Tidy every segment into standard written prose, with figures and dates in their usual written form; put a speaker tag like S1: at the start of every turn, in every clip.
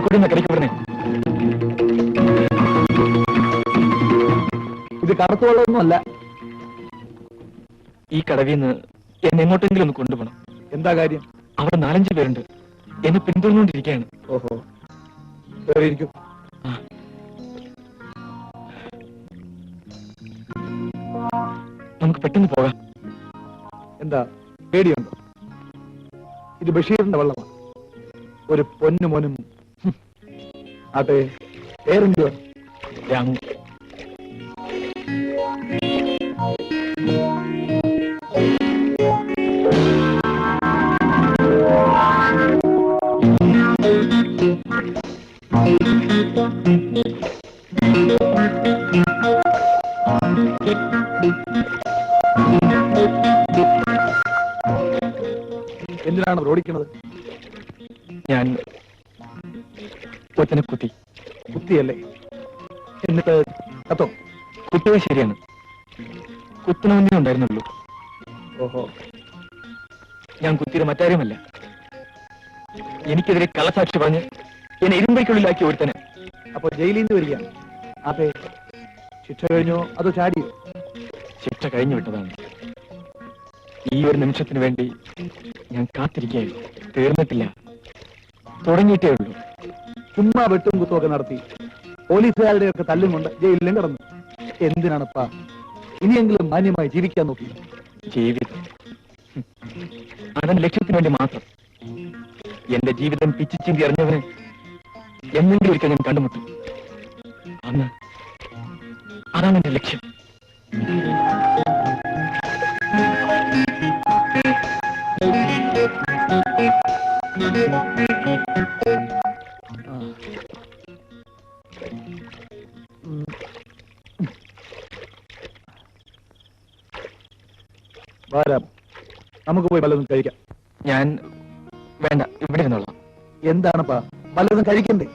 S1: എവിടുന്ന കടിക്കപ്പെടുന്നേ?
S2: ഇത് കടത്തുവള്ളമൊന്നും അല്ല.
S1: ഈ കടവിന്ന് എന്നെ എങ്ങോട്ടെങ്കിലും ഒന്ന് കൊണ്ടുപോകണം.
S2: എന്താ കാര്യം?
S1: അവിടെ 4-5 പേരുണ്ട്, എന്നെ പിന്തുടർന്നുകൊണ്ടിരിക്കുകയാണ്.
S2: ഓഹോ, കേറിയിരിക്കും.
S1: നമുക്ക് പെട്ടെന്ന് പോകാം.
S2: എന്താ പേടിയുണ്ടോ? ഇത് ബഷീറിന്റെ വള്ളമാണ്. ഒരു പൊന്നുമോനും. ആട്ടെ, പേരെന്തുവാ?
S1: രാമു.
S2: എന്തിനാണ് ഓടിക്കുന്നത്?
S1: ഞാൻ കൊച്ചനെ കുത്തി.
S2: കുത്തിയല്ലേ? എന്നിട്ട് കത്തോ?
S1: കുത്തിയത് ശരിയാണ്, കുത്തണമെന്നേ ഉണ്ടായിരുന്നുള്ളൂ.
S2: ഓഹോ,
S1: ഞാൻ കുത്തിയത് മറ്റാരുമല്ല, എനിക്കെതിരെ കള്ളസാക്ഷി പറഞ്ഞ് എന്നെ ഇരുമ്പയ്ക്കുള്ളിലാക്കി ഒരുത്തനെ.
S2: അപ്പൊ ജയിലിൽ നിന്ന് വരികയാണ്. അതെ, ശിക്ഷ കഴിഞ്ഞോ അതോ ചാടിയോ?
S1: ശിക്ഷ കഴിഞ്ഞു വിട്ടതാണ്. ഈ ഒരു നിമിഷത്തിന് വേണ്ടി ഞാൻ കാത്തിരിക്കുകയായിരുന്നു. തീർന്നിട്ടില്ല, തുടങ്ങിയിട്ടേ ഉള്ളൂ.
S2: ചുമ്മാ വെട്ടും കുത്തുമൊക്കെ നടത്തി പോലീസുകാരുടെയൊക്കെ തല്ലും കൊണ്ട് ജയിലിലും കിടന്നു. എന്തിനാണപ്പാ? ഇനിയെങ്കിലും മാന്യമായി ജീവിക്കാൻ നോക്കി.
S1: ജീവിതം അതിന്റെ ലക്ഷ്യത്തിന് വേണ്ടി മാത്രം. എന്റെ ജീവിതം പിച്ചിച്ചിന്തി അറിഞ്ഞവന് എന്നെങ്കിലും ഒരിക്കൽ ഞാൻ കണ്ടുമുട്ടും. അന്ന് അതാണ് എന്റെ ലക്ഷ്യം.
S2: വരാം, നമുക്ക് പോയി വല്ലതും കഴിക്കാം.
S1: ഞാൻ വേണ്ട, ഇവിടെ ഇരുന്നോളാം.
S2: എന്താണപ്പാ, വല്ലതും കഴിക്കണ്ടേ?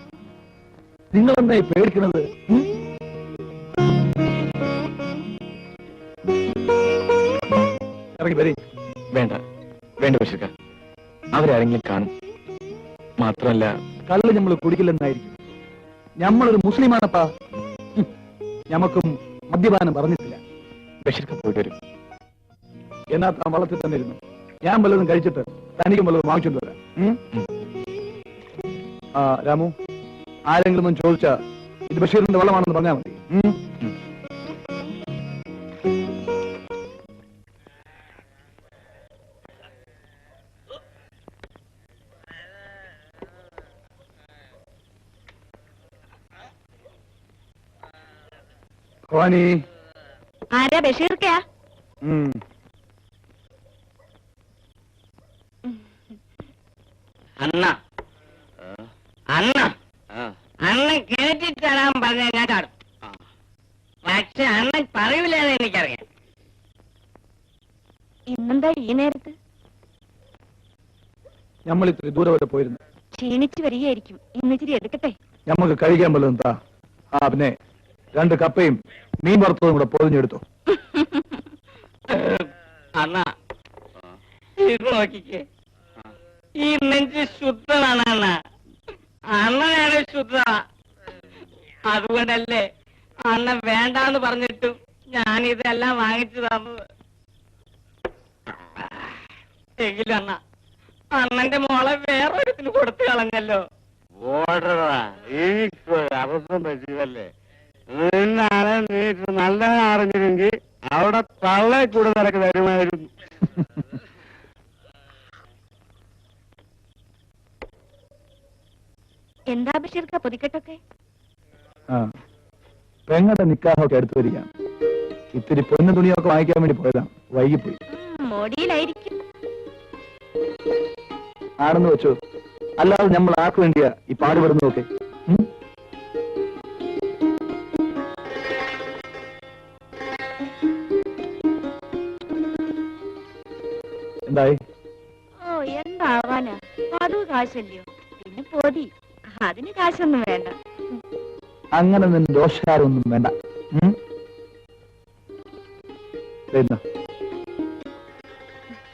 S2: നിങ്ങളെന്തായി പേടിക്കണത്? ഇറങ്ങി വരേ.
S1: വേണ്ട വേണ്ട ബഷീർക്ക, അവരാരെങ്കിലും കാണും. മാത്രമല്ല,
S2: കള്ള് നമ്മൾ കുടിക്കില്ലെന്നായിരിക്കും. ഞമ്മളൊരു മുസ്ലിമാണപ്പാ. ഞമ്മക്കും മദ്യപാനം പറഞ്ഞിട്ടില്ല.
S1: ബഷീർക്ക പോയിട്ട് വരും.
S2: എന്നാ താൻ വള്ളത്തിൽ തന്നെ ഇരുന്നു. ഞാൻ വല്ലതും കഴിച്ചിട്ട് തനിക്കും വല്ലതും വാങ്ങിച്ചോണ്ട് വരാം. ആ രാമു, ആരെങ്കിലും ഒന്ന് ചോദിച്ചാ ഇത് ബഷീറിന്റെ വള്ളമാണെന്ന് പറഞ്ഞാൽ മതി. ഭവാനി.
S3: ആരാ? ബഷീർക്കയാ?
S4: അണ്ണ അണ്ണ അണ്ണൻ കേട്ടി തരാൻ പറഞ്ഞ ഞാൻ ചാടും. പക്ഷെ അണ്ണൻ പറയൂലെന്ന് എനിക്കറിയാം.
S3: ഇന്നെന്താ ഈ നേരത്ത്?
S2: നമ്മൾ ഇത്തിരി ദൂരെ വരെ പോയിരുന്നു.
S3: ക്ഷീണിച്ചു വരികയായിരിക്കും. ഇന്നിച്ചിരി എടുക്കട്ടെ.
S2: ഞമ്മക്ക് കഴിക്കാൻ വല്ലതും താ. ആ പിന്നെ 2 കപ്പയും മീൻ വറുത്തതും കൂടെ പൊതിഞ്ഞെടുത്തു.
S4: അണ്ണ ഇത് നോക്കിക്കേ, ഈ നെഞ്ച് ശുദ്ധമാണ് അണ്ണ. അണ്ണനാണ് ശുദ്ധ. അതുകൊണ്ടല്ലേ അണ്ണൻ വേണ്ടാന്ന് പറഞ്ഞിട്ടും ഞാൻ ഇതെല്ലാം വാങ്ങിച്ചു തന്നത്. എങ്കിലും അണ്ണ, അണ്ണന്റെ മോളെ വേറൊരിടത്തിന് കൊടുത്തു കളഞ്ഞല്ലോ.
S5: അബദ്ധം പറ്റിയല്ലേ? നിന്നാണ് നീ നല്ല അറിഞ്ഞിരുന്നെങ്കിൽ അവിടെ തള്ളെ കൂടെ നിനക്ക് തരുമായിരുന്നു.
S3: എന്താ ബഷീർക്ക പൊതിക്കെട്ടൊക്കെ?
S2: പെങ്ങളുടെ നിക്കാഹൊക്കെ എടുത്തു വരികയാണ്. ഇത്തിരി പൊന്നു തുണിയൊക്കെ വാങ്ങിക്കാൻ വേണ്ടി പോയതാണ്. വൈകിപ്പോയി.
S3: മോടിയിലായിരിക്കും.
S2: ആണെന്ന് വെച്ചു. അല്ലാതെ നമ്മൾ ആർക്ക് വേണ്ടിയാ ഈ പാടുപെടുന്നതൊക്കെ? എന്തായി?
S3: ഓ, എന്താവാനാ? അത് കാശല്ലയോ? പിന്നെ പൊതി, അതിന് കാശൊന്നും വേണ്ട.
S2: അങ്ങനെ നിന്ന് ദോഷകാരമൊന്നും വേണ്ട.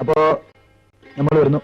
S2: അപ്പോ നമ്മൾ വരുന്നു.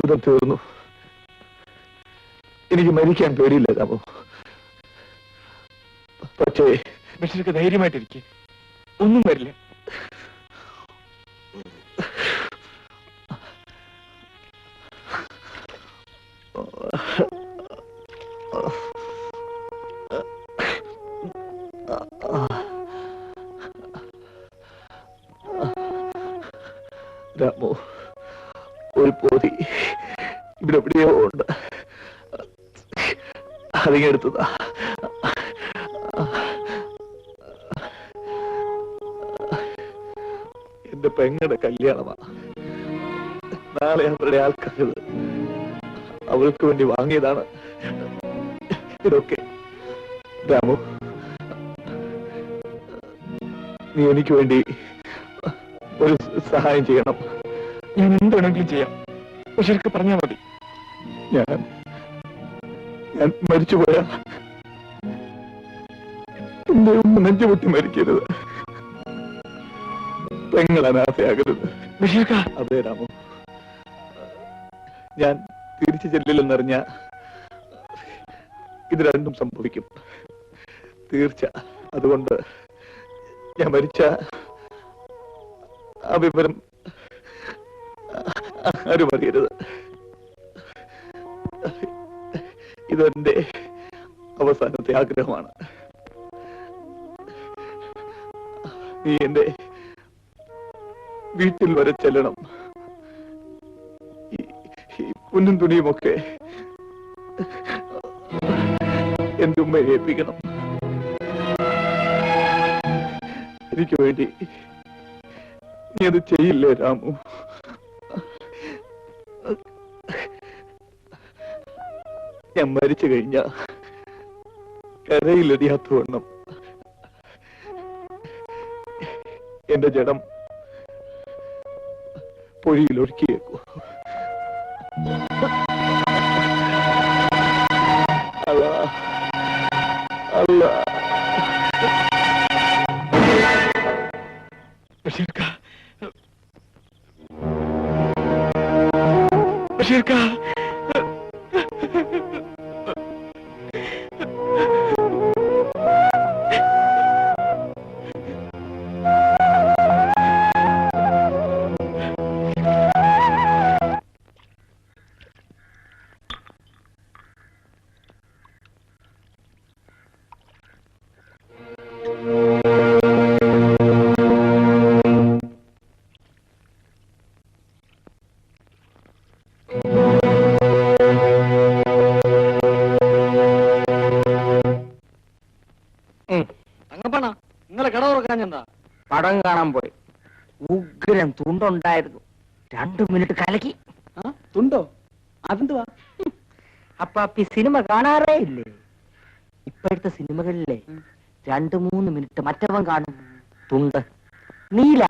S2: ജീവിതം തീർന്നു. എനിക്ക് മരിക്കാൻ പേടിയില്ല രാമു. പക്ഷേ
S1: ബഷീർക്ക് ധൈര്യമായിട്ടിരിക്കെ, ഒന്നും വരില്ല.
S2: രാമു, ഒരു പോതി ഇവിടെ എവിടെയോ ഉണ്ട്. അതിങ്ങെടുത്തതാ. എന്റെ പെങ്ങളുടെ കല്യാണമാ. നാളെ അവരുടെ ആൾക്കാരത് അവൾക്ക് വേണ്ടി വാങ്ങിയതാണ് ഇതൊക്കെ. രാമു, നീ എനിക്ക് വേണ്ടി ഒരു സഹായം ചെയ്യണം.
S1: ഞാൻ എന്ത് വേണമെങ്കിലും ചെയ്യാം. ബഷീർക്ക് പറഞ്ഞാൽ മതി.
S2: ഞാൻ മരിച്ചുപോയാ എന്റെ ഉമ്മ നെഞ്ചുപൊട്ടി മരിക്കരുത്. പെങ്ങൾ അനാഥയാകരുത്.
S1: ബഷീർക്ക,
S2: അതെ രാമു, ഞാൻ തിരിച്ചു ചെല്ലില്ലെന്നറിഞ്ഞ ഇത് രണ്ടും സംഭവിക്കും തീർച്ച. അതുകൊണ്ട് ഞാൻ മരിച്ച ആ വിവരം ആരും അറിയരുത്. ഇതെന്റെ അവസാനത്തെ ആഗ്രഹമാണ്. നീ എന്റെ വീട്ടിൽ വരെ ചെല്ലണം. ഈ പൊന്നും തുണിയുമൊക്കെ എന്റെ ഉമ്മയെ ഏൽപ്പിക്കണം. എനിക്ക് വേണ്ടി നീ അത് ചെയ്യില്ലേ രാമു? ഞാൻ മരിച്ചു കഴിഞ്ഞ കരയിലെറിയാത്തവണ്ണം എന്റെ ജഡം പൊഴിയിൽ ഒഴുക്കിയേക്കൂ. അല്ലാ അല്ലാ.
S1: ബഷീർക്ക, ബഷീർക്ക,
S4: നിങ്ങളെ കട തുറക്കാൻ എന്താ?
S6: പടം കാണാൻ പോയി. ഉഗ്രൻ തുണ്ടുണ്ടായിരുന്നു. 2 മിനിറ്റ് കലക്കി.
S4: തുണ്ടോ? അതെന്തുവാ?
S6: അപ്പാപ്പി സിനിമ കാണാറേ ഇല്ലേ? ഇപ്പോഴത്തെ സിനിമകളിലെ 2-3 മിനിറ്റ് മറ്റവൻ കാണും. തുണ്ട് നീല.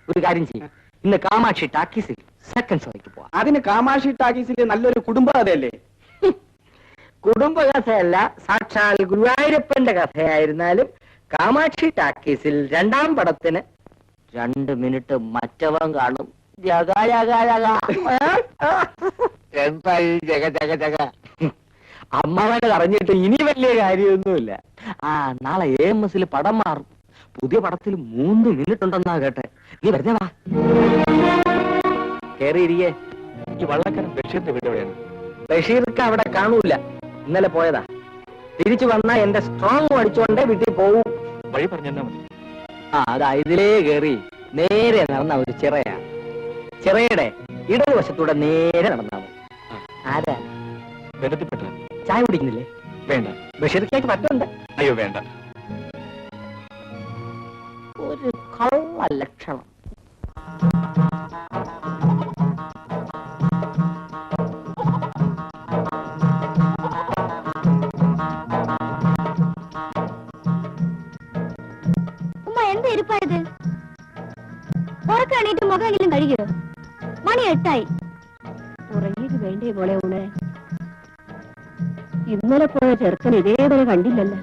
S6: ഒരു കാര്യം ചെയ്യും, ഇന്ന് കാമാക്ഷി ടാക്കീസിൽ സെക്കൻഡ് ഷോയ്ക്ക് പോവാം.
S4: അതിന് കാമാക്ഷി ടാക്കീസിലെ നല്ലൊരു കുടുംബ കഥയല്ലേ?
S6: കുടുംബകഥയല്ല, സാക്ഷാൽ ഗുരുവായൂരപ്പന്റെ കഥയായിരുന്നാലും കാമാക്ഷി ടാക്കീസിൽ 2ാം പടത്തിന് 2 മിനിറ്റ് മറ്റവൻ കാണും. ജഗ ജഗ ജഗ.
S5: എന്താ ഈ ജഗ ജഗ ജഗ?
S6: അമ്മാവനെ അറിഞ്ഞിട്ട് ഇനി വലിയ കാര്യമൊന്നുമില്ല. നാളെ AMS പടം മാറും. പുതിയ പടത്തിൽ 3 മിനിറ്റ് ഉണ്ടെന്നാ കേട്ടെ. നീ വെറുതെ വാ, കേറിയിരിക്കേ.
S1: ഈ വള്ളക്കാരൻ ബഷീറിന്റെ വീട് എവിടെയാണ്?
S6: ബഷീർക്ക് അവിടെ കാണൂല. ഇന്നലെ പോയതാ. തിരിച്ചു വന്നാ എന്റെ സ്ട്രോങ് അടിച്ചുകൊണ്ടേ വീട്ടിൽ പോവും.
S1: വഴി പറഞ്ഞാ മതി.
S6: അതാ ഇതിലേ കേറി നേരെ നടന്ന ഒരു ചിറയാ. ചിറയുടെ ഇടതുവശത്തൂടെ നേരെ നടന്നാ മതി. ആരാ?
S1: ബന്ധത്തിൽപ്പെട്ട.
S6: ചായ കുടിക്കുന്നില്ലേ?
S1: വേണ്ട.
S6: ബഷീർക്കായിട്ട് പറ്റുണ്ട്.
S1: അയ്യോ വേണ്ട.
S6: ഒരു കള്ള ലക്ഷണം.
S3: എന്താ ഇരിപ്പായത്? ഉറക്കാണീറ്റ് മുഖമെങ്കിലും കഴുകിയോ? മണി 8ആയി. ഉറങ്ങിയിട്ട് വേണ്ടേ മോളെ ഊണ്? ഇന്നലെ പോയ ചെറുക്കൻ ഇതേപോലെ കണ്ടില്ലല്ലോ.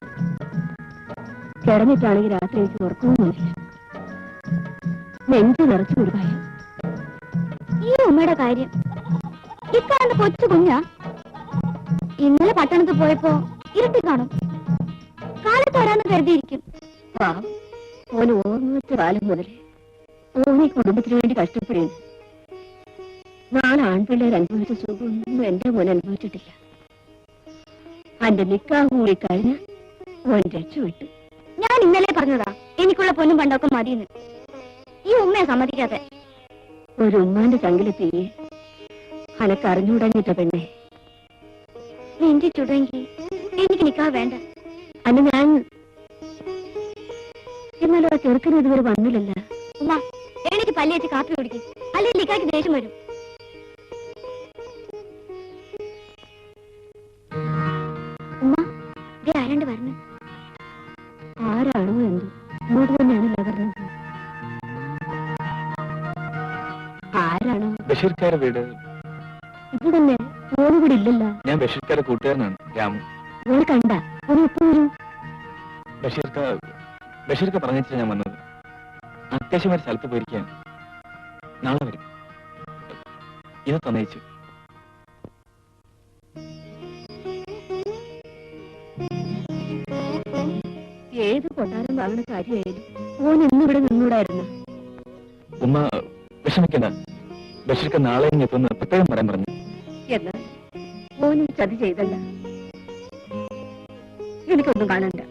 S3: കിടന്നിട്ടാണെങ്കിൽ രാത്രി എനിക്ക് ഉറക്കവും വന്നില്ല. നെഞ്ചു നിറച്ചു ഒരു ഭയം. ഈ ഉമ്മയുടെ കാര്യം ഇക്കാലത്ത് കൊച്ചു കുഞ്ഞാ. ഇന്നലെ പട്ടണത്തിൽ പോയപ്പോ ഇരുട്ടി കാണും. കാലത്ത് വരാന്ന് കരുതിയിരിക്കും. ഓന് ഓർമ്മ വെച്ച കാലം മുതൽ ഓന് ഈ കുടുംബത്തിന് വേണ്ടി കഷ്ടപ്പെടുന്നു. 4 ആൺപിള്ളേർ അനുഭവിച്ച സുഖമൊന്നും എന്റെ മോൻ അനുഭവിച്ചിട്ടില്ല. അന്റെ നിക്കാഹ് കൂടി കഴിഞ്ഞ് ഓൻ രക്ഷപ്പെട്ടു. ഞാൻ ഇന്നലെ പറഞ്ഞതാ എനിക്കുള്ള പൊന്നും പണ്ടൊക്കെ മതിയെന്ന്. ഈ ഉമ്മയെ സമ്മതിക്കാതെ ഒരു ഉമ്മാന്റെ ചങ്കിലെത്തിയേ അനക്ക് അറിഞ്ഞുടങ്ങിട്ട പെണ്ണെ. നെഞ്ചി ചുടങ്ങി എനിക്ക് നിക്കാ വേണ്ട. അന്ന് ഞാൻ എന്നാലും ആ ചെറുക്കനും ഇതുവരെ വന്നില്ലല്ല. ഉമ്മ എനിക്ക് പല്ലിയേച്ച് കാപ്പി കുടിക്കും, അല്ലെങ്കിൽ നിക്കാക്ക് ദേഷ്യം വരും. ഉമ്മ ദേ ആരാണ്ട് പറഞ്ഞു. ആരാണോ എന്തോ ഇങ്ങോട്ട് തന്നെയാണല്ലോ പറഞ്ഞത്. ആരാണോ?
S1: ബഷീർക്കാരുടെ വീട്
S3: ഇവിടെ തന്നെ ഓന് കൂടി ഇല്ലല്ലോ.
S1: ഞാൻ ബഷീർക്കാരുടെ കൂട്ടുകാരനാണ്, രാമു.
S3: ഓര് കണ്ട ഓന് എപ്പോ വരും?
S1: ബഷീർക്ക് പറഞ്ഞിട്ട് ഞാൻ വന്നത്. അത്യാവശ്യമായ സ്ഥലത്ത് പോയിരിക്കാൻ നാളെ വരും. ഇത് തന്നയിച്ചു.
S3: ഏത് കൊട്ടാരം വാങ്ങുന്ന കാര്യമായാലും ഓൻ ഇന്നിവിടെ നിന്നൂടായിരുന്നു.
S1: ഉമ്മ വിഷമിക്കണ്ട, ബഷീർക്ക് നാളെ എത്തുന്ന പ്രത്യേകം പറയാൻ പറഞ്ഞു.
S3: എന്നാൽ ഓന് ചതി ചെയ്തല്ല. എനിക്കൊന്നും കാണണ്ട.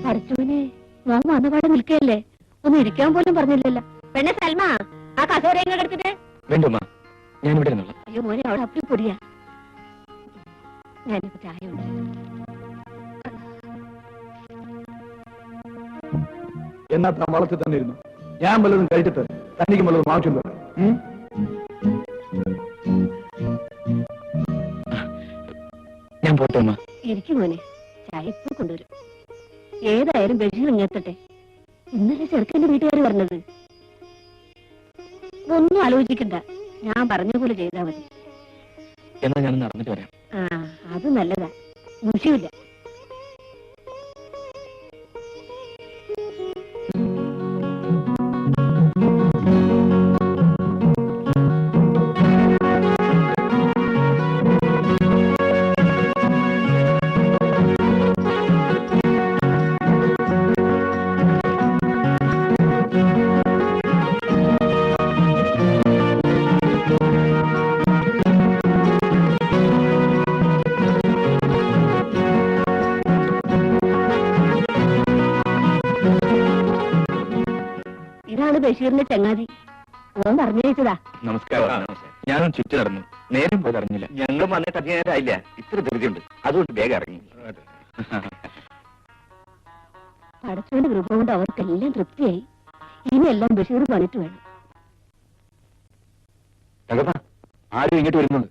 S3: പഠിച്ചോനെ ഞാൻ വന്നപാടെ നിൽക്കല്ലേ, ഒന്ന് ഇരിക്കാൻ പോലും പറഞ്ഞില്ലല്ലോ. പെണ്ണെ സൽമ, ആ കസേര ഇങ്ങോട്ട് എടുത്തിട്ട്.
S1: വേണ്ട ഉമ്മ, ഞാൻ ഇവിടെ നിന്നുള്ള.
S3: അയ്യോ മോനെ, അവിടെ അപ്പടി പൊടിയാ. ഞാനിപ്പോ ചായ ഉണ്ട്.
S2: എന്നാ താൻ വളർത്തി തന്നെ ഇരുന്നു. ഞാൻ വല്ലതും കഴിച്ചിട്ട് തനിക്ക് വല്ലതും ആവശ്യം വരും.
S1: ഞാൻ പോട്ടെ ഉമ്മ.
S3: ഇരിക്കും മോനെ, ചായ ഇപ്പൊ കൊണ്ടുവരും. ഏതായാലും ബഷീർ ഇങ്ങെത്തട്ടെ. ഇന്നലെ ചെറുക്കന്റെ വീട്ടുകാർ പറഞ്ഞത്. ഒന്നും ആലോചിക്കണ്ട, ഞാൻ പറഞ്ഞ പോലെ ചെയ്താ മതി.
S1: എന്നാ ഞാൻ നടന്നിട്ട് വരാം.
S3: ആ, അത് നല്ലതാ, മുഷിയില്ല. ഇതാണ് ബഷീറിന്റെ ചങ്ങാതി. ഓൻ പറഞ്ഞയച്ചതാ.
S1: നമസ്കാരം. ഞാനും ചുറ്റി നടന്നു, നേരം പോലും അറിഞ്ഞില്ല.
S5: ഞങ്ങൾ വന്നിട്ട് അധികം നേരമായില്ല. ഇത്ര ധൃതിയുണ്ട്, അതുകൊണ്ട് വേഗം ഇറങ്ങി.
S3: പടച്ചോന്റെ കൃപ കൊണ്ട് അവർക്കെല്ലാം തൃപ്തിയായി. ഇനിയെല്ലാം ബഷീർ പണിട്ട് വേണം.
S1: തകപ്പ, ആരും ഇങ്ങോട്ട് വരുന്നുണ്ട്.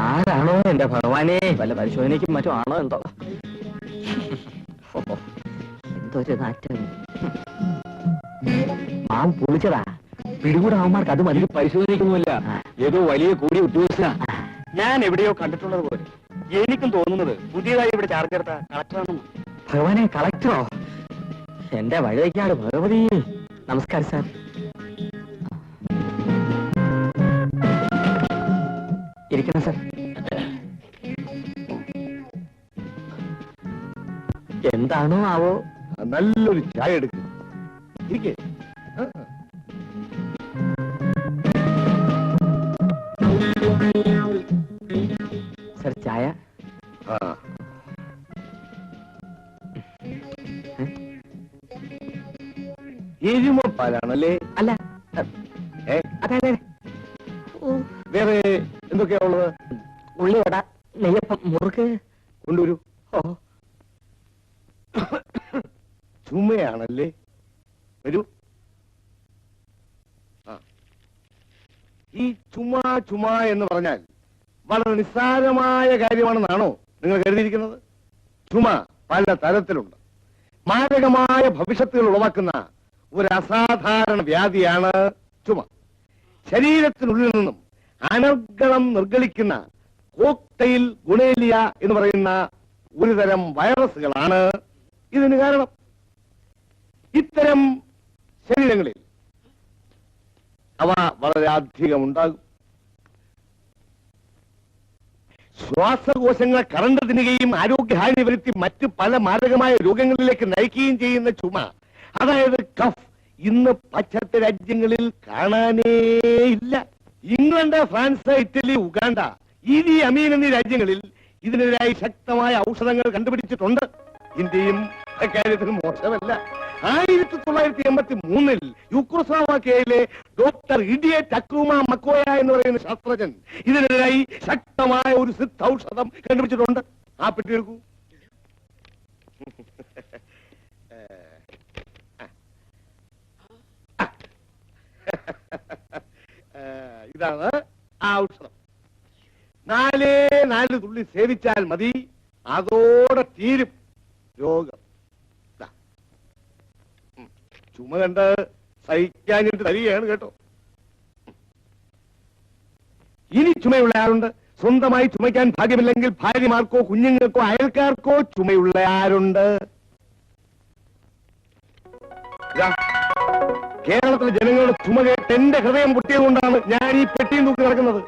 S6: ആരാണോ എന്റെ ഭഗവാനെ? വല്ല പരിശോധനയ്ക്കും മറ്റോ ആണോ എന്തോ. എന്തൊരു നാറ്റം. മാം പൊളിച്ചതാ. പിടികൂടാവന്മാർക്ക് അത് മതി.
S1: പരിശോധിക്കുന്നില്ല, ഏതോ വലിയ കൂടിയ ഉദ്യോഗസ്ഥനാ.
S5: ഞാൻ എവിടെയോ കണ്ടിട്ടുള്ളത് പോലെ. എനിക്കും തോന്നുന്നത് പുതിയതായി ഇവിടെ ചാർജ് എടുത്ത കളക്ടറാണെന്ന്.
S6: ഭഗവാനെ, കളക്ടറോ? എന്റെ വഴുതയ്ക്കാട് ഭഗവതി. നമസ്കാരം സാർ. ഇരിക്കണം സാർ. എന്താണോ ആവോ?
S5: നല്ലൊരു ചായ എടുക്കും.
S6: സാർ ചായ.
S5: എരുമപ്പാലാണല്ലേ?
S6: അല്ല,
S5: ഏ,
S6: അതെ അതെ.
S5: വേറെ എന്തൊക്കെയാ ഉള്ളത്?
S6: ഉള്ളിവട, നെയ്യപ്പം, മുറുക്ക്.
S5: കൊണ്ടുവരൂ.
S6: ഓ,
S5: ചുമയാണല്ലേ? വരൂ. ഈ ചുമ ചുമ എന്ന് പറഞ്ഞാൽ വളരെ നിസ്സാരമായ കാര്യമാണെന്നാണോ നിങ്ങൾ കരുതിയിരിക്കുന്നത്? ചുമ പല തരത്തിലുണ്ട്. മാരകമായ ഭവിഷ്യത്തുകൾ ഉളവാക്കുന്ന ഒരു അസാധാരണ വ്യാധിയാണ് ചുമ. ശരീരത്തിനുള്ളിൽ നിന്നും അനർഗളം നിർഗളിക്കുന്ന
S7: കോക്ടെയിൽ ഗുണേലിയ എന്ന് പറയുന്ന ഒരു തരം വൈറസുകളാണ് ഇതിന് കാരണം. ഇത്തരം ശരീരങ്ങളിൽ അവ വളരെ അധികം ഉണ്ടാകും. ശ്വാസകോശങ്ങളെ കറണ്ട് തിന്നുകയും ആരോഗ്യഹാനി വരുത്തി മറ്റ് പല മാരകമായ രോഗങ്ങളിലേക്ക് നയിക്കുകയും ചെയ്യുന്ന ചുമ, അതായത് കഫ്, ഇന്ന് പാശ്ചാത്യ രാജ്യങ്ങളിൽ കാണാനേ ഇല്ല. England, France, Italy, Uganda, Edhi അമീൻ എന്നീ രാജ്യങ്ങളിൽ ഇതിനെതിരായി ശക്തമായ ഔഷധങ്ങൾ കണ്ടുപിടിച്ചിട്ടുണ്ട്. ഇന്ത്യയും അക്കാര്യത്തിൽ മോശമല്ല. 1983 യുക്രോസ്ലോവാക്യയിലെ ഡോക്ടർ ഇഡിയെ ടക്രൂമ മക്കോയ എന്ന് പറയുന്ന ശാസ്ത്രജ്ഞൻ ഇതിനെതിരായി ശക്തമായ ഒരു സിദ്ധൌഷധം കണ്ടുപിടിച്ചിട്ടുണ്ട്. ആ പെട്ടി എടുക്കൂ. ഇതാണ് ആ ഔഷധം. 4 തുള്ളി സേവിച്ചാൽ മതി, അതോടെ തീരും രോഗം. ചുമ കണ്ട് സഹിക്കാനിട്ട് തരികയാണ് കേട്ടോ. ഇനി ചുമയുള്ള ആരുണ്ട്? സ്വന്തമായി ചുമയ്ക്കാൻ ഭാഗ്യമില്ലെങ്കിൽ ഭാര്യമാർക്കോ കുഞ്ഞുങ്ങൾക്കോ അയൽക്കാർക്കോ ചുമയുള്ള ആരുണ്ട്? കേരളത്തിലെ ജനങ്ങളുടെ ചുമ കേട്ട് എന്റെ ഹൃദയം പൊട്ടിയതുകൊണ്ടാണ് ഞാൻ ഈ പെട്ടിയും തൂക്കി നടക്കുന്നത്.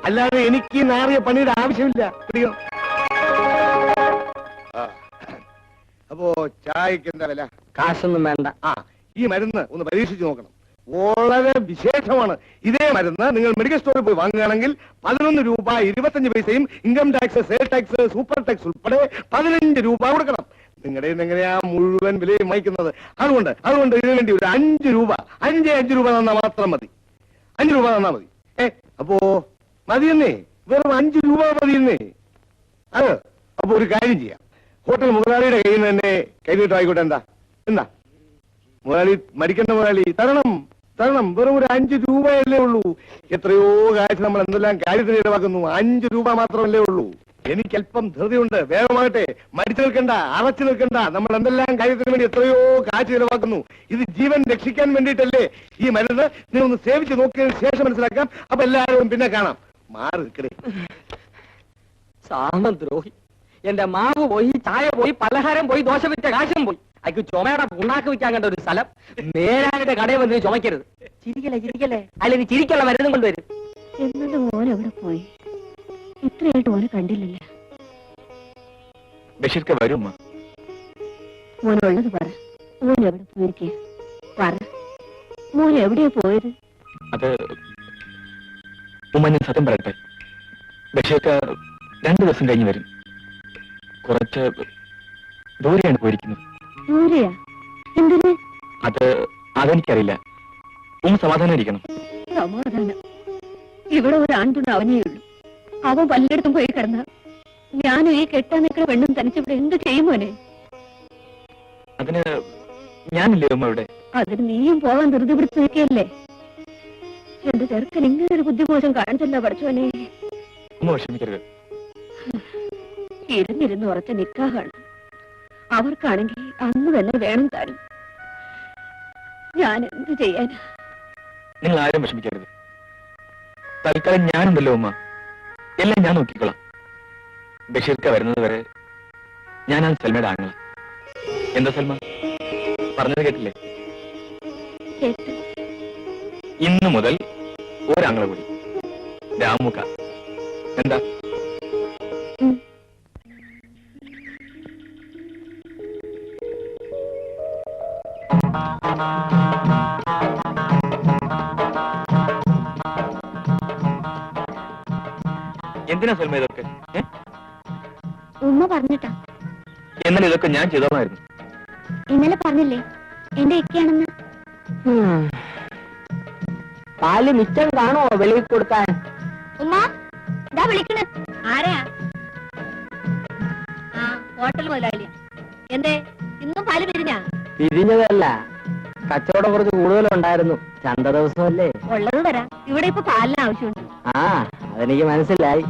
S7: അല്ലാതെ എനിക്ക് നാറിയ പണിയുടെ ആവശ്യമില്ല. പിടിക്കണം. അപ്പോ ചായക്ക് എന്താ വില?
S6: കാശൊന്നും വേണ്ട.
S7: ഈ മരുന്ന് ഒന്ന് പരീക്ഷിച്ച് നോക്കണം. വളരെ വിശേഷമാണ്. ഇതേ മരുന്ന് നിങ്ങൾ മെഡിക്കൽ സ്റ്റോറിൽ പോയി വാങ്ങുകയാണെങ്കിൽ 11 രൂപ 25 പൈസയും income tax, sale tax, super tax ഉൾപ്പെടെ 15 രൂപ കൊടുക്കണം. നിങ്ങളുടെ എങ്ങനെയാ മുഴുവൻ വിലയും വാങ്ങിക്കുന്നത്? അതുകൊണ്ട് ഇതിനു വേണ്ടി ഒരു 5 രൂപ 5 രൂപ തന്നാൽ മാത്രം മതി. 5 രൂപ തന്നാ മതി. അപ്പോ മതിയെന്നേ, വെറും 5 രൂപ മതിയെന്നേ. അപ്പൊ ഒരു കാര്യം ചെയ്യാം. ഹോട്ടൽ മുതലാളിയുടെ കയ്യിൽ നിന്ന് തന്നെ കൈനീട്ടം ആയിക്കോട്ടെ. എന്താ മുതലാളി മരിക്കേണ്ട മുതലാളി തരണം. വെറും ഒരു 5 രൂപയല്ലേ ഉള്ളൂ. എത്രയോ കാശ് നമ്മൾ എന്തെല്ലാം കാര്യത്തിന് ഇടവാക്കുന്നു. 5 രൂപ മാത്രമല്ലേ ഉള്ളൂ. എനിക്കല്പം ധൃതിയുണ്ട്. വേഗമാകട്ടെ. മരിച്ചു നിൽക്കണ്ട, അറച്ചു നിൽക്കണ്ട. നമ്മൾ എന്തെല്ലാം കാര്യത്തിന് വേണ്ടി എത്രയോ കാശ് ചിലവാക്കുന്നു. ഇത് ജീവൻ രക്ഷിക്കാൻ വേണ്ടിയിട്ടല്ലേ ഈ മരുന്ന്. നീ ഒന്ന് സേവിച്ച് നോക്കിയതിന് ശേഷം മനസ്സിലാക്കാം. അപ്പൊ എല്ലാവരും പിന്നെ കാണാം. മാറി നിൽക്കണേ.
S6: സാമദ്രോഹി. എന്റെ മാവ് പോയി, ചായ പോയി, പലഹാരം പോയി, ദോശ വിറ്റ കാശും പോയി. അയക്ക് ചുമയുടെ പുണ്ണാക്ക് വിൽക്കാൻ കണ്ട ഒരു സ്ഥലം. മേലാനിന്റെ കടയിൽ വന്ന് ചുമക്കരുത്. ചിരിക്കല്ലേ അല്ലെങ്കിൽ ചിരിക്കുള്ള മരുന്നും കൊണ്ടുവരും.
S3: എന്നത് മോൻ എവിടെ പോയി? ഇത്രയായിട്ട് മോനെ കണ്ടില്ലല്ലോ.
S1: ബഷീർക്ക് വരും.
S3: മോനുള്ളത് പറ. മോൻ എവിടെ പോയിരിക്കുക? പറ, മോൻ എവിടെയാ പോയത്?
S1: അത് ഉമ്മ, ഞാൻ സത്യം പറയട്ടെ. ബഷീർക്ക് 2 ദിവസം കഴിഞ്ഞ് വരും. കുറച്ച് ദൂരെയാണ് പോയിരിക്കുന്നത്.
S3: ദൂരെയാ? എന്തിന്?
S1: അതെനിക്കറിയില്ല. ഉമ്മ സമാധാനം ഇരിക്കണം.
S3: സമാധാനം? ഇവിടെ ഒരു ആൺതുണ അവനേ ഉള്ളൂ. അവൻ പലയിടത്തും പോയി കിടന്ന ഞാനും ഈ കെട്ടാൻ നിൽക്കുന്ന പെണ്ണും തനിച്ചിവിടെ എന്ത് ചെയ്യുമോനെ?
S1: അതിന് ഞാനില്ലേ ഉമ്മ ഇവിടെ?
S3: അതിന് നീയും പോകാൻ ധൃതി പിടിച്ചു നിൽക്കല്ലേ? എന്റെ ചെറുക്കൻ ഇങ്ങനെ ഒരു ബുദ്ധിമോശം കാണിച്ചല്ല പഠിച്ചോനെ.
S1: ഉമ്മ വിഷമിക്കരുത്.
S3: ഇരുന്നിരുന്ന് ഉറച്ച നിക്കാഹാണ്. അവർക്കാണെങ്കിൽ അന്ന് തന്നെ വേണം താനും. ഞാൻ എന്ത് ചെയ്യാനാ?
S1: നിങ്ങൾ ആരും വിഷമിക്കരുത്. തൽക്കാലം ഞാനുണ്ടല്ലോ ഉമ്മ. എല്ലാം ഞാൻ നോക്കിക്കോളാം. ബഷീർക്ക വരുന്നത് വരെ ഞാനാണ് സൽമയുടെ ആങ്ങള. എന്താ സൽമ പറഞ്ഞത് കേട്ടില്ലേ? ഇന്നു മുതൽ ഒരാങ്ങള കൂടി, രാമുക്ക. എന്താ? എന്തിനാ സൽമ ഇതൊക്കെ?
S3: ഉമ്മ പറഞ്ഞിട്ടാ.
S1: എന്നാൽ ഇതൊക്കെ ഞാൻ ചെയ്തോളായിരുന്നു.
S3: ഇന്നലെ പറഞ്ഞില്ലേ എന്റെ ഇക്കയാണെന്ന്?
S6: പാല് മിച്ചം കാണോ വെളിയിൽ കൊടുക്കാൻ?
S3: ഉമ്മ ഇതാ വിളിക്കണ. ആരാ? ഹോട്ടൽ മുതലാളിയാ. എന്തേ ഇന്നും പാല് പിരിഞ്ഞാ?
S6: പിരിഞ്ഞതല്ല, കച്ചവടം കുറച്ച് കൂടുതലുണ്ടായിരുന്നു. ചന്ത ദിവസമല്ലേ?
S3: ഉള്ളത് തരാം. ഇവിടെ ഇപ്പൊ പാലിന് ആവശ്യമുണ്ട്.
S6: അതെനിക്ക് മനസ്സിലായി.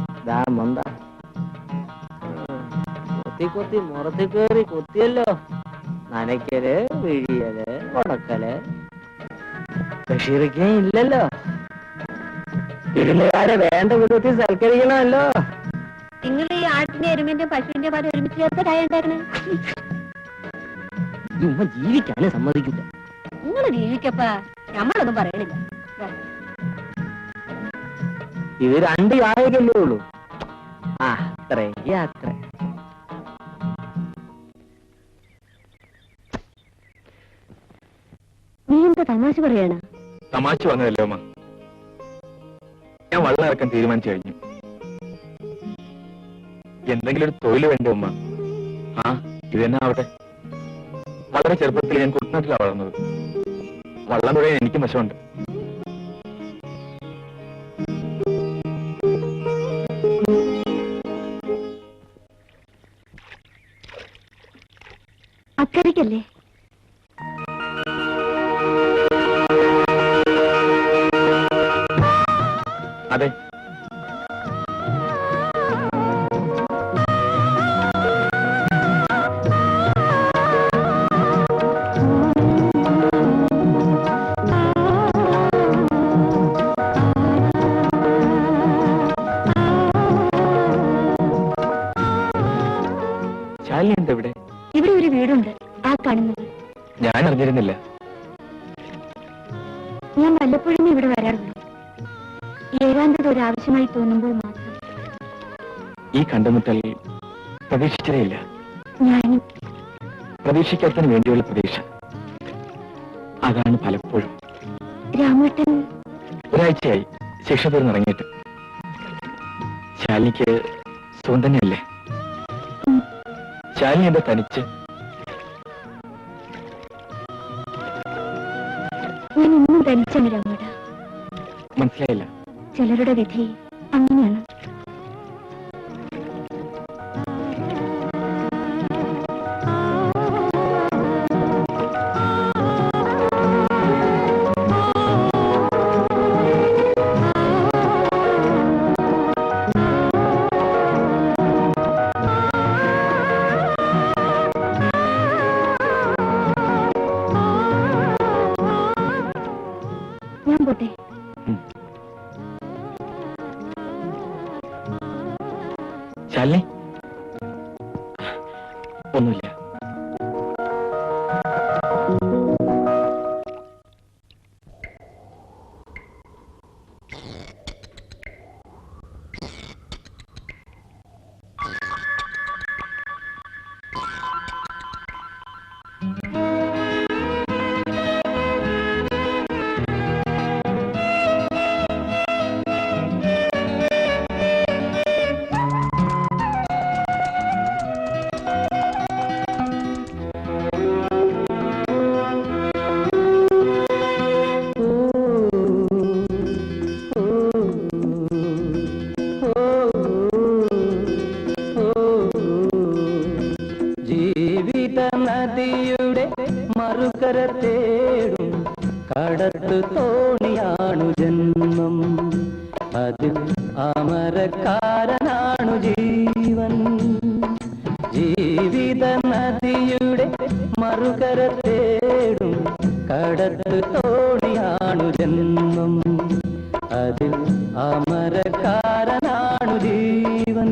S6: കൊത്തി മുറത്തി കയറി കൊത്തിയല്ലോ. നനയ്ക്കല്, വിഴിയല്, ഉടക്കല്. ബഷീറിക്കേ ഇല്ലല്ലോ. വിരുന്നുകാരെ വേണ്ട വിധത്തിൽ സൽക്കരിക്കണമല്ലോ.
S3: നിങ്ങൾ ഈ ആട്ടിന്റെ എരുമിന്റെ പശുവിന്റെ പാല് ഒരുമിച്ച് ചേർത്തിട്ടായ ഉണ്ടാക്കണേ.
S6: ഉമ്മ ജീവിക്കാനും സമ്മതിക്കില്ല.
S3: നിങ്ങൾ ജീവിക്കപ്പാ, നമ്മളൊന്നും പറയണില്ല.
S6: ഇത് 2 ചായക്കല്ലേ ഉള്ളൂ. അത്രേ അത്ര.
S3: നീ എന്താ തമാശ പറയണ?
S1: തമാശ പറഞ്ഞതല്ലേ അമ്മ. ഞാൻ വള്ളം ഇറക്കാൻ തീരുമാനിച്ചു കഴിഞ്ഞു. എന്തെങ്കിലും ഒരു തൊഴിൽ വേണ്ടേ ഉമ്മ? ഇത് തന്നെ ആവട്ടെ. വളരെ ചെറുപ്പത്തിൽ ഞാൻ കുട്ടനാട്ടിലാണ് വളർന്നത്. വള്ളം തുഴയാൻ എനിക്കും വശമുണ്ട്.
S3: അക്കരയ്ക്കല്ലേ?
S1: അതെ. ശാലിനി എന്താ ഇവിടെ?
S3: ഇവിടെ ഒരു വീടുണ്ട്, ആ കാണുന്നത്.
S1: ഞാൻ അറിഞ്ഞിരുന്നില്ല.
S3: ഞാൻ വല്ലപ്പോഴും ഇവിടെ വരാറുള്ളൂ. ഏകാന്തത ഒരു ആവശ്യമായി തോന്നുമ്പോൾ മാത്രം.
S1: ഈ കണ്ടുമുട്ടൽ പ്രതീക്ഷിച്ചതേയില്ല.
S3: ഞാനും
S1: പ്രതീക്ഷിക്കാത്തതിന് വേണ്ടിയുള്ള പ്രതീക്ഷ. അതാണ് പലപ്പോഴും.
S3: രാമേട്ടൻ
S1: ഒരാഴ്ചയായി ശിക്ഷ തീർന്നിറങ്ങിയിട്ട്. ശാലിനിക്ക് സുഖം തന്നെയല്ലേ? ശാലിനി എന്താ തനിച്ച്?
S3: ഞാൻ ഇന്നും തനിച്ചാണ് രാമേട്ട.
S1: മനസ്സിലായില്ല.
S3: ചിലരുടെ വിധി അങ്ങനെയാണ്. ഞാൻ പോട്ടെ.
S1: ശാലിനി, ഒന്നുമില്ല.
S6: നദിയുടെ മറുകര തേടും കടത്തു തോണിയാണു ജന്മം. അതിൽ അമരക്കാരനാണു ജീവൻ. ജീവിത നദിയുടെ മറുകര തേടും കടത്തു തോണിയാണു ജന്മം. അതിൽ അമരക്കാരനാണു ജീവൻ.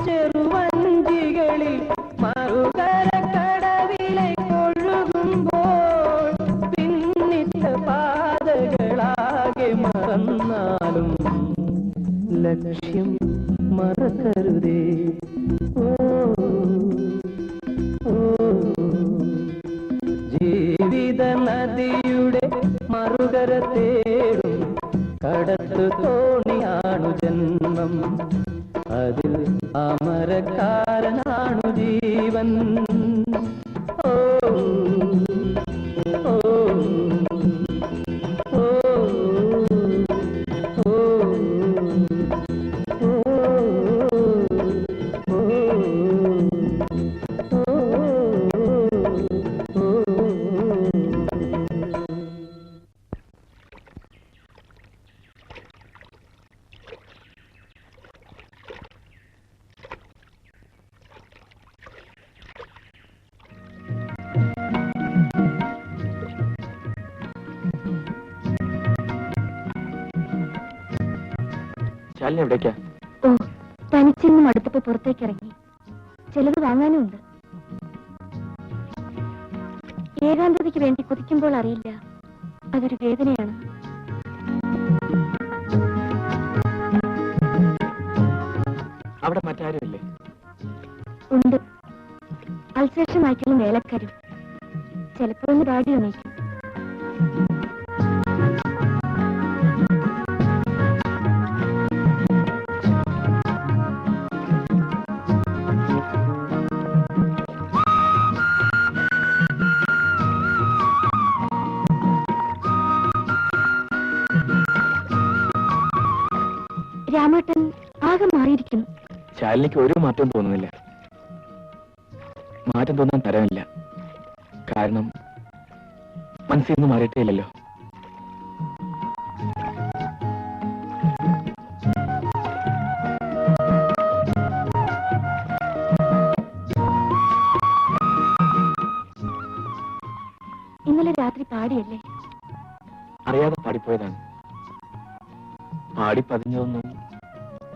S6: ചെറുവഞ്ചികളിൽ മറുകരക്കടവിലെ ഒഴുകുമ്പോൾ പിന്നിട്ട പാതകളാകെ മറന്നാലും ലക്ഷ്യം മറക്കരുതേ. ഓ ഓ ജീവിത നദിയുടെ മറുകര തേടും കടത്തു തോണിയാണു ജന്മം, അതിൽ അമരക്കാരനാണു ജീവൻ. ഓ ഓ ഓ
S1: ശാലിനി എവിടേക്കാ?
S3: ഓ, തനിച്ചെന്നും അടുത്തപ്പോ പുറത്തേക്ക് ഇറങ്ങി. ചിലത് വാങ്ങാനും ഉണ്ട്. ഏകാന്തതയ്ക്ക് വേണ്ടി കൊതിക്കുമ്പോൾ അറിയില്ല അതൊരു വേദനയാണ്.
S1: അവിടെ മറ്റാരുമില്ലേ?
S3: ഉണ്ട്. അൽസേഷൻ മൈക്കലും വേലക്കാരും. ചിലപ്പോ ഒന്ന് ഡാഡി ഉണയിക്കും. രാമേട്ടൻ ആകെ മാറിയിരിക്കുന്നു.
S1: ശാലിനിക്ക് ഒരു മാറ്റവും തോന്നുന്നില്ല. മാറ്റം തോന്നാൻ തരമില്ല. കാരണം മനസ്സിൽ നിന്ന് മാറിയിട്ടേയില്ലല്ലോ.
S3: ഇന്നലെ രാത്രി പാടിയല്ലേ?
S1: അറിയാതെ പാടിപ്പോയതാണ്. പാടി പതിഞ്ഞതൊന്നും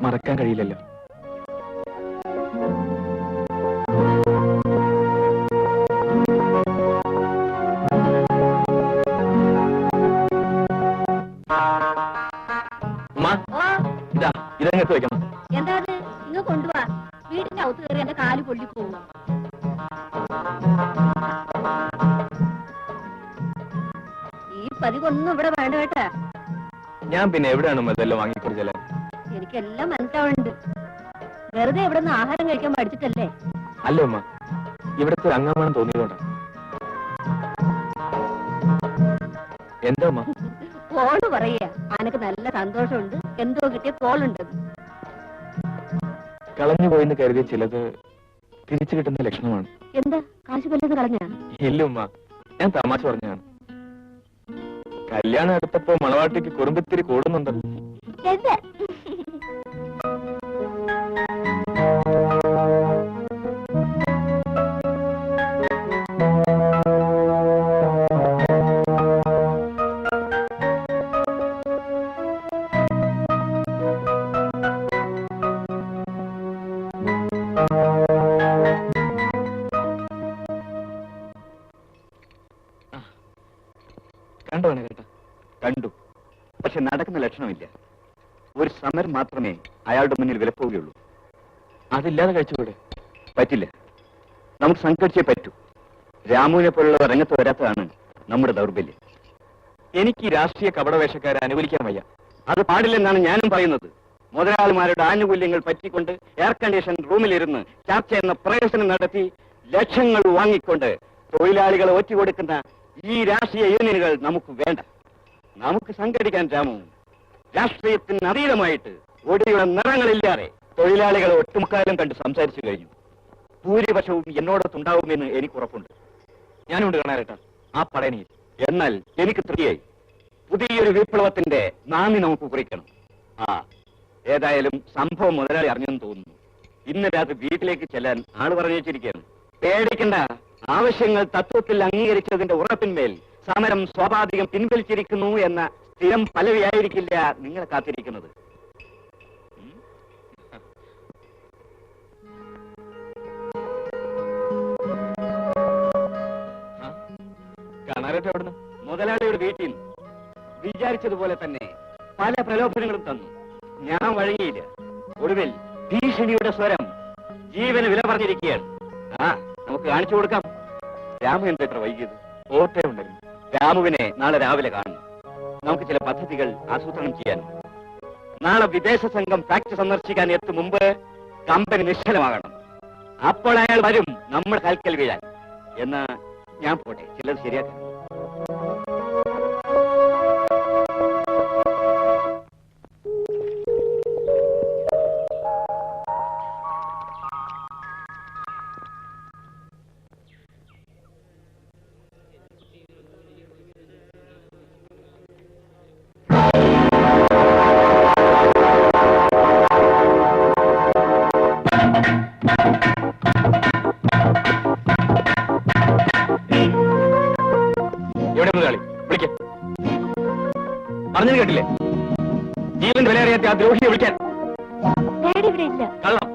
S1: മറക്കാൻ കഴിയില്ലല്ലോ. ഇതാ ഇതങ്ങത്ത് വെക്കണം.
S3: എന്താ ഇങ്ങ് കൊണ്ടുപോവാ. വീടിന്റെ അകത്ത് കയറി എന്റെ കാല് പൊള്ളി പോകും. ഈ പതിവൊന്നും ഇവിടെ വേണ്ട കേട്ടാ.
S1: ഞാൻ പിന്നെ എവിടെയാണ് ഇതെല്ലാം വാങ്ങിക്കുറിച്ചല്ലേ?
S3: എനിക്കെല്ലാം മനസ്സിലാവുന്നുണ്ട്. വെറുതെ ഇവിടെ നിന്ന് ആഹാരം കഴിക്കാൻ പഠിച്ചിട്ടല്ലേ?
S1: അല്ല ഉമ്മ, ഇവിടുത്തെ അംഗമാണെന്ന് തോന്നിയതുകൊണ്ടാണ്. എന്താ ഉമ്മ?
S3: കോള് പറയാ. അനക്ക് നല്ല സന്തോഷമുണ്ട്, എന്തോ കിട്ടിയ കോളുണ്ട്.
S1: കളഞ്ഞു പോയെന്ന് കരുതിയ ചിലത് തിരിച്ചു കിട്ടുന്ന ലക്ഷണമാണ്.
S3: എന്താ കാശ് വല്ലത് കളഞ്ഞാ?
S1: ഇല്ല ഉമ്മ, ഞാൻ തമാശ പറഞ്ഞാണ്. കല്യാണം എടുത്തപ്പോ മണവാട്ടിക്ക് കുറുമ്പത്തിരി കൂടുന്നുണ്ട്.
S3: എന്താ?
S1: കണ്ടോ കേട്ടാ?
S5: കണ്ടു, പക്ഷെ നടക്കുന്ന ലക്ഷണമില്ല. ഒരു സമരം മാത്രമേ അയാളുടെ മുന്നിൽ വിലപ്പോവുകയുള്ളൂ.
S1: അതില്ലാതെ കഴിച്ചുകൂടെ?
S5: പറ്റില്ല, നമുക്ക് സംഘടിച്ചേ പറ്റൂ. രാമുവിനെ പോലുള്ള രംഗത്ത് വരാത്തതാണ് നമ്മുടെ ദൗർബല്യം.
S1: എനിക്ക് ഈ രാഷ്ട്രീയ കപടവേഷക്കാരെ അനുകൂലിക്കാൻ വയ്യ.
S5: അത് പാടില്ലെന്നാണ് ഞാനും പറയുന്നത്. മുതലാളിമാരുടെ ആനുകൂല്യങ്ങൾ പറ്റിക്കൊണ്ട് എയർ കണ്ടീഷൻ റൂമിലിരുന്ന് ചർച്ച എന്ന പ്രവേശനം നടത്തി ലക്ഷങ്ങൾ വാങ്ങിക്കൊണ്ട് തൊഴിലാളികളെ ഒറ്റുകൊടുക്കുന്ന ഈ രാഷ്ട്രീയ യൂണിയനുകൾ നമുക്ക് വേണ്ട. നമുക്ക് സംഘടിക്കാൻ രാമു, രാഷ്ട്രീയത്തിന് അതീതമായിട്ട് ഒടിയുടെ നിറങ്ങളില്ലാതെ തൊഴിലാളികളെ ഒട്ടുമുക്കാലം കണ്ട് സംസാരിച്ചു കഴിഞ്ഞു. ഭൂരിപക്ഷവും എന്നോടൊത്തുണ്ടാവുമെന്ന് എനിക്ക് ഉറപ്പുണ്ട്.
S1: ഞാനുണ്ട് കാണാനേട്ടാ ആ പടയണിയിൽ.
S5: എന്നാൽ എനിക്ക് തൃപ്തിയായി. പുതിയൊരു വിപ്ലവത്തിന്റെ നാന്ദി നമുക്ക് കുറിക്കണം. ഏതായാലും സംഭവം മുതലാളി അറിഞ്ഞെന്ന് തോന്നുന്നു. ഇന്ന് രാത്രി വീട്ടിലേക്ക് ചെല്ലാൻ ആള് പറഞ്ഞു വെച്ചിരിക്കുകയാണ്. പേടിക്കണ്ട, ആവശ്യങ്ങൾ തത്വത്തിൽ അംഗീകരിച്ചതിന്റെ ഉറപ്പിന്മേൽ സമരം സ്വാഭാവികം പിൻവലിച്ചിരിക്കുന്നു എന്ന സ്ഥിരം പലവിയായിരിക്കില്ല നിങ്ങളെ കാത്തിരിക്കുന്നത്.
S1: കണാരേട്ട എവിടുന്ന്?
S5: മുതലാളിയുടെ വീട്ടിൽ നിന്ന്. വിചാരിച്ചതുപോലെ തന്നെ പല പ്രലോഭനങ്ങളും തന്നു. ഞാൻ വഴങ്ങിയില്ല. ഒടുവിൽ ഭീഷണിയുടെ സ്വരം ജീവന് വില പറഞ്ഞിരിക്കുകയാണ്. നമുക്ക് കാണിച്ചു കൊടുക്കാം. രാമു എന്താ ഇത്ര വൈകിയത്?
S1: ഓർമ്മയുണ്ടായിരുന്നു.
S5: രാമുവിനെ നാളെ രാവിലെ കാണണം. നമുക്ക് ചില പദ്ധതികൾ ആസൂത്രണം ചെയ്യാൻ. നാളെ വിദേശ സംഘം ഫാക്ടറി സന്ദർശിക്കാൻ എത്തും മുമ്പ് കമ്പനി നിശ്ചലമാകണം. അപ്പോൾ അയാൾ വരും നമ്മുടെ കാൽക്കൽ വീഴാൻ. എന്നാ ഞാൻ പോട്ടെ, ചിലത് ശരിയാക്കാം.
S1: എവിടെ മുതലാളി? വിളിക്കാൻ പറഞ്ഞത് കേട്ടില്ലേ? ജീവന്റെ വില അറിയാത്ത ആ ദ്രോഹിയെ വിളിക്കാൻ.
S3: ഡാഡി ഇവിടെ ഇല്ല.
S1: കള്ളം.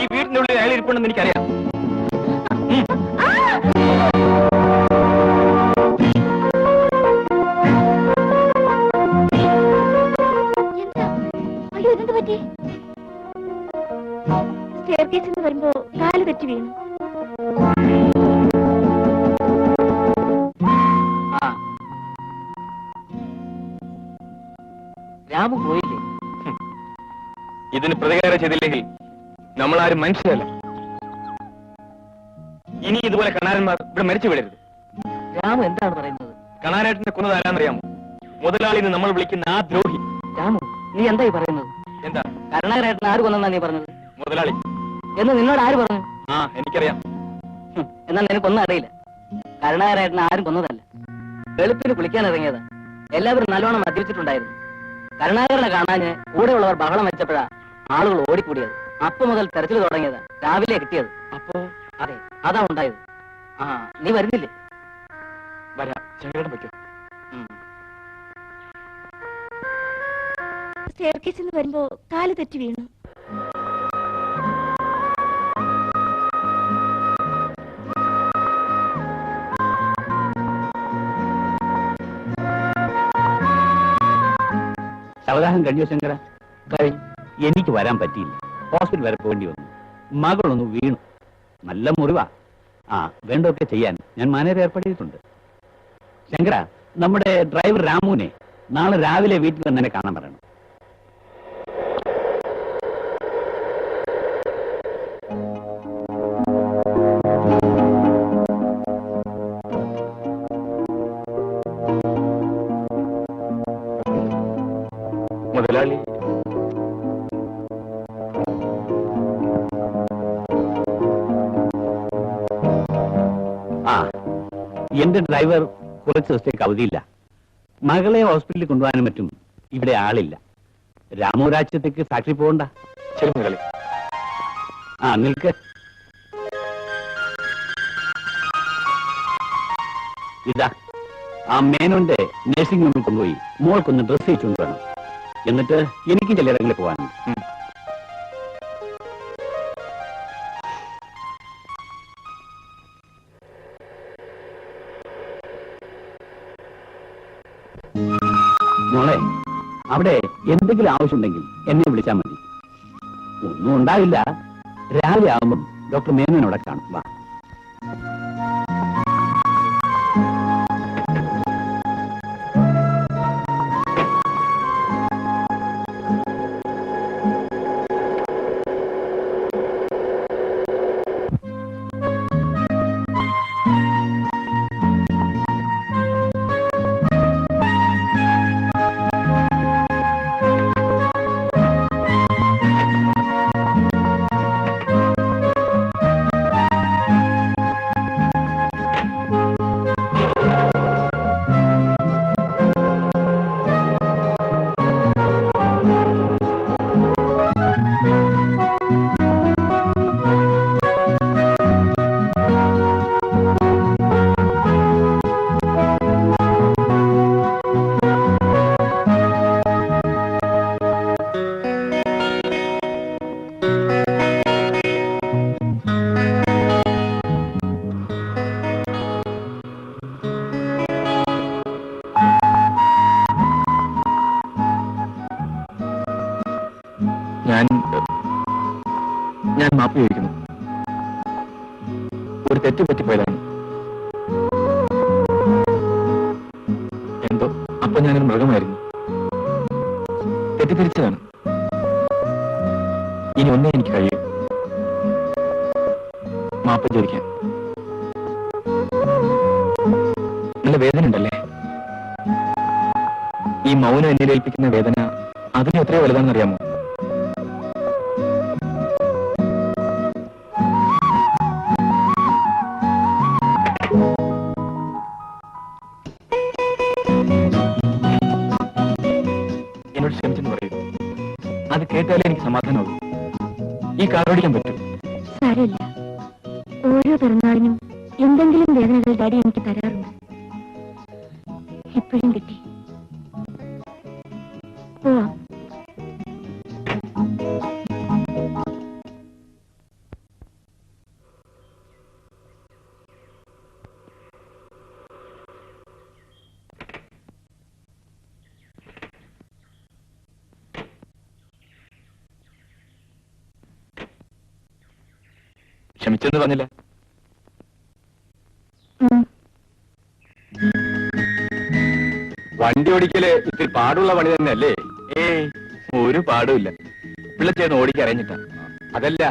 S1: ഈ വീടിന്റെ ഉള്ളിൽ അയാൾ ഇരിപ്പുണ്ടെന്ന് എനിക്കറിയാം.
S3: എന്താ? അയ്യോ, ഇതെന്ത് പറ്റി? സ്റ്റെയർകേസിൽ നിന്ന് വരുമ്പോ കാല് തെറ്റി വീണു.
S6: രാമു പോയില്ലേ?
S1: ഇതിന് പ്രതികാരം ചെയ്തില്ലെങ്കിൽ നമ്മളാരും മനുഷ്യരല്ല. ഇനി ഇതുപോലെ കണാരന്മാർ ഇവിടെ മരിച്ചു വിടരുത്.
S6: രാമു എന്താണ് പറയുന്നത്?
S1: കണാരേട്ടനെ കൊന്നത് ആരാന്നറിയാമോ? മുതലാളിന്ന് നമ്മൾ വിളിക്കുന്ന ആ ദ്രോഹി.
S6: രാമു, നീ എന്തായി പറയുന്നത്?
S1: എന്താ?
S6: കരുണാകരേട്ടൻ ആര് കൊന്നെന്നാ നീ പറഞ്ഞത്?
S1: മുതലാളി.
S6: എന്ന് നിന്നോട് ആര് പറഞ്ഞു?
S1: എനിക്കറിയാം.
S6: എന്നാൽ നിനക്കൊന്നും അറിയില്ല. കരുണാകരേട്ടൻ ആരും കൊന്നതല്ല. വെളുപ്പിന് കുളിക്കാൻ ഇറങ്ങിയതാ. എല്ലാവരും നല്ലോണം മദ്യപിച്ചിട്ടുണ്ടായിരുന്നു. കരുണാകരനെ കാണാന് കൂടെയുള്ളവർ ബഹളം വെച്ചപ്പോഴാ ആളുകൾ ഓടിക്കൂടിയത്. അപ്പൊ മുതൽ തെരച്ചിൽ തുടങ്ങിയതാ. രാവിലെ കിട്ടിയത്.
S1: അപ്പോ
S6: അതെ, അതാ ഉണ്ടായത്. നീ വരുന്നില്ലേ?
S1: വരാം. ശങ്കരേട്ടൻ പറ്റോ?
S3: സ്റ്റെയർകേസിൽ നിന്ന് വരുമ്പോ കാല് തെറ്റി വീണു.
S8: അവതാരം കഴിഞ്ഞോ ശങ്കര? എനിക്ക് വരാൻ പറ്റിയില്ല. ഹോസ്പിറ്റൽ വരെ പോകേണ്ടി വന്നു. മകളൊന്ന് വീണു. നല്ല മുറിവാ. വേണ്ടതൊക്കെ ചെയ്യാൻ ഞാൻ മാനേജർ ഏർപ്പെടുത്തിയിട്ടുണ്ട്. ശങ്കര, നമ്മുടെ ഡ്രൈവർ രാമുവിനെ നാളെ രാവിലെ വീട്ടിൽ വന്ന് എന്നെ കാണാൻ പറയണം.
S1: മുതലാളി.
S8: എന്റെ ഡ്രൈവർ കുറച്ച് ദിവസത്തേക്ക് അവധിയില്ല. മകളെ ഹോസ്പിറ്റലിൽ കൊണ്ടുപോകാനും മറ്റും ഇവിടെ ആളില്ല. രാമോരാജ്യത്തേക്ക് ഫാക്ടറി പോകണ്ട.
S1: ശരി മുതലാളി.
S8: നിൽക്ക്. ഇതാ ആ മേനോന്റെ നഴ്സിംഗ് റൂമിൽ കൊണ്ടുപോയി മോൾക്കൊന്ന് ഡ്രസ് ചെയ്യിച്ചുകൊണ്ട് വേണം. എന്നിട്ട് എനിക്കും ചിലയിടങ്ങളിൽ പോകാനുണ്ട്. മോളെ, അവിടെ എന്തെങ്കിലും ആവശ്യമുണ്ടെങ്കിൽ എന്നെ വിളിച്ചാൽ മതി. ഒന്നും ഉണ്ടാവില്ല. രാവിലെ ആകുമ്പം ഡോക്ടർ മേനോനോടെ കാണും. വാ.
S1: ഒരു തെറ്റ് പറ്റിപ്പോയതാണ്. എന്തോ അപ്പൊ ഞാനൊരു മൃഗമായിരുന്നു. തെറ്റിദ്ധരിച്ചതാണ്. ഇനി ഒന്നേ എനിക്ക് കഴിയും, മാപ്പ് ചോദിക്കാൻ. നല്ല വേദന ഉണ്ടല്ലേ? ഈ മൗനം എന്നിൽ ഏൽപ്പിക്കുന്ന വേദന അതിന് എത്രയോ വലുതാണെന്നറിയാമോ? എന്നോട് ക്ഷമിച്ചെന്ന് പറയൂ. അത് കേട്ടാലേ എനിക്ക് സമാധാനമാകും. ഈ കാർ ഓടിക്കാൻ പറ്റൂ.
S3: സാരമില്ല, ഓരോ പിറന്നാളിനും എന്തെങ്കിലും വേദനകൾ ഡാഡി എനിക്ക് തരാറുണ്ട്. ഇപ്പോഴും കിട്ടി. പോവാം.
S1: ക്ഷമിച്ചെന്ന് പറഞ്ഞില്ല.
S5: വണ്ടി ഓടിക്കല് ഇത്തിരി പാടുള്ള പണി തന്നെയല്ലേ?
S1: ഏയ്, ഒരു പാടുമില്ല. പിള്ളച്ചേന്ന് ഓടിക്കറിഞ്ഞിട്ടാ.
S5: അതല്ല,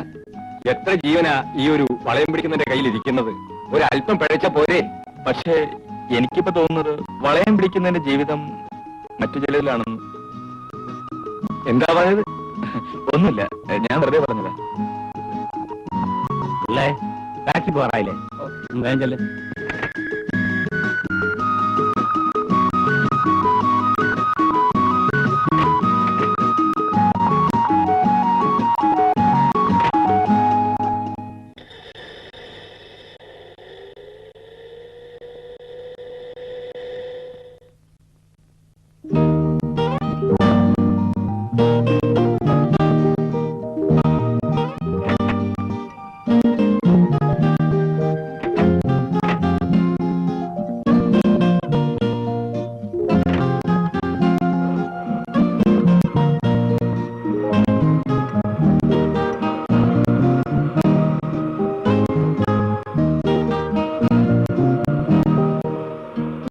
S5: എത്ര ജീവനാ ഈ ഒരു വളയം പിടിക്കുന്നതിന്റെ കയ്യിൽ ഇരിക്കുന്നത്? ഒരല്പം പിഴച്ച പോരെ?
S1: പക്ഷേ എനിക്കിപ്പോ തോന്നുന്നത് വളയം പിടിക്കുന്നതിന്റെ ജീവിതം മറ്റു ചിലതിലാണെന്ന്.
S5: എന്താ പറഞ്ഞത്?
S1: ഒന്നുമില്ല, ഞാൻ വെറുതെ പറഞ്ഞതാ.
S8: അല്ലേ ടാക്സി പോറായില്ലേ? വേഗം ചെല്ല്.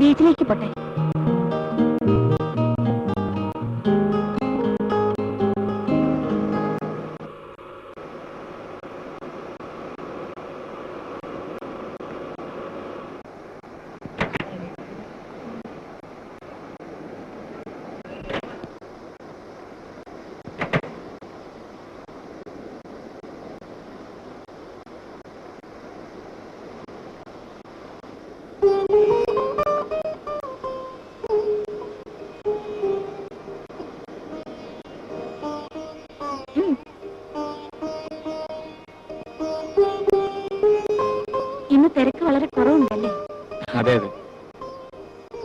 S3: ബീച്ചിലേക്ക് പോട്ടെ. ഇന്ന് തിരക്ക് വളരെ കുറവുണ്ടല്ലേ?
S1: അതെ അതെ.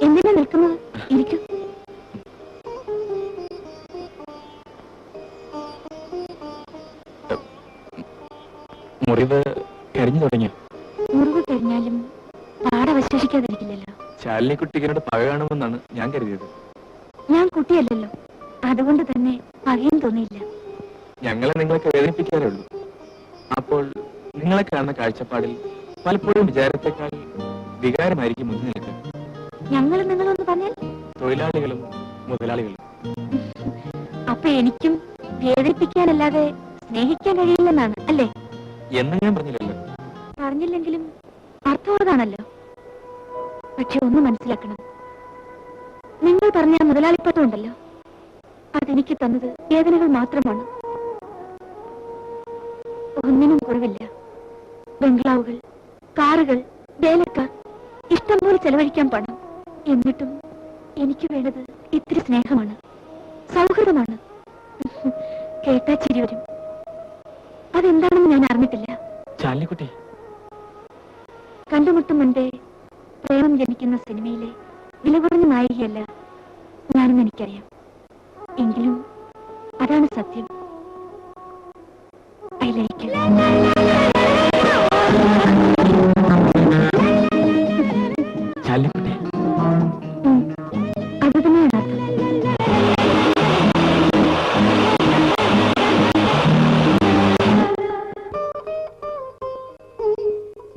S3: എന്തിനാ നിൽക്കുന്നത്? ഇരിക്കൂ.
S1: മുറിവ് കരിഞ്ഞു തുടങ്ങിയോ?
S3: മുറിവ് കഴിഞ്ഞാലും പാടവശേഷിക്കാതിരിക്കില്ലല്ലോ.
S1: ശാലിനി കുട്ടികളോട് പക കാണുമെന്നാണ് ഞാൻ കരുതിയത്.
S3: ഞാൻ കുട്ടിയല്ലല്ലോ, അതുകൊണ്ട് തന്നെ പകയും തോന്നിയില്ല.
S1: ഞങ്ങളെ നിങ്ങളൊക്കെ വേദനിപ്പിക്കാറേ ഉള്ളൂ. അപ്പോൾ നിങ്ങളെ കാണുന്ന കാഴ്ചപ്പാടിൽ പലപ്പോഴും വിചാരത്തെക്കാൾ വികാരമായിരിക്കും മുന്നിൽ നിൽക്കുക.
S3: ഞങ്ങളും നിങ്ങളൊന്ന് പറഞ്ഞാൽ
S1: തൊഴിലാളികളും മുതലാളികളും.
S3: അപ്പൊ എനിക്കും വേദനിപ്പിക്കാനല്ലാതെ സ്നേഹിക്കാൻ കഴിയില്ലെന്നാണ് അല്ലേ?
S1: എന്ന് ഞാൻ പറഞ്ഞില്ലല്ലോ.
S3: പറഞ്ഞില്ലെങ്കിലും അർത്ഥമുള്ളതാണല്ലോ. പക്ഷെ ഒന്ന് മനസ്സിലാക്കണം, നിങ്ങൾ പറഞ്ഞ മുതലാളിപ്പട്ടം ഉണ്ടല്ലോ, അതെനിക്ക് തന്നത് വേദനകൾ മാത്രമാണ്. ഒന്നിനും കുറവില്ല. ബംഗ്ലാവുകൾ, കാറുകൾ, വേലക്കാർ, ഇഷ്ടം പോലെ ചെലവഴിക്കാൻ പണം. എന്നിട്ടും എനിക്ക് വേണ്ടത് ഇത്തിരി സ്നേഹമാണ്, സൗഹൃദമാണ്. കേട്ടാ ചിരി വരും. അതെന്താണെന്ന് ഞാൻ അറിഞ്ഞിട്ടില്ല.
S1: ശാലിനിക്കുട്ടി,
S3: കണ്ടുമുട്ടും മുൻപേ പ്രേമം ജനിക്കുന്ന സിനിമയിലെ വില കുറഞ്ഞ നായികയല്ല ഞാനെന്ന് എനിക്കറിയാം. എങ്കിലും അതാണ് സത്യം. I like you.
S1: ശാലിനിക്കുട്ടി,
S3: അത് തന്നെയാണ് അർത്ഥം.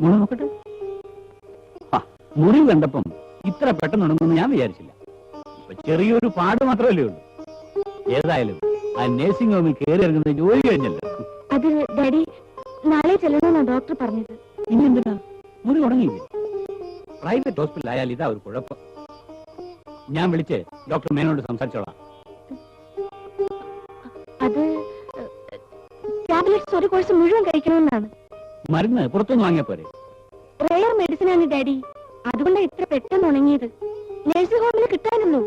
S8: മോള് നോക്കട്ടെ. ആ, മുറിവ് കണ്ടപ്പം ഇത്ര പെട്ടെന്ന് ഉണങ്ങുമെന്ന് ഞാൻ വിചാരിച്ചില്ല. ഇപ്പൊ ചെറിയൊരു പാട് മാത്രമല്ലേ ഉള്ളൂ. ഏതായാലും ആ നേഴ്സിംഗ് ഹോമിൽ കയറി ഇറങ്ങുന്ന ജോലി കഴിഞ്ഞല്ലോ.
S3: അത് ഡാഡി നാളെ ചെല്ലണമെന്നാണ് ഡോക്ടർ പറഞ്ഞത്.
S8: ഇനി എന്തിനാ? മുറി ഉണങ്ങിയില്ലേ? പ്രൈവറ്റ് ഹോസ്പിറ്റൽ ആയാൽ ഇതാ ഒരു കുഴപ്പം. ഞാൻ വിളിച്ച് ഡോക്ടർ മേനോട് സംസാരിച്ചോളാം.
S3: അത് ടാബ്ലറ്റ്സ് ഒരു കോഴ്സ് മുഴുവൻ കഴിക്കണമെന്നാണ്.
S8: മരുന്ന് പുറത്തുനിന്ന് വാങ്ങിയ പോരെ?
S3: റെയർ മെഡിസിൻ ആണ് ഡാഡി, അതുകൊണ്ടാണ് ഇത്ര പെട്ടെന്ന് ഉണങ്ങിയത്. നഴ്സിംഗ് ഹോമിൽ കിട്ടാനുള്ളൂ.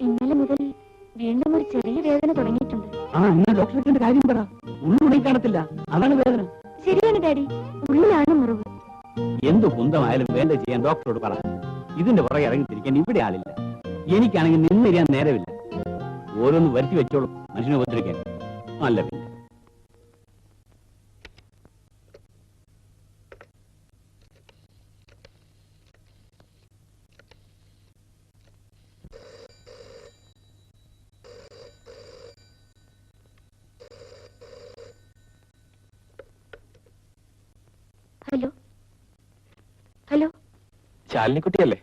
S3: ഇന്നലെ മുതൽ വീണ്ടും ഒരു ചെറിയ വേദന തുടങ്ങിയിട്ടുണ്ട്.
S8: ആ, എന്നാ ഡോക്ടറെ കാര്യം പറ. ഉള്ളുണങ്ങി കാണത്തില്ല, അതാണ് വേദന.
S3: ശരിയാണ് ഡാഡി, ഉള്ളിലാണ് മുറിവ്.
S8: എന്തു കുന്തമായാലും വേണ്ട ചെയ്യാൻ ഡോക്ടറോട് പറ. ഇതിന്റെ പുറകെ ഇറങ്ങിത്തിരിക്കാൻ ഇവിടെ ആളില്ല. എനിക്കാണെങ്കിൽ നിന്നിരിയാൻ നേരമില്ല. ഓരോന്ന് വരുത്തി വെച്ചോളും മനുഷ്യനെ ഉപദ്രവിക്കാൻ. അല്ല പിന്നെ
S3: ഹലോ ഹലോ,
S1: ശാലിനിക്കുട്ടിയല്ലേ?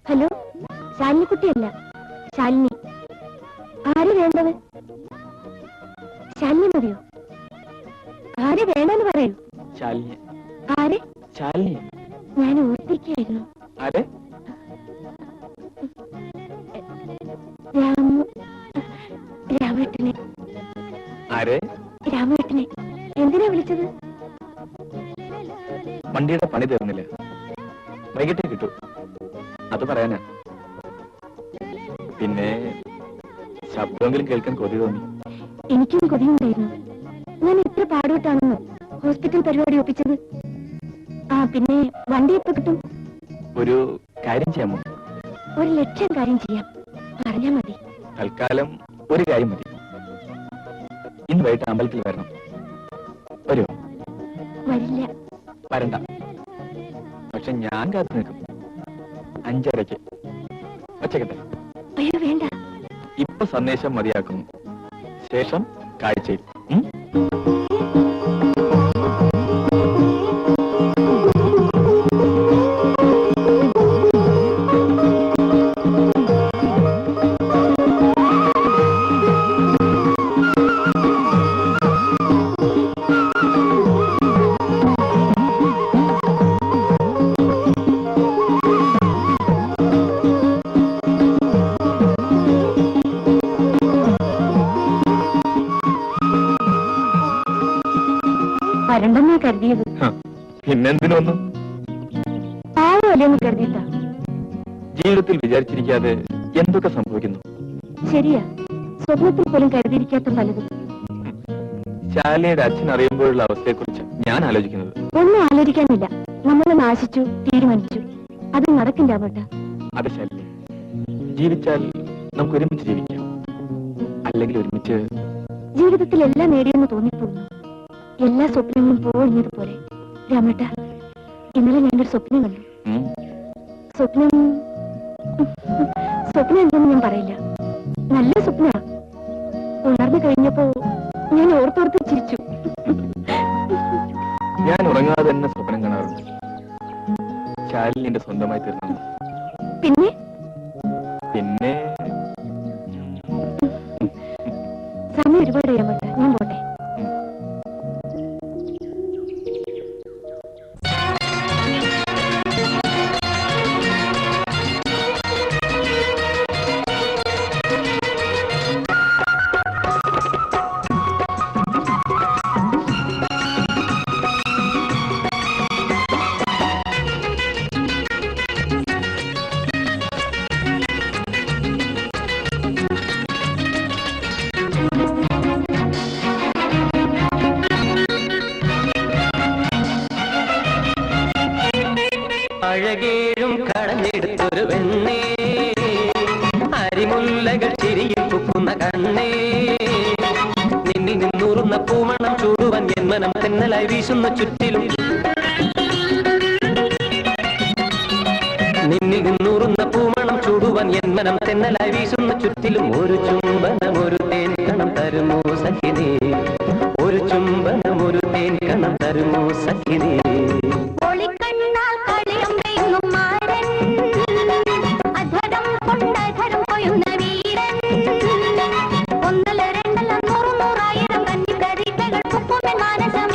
S3: ഹലോ, ശാലിനിക്കുട്ടിയല്ല, ശാലിനി. ആര് വേണ്ടത്? ശാലിനി മതിയോ? ആര് വേണമെന്ന് പറയൂ.
S1: ശാലിനി.
S3: ആര്?
S1: ശാലിനി.
S3: ഞാൻ ഓർത്തിരിക്കുകയായിരുന്നു.
S1: ആരെ?
S3: രാമേട്ടനെ.
S1: ആരെ?
S3: രാമേട്ടനെ. എന്തിനാ വിളിച്ചത്?
S1: വണ്ടിയുടെ പണി തീർന്നില്ല, വൈകിട്ടേ കിട്ടൂ, അത് പറയാനാ. പിന്നെ ശബ്ദമെങ്കിലും കേൾക്കാൻ കൊതി തോന്നി.
S3: എനിക്കും കൊതിയുണ്ടായിരുന്നു. ഞാൻ എത്ര പാടുപെട്ടാണെന്ന് ഹോസ്പിറ്റൽ പരിപാടി ഒപ്പിച്ചത്. ആ, പിന്നെ വണ്ടി എപ്പോ കിട്ടും?
S1: ഒരു കാര്യം ചെയ്യാമോ?
S3: 1,00,000 കാര്യം ചെയ്യാം, പറഞ്ഞാ മതി.
S1: തൽക്കാലം ഒരു കാര്യം മതി. ഇന്ന് വൈകിട്ട് അമ്പലത്തിൽ വരണം. വരുമോ?
S3: വരില്ല.
S1: വരണ്ട. പക്ഷെ ഞാൻ കാത്തു നിൽക്കും. 5:30 വച്ചേക്കട്ടെ?
S3: അയ്യോ വേണ്ട.
S1: ഇപ്പൊ സന്ദേശം മതിയാക്കുന്നു, ശേഷം കാഴ്ചയിൽ.
S3: വരണ്ടെന്നാ കരുതിയത്.
S1: പിന്നെന്തിനൊന്നും
S3: പാവമല്ലേന്ന് കരുതിയിട്ടാ.
S1: ജീവിതത്തിൽ വിചാരിച്ചിരിക്കാതെ എന്തൊക്കെ സംഭവിക്കുന്നു.
S3: ശരിയാ, സ്വപ്നത്തിൽ പോലും കരുതിയിരിക്കാത്ത പലതും.
S1: ശാലിനിയുടെ അച്ഛൻ അറിയുമ്പോഴുള്ള അവസ്ഥയെക്കുറിച്ച് ഞാൻ ആലോചിക്കുന്നത്.
S3: ഒന്നും ആലോചിക്കാനില്ല. നമ്മൾ നാശിച്ചു, തീരുമാനിച്ചു. അത് നടക്കില്ല ബട്ട.
S1: അതെ ശാലിനി, ജീവിച്ചാൽ നമുക്ക് ഒരുമിച്ച് ജീവിക്കാം, അല്ലെങ്കിൽ ഒരുമിച്ച്.
S3: ജീവിതത്തിൽ എല്ലാം നേടിയെന്ന് തോന്നിപ്പോകുന്നു. എല്ലാ സ്വപ്നങ്ങളും പോയിഞ്ഞതുപോലെ. രാമേട്ട, ഇന്നലെ ഞാനൊരു സ്വപ്നം കണ്ടു. സ്വപ്നം എന്തെന്ന് ഞാൻ പറയില്ല. നല്ല സ്വപ്ന. ഉണർന്നു കഴിഞ്ഞപ്പോ ഞാൻ ഓർത്തോർത്ത് ചിരിച്ചു.
S1: ഞാൻ ഉറങ്ങാതെ തന്നെ സ്വപ്നം കാണാറുണ്ട്. ശാലിനി എന്റെ സ്വന്തമായി തീർന്നു.
S3: പിന്നെ
S1: പിന്നെ
S3: സമയം ഒരുപാട് രാമേട്ട, ഞാൻ പോട്ടെ.
S6: അഴകേഴും കടഞ്ഞെടുത്തൊരു വെണ്ണേ, അരിമുല്ലകൾ ചിരിയിൽ പൂക്കുന്ന കണ്ണേ, നിന്നിൽ നിന്നൂറുന്ന പൂമണം ചൂടുവാൻ എൻ മനം തെന്നലായി വീശുന്ന ചുറ്റിലും, നിന്നിൽ നിന്നൂറുന്ന പൂമണം ചൂടുവാൻ എൻ മനം തെന്നലായി വീശുന്ന ചുറ്റിലും ഒരു ചുംബനം ഒരു തേൻ കണം തരുമോ സഖിനേ. സഖിനേ
S3: ഒളിക്കണ്ണാൽ കളിയമ്പെയ്യുന്നു മാരൻ അധരം കൊണ്ടധരം കൊയ്യുന്ന വീരൻ ഒന്നല്ല രണ്ടല്ല നൂറ് നൂറായിരം കന്നി പ്രതീക്ഷകൾ പുക്കുമൻ മാനസം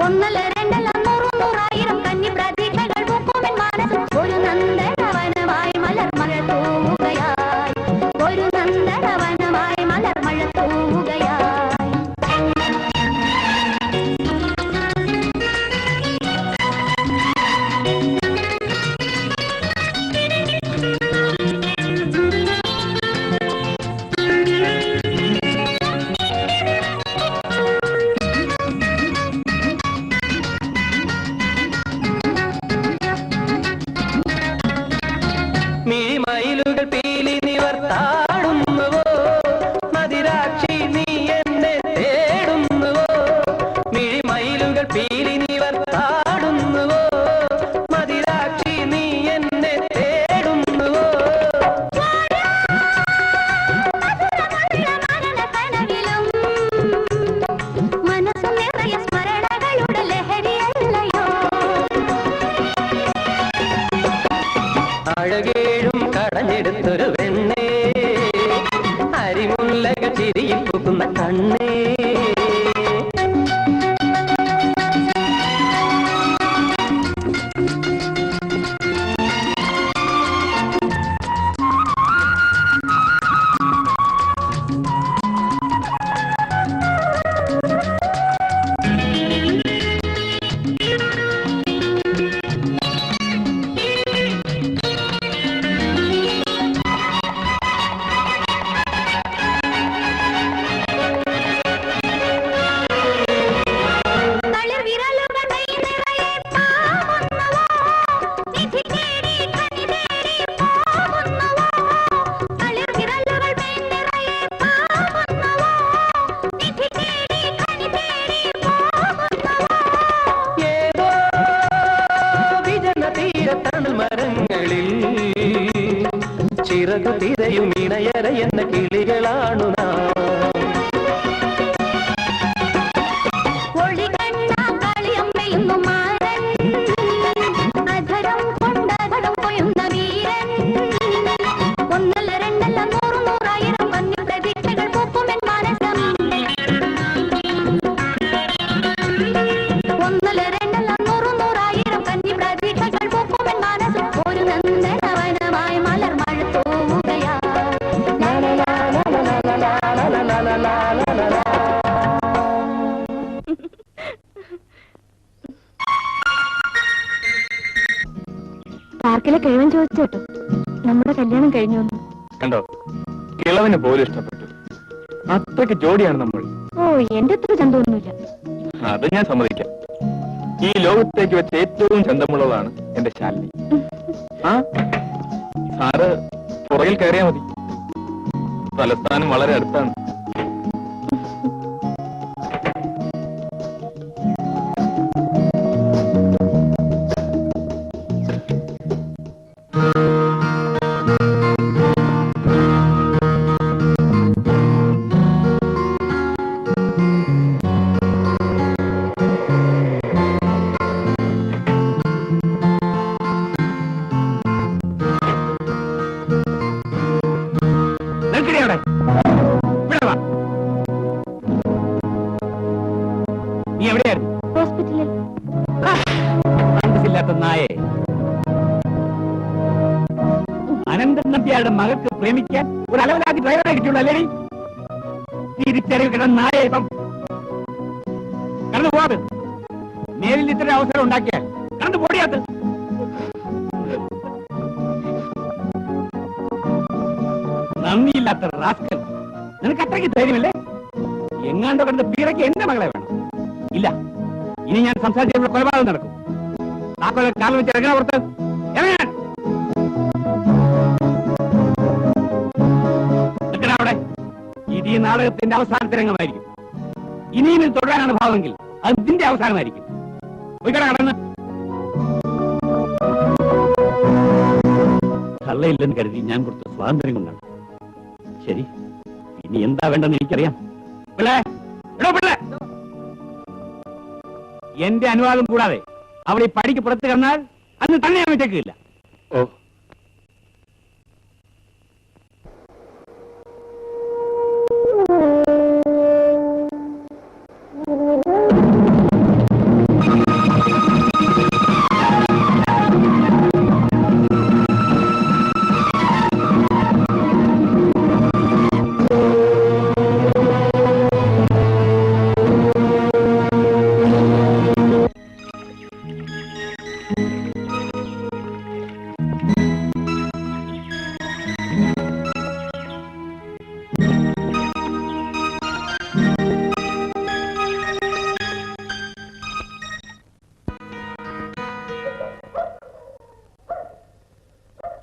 S3: ഒന്നല്ല രണ്ടല്ല നൂറ് നൂറായിരം കന്നി പ്രതീക്ഷകൾ പുക്കുമൻ മാനസം ഒരു നന്ദനവനമായി മലർമഴ തൂവുകയായി ഒരു നന്ദനവനമായി മലർമഴ തൂവുകയായി
S6: മിഴിമയിലുകൾ പീലി നിവർത്താടുന്നുവോ മതിരാക്ഷി നീ എന്നെ തേടുന്നുവോ മിഴിമയിലുകൾ പീലി നിവർത്താടുന്നുവോ മതിരാക്ഷി നീ എന്നെ തേടുന്നുവോ
S3: മനസ്സു നിറയെ സ്മരണകളുടെ ലഹരിയല്ലയോ
S6: അഴകേഴും കടഞ്ഞെടുത്തൊരു വെണ്ണേ അരിമുല്ലക ചിരിയിൽ പൂക്കുന്ന കണ്ണേ ഏതോ വിജന തീരത്തണൽ മരങ്ങളിൽ ചിറകു തിരയും ഇണയര എന്ന കിളികളാണു നാം
S3: ഒളികണ്ണാ കളിയമ്പെയ്യുന്നു മാരൻ അധരം കൊണ്ടധരം കൊയ്യുന്ന വീരൻ ഒന്നല്ല രണ്ടല്ല നൂറ് നൂറായിരം കന്നി പ്രതീക്ഷകൾ പൂക്കുമൻ മാനസം ഒന്നല്ല രണ്ടല്ല നൂറ് നൂറായിരം കന്നി പ്രതീക്ഷകൾ പൂക്കുമൻ മാനസം ഒരു നന്ദനവനമായി മലർമഴ തൂവുകയായി പാർക്കിലെ കിഴവൻ ചോദിച്ചോട്ടോ നമ്മുടെ കല്യാണം കഴിഞ്ഞു വന്നു
S1: കണ്ടോ, കിളവന് പോലും ഇഷ്ടപ്പെട്ടു. അത്രയ്ക്ക് ജോഡിയാണ് നമ്മൾ.
S3: ഓ എന്റെ അത്ര ചന്തമൊന്നുമില്ല
S1: അത് ഞാൻ സമ്മതിക്കാം. ഈ ലോകത്തേക്ക് വെച്ച് ഏറ്റവും ചന്തമുള്ളതാണ് എന്റെ ശാലിനി. ആ സാറ് പുറകിൽ കയറിയാ മതി. തലസ്ഥാനം വളരെ അടുത്താണ്. നീ എവിടെയായിരുന്നു?
S3: ഹോസ്പിറ്റലിൽ
S8: മനസ്സില്ലാത്ത നായെ. അനന്തൻ നമ്പ്യാരുടെ മകൾക്ക് പ്രേമിക്കാൻ ഒരു അലവലാക്കി ഡ്രൈവറെ കിട്ടിയുള്ളൂ അല്ലേ? തിരിച്ചറിവ് കിടന്ന നായെ ഇപ്പം കടന്നു പോവാത്. നേരിൽ ഇത്ര അവസരം ഉണ്ടാക്കിയാൽ കടന്നു പോടിയാത്ത്. നന്ദിയില്ലാത്ത റാസ്കൽ. നിനക്ക് അത്രയ്ക്ക് ധൈര്യമല്ലേ? എങ്ങാണ്ടോ കണ്ട് പീറയ്ക്ക് എന്റെ മകളെ വേണം. ഇല്ല, ഇനി ഞാൻ സംസാരിച്ച കൊലപാതകം നടക്കും. ആ കൊല കാലം വെച്ച് ഇറങ്ങാൻ പുറത്ത് ഇറങ്ങാൻ. നിൽക്കണ അവിടെ. ഇത് ഈ നാടകത്തിന്റെ അവസാനത്തെ രംഗമായിരിക്കും. ഇനിയും ഇത് തുടരാനാണ് ഭാവമെങ്കിൽ അത് ഇതിന്റെ അവസാനമായിരിക്കും. പോയിക്കട കടന്ന്. കള്ളയില്ലെന്ന് കരുതി ഞാൻ കൊടുത്ത സ്വാതന്ത്ര്യം കൊണ്ടാണ്. ശരി, ഇനി എന്താ വേണ്ടെന്ന് എനിക്കറിയാം. പിള്ളേ, എന്റെ അനുവാദം കൂടാതെ അവൾ ഈ പടിക്ക് പുറത്ത് കടന്നാൽ അന്ന് തന്നെ ഞാൻ വിട്ടേക്കില്ല.
S5: ഓ,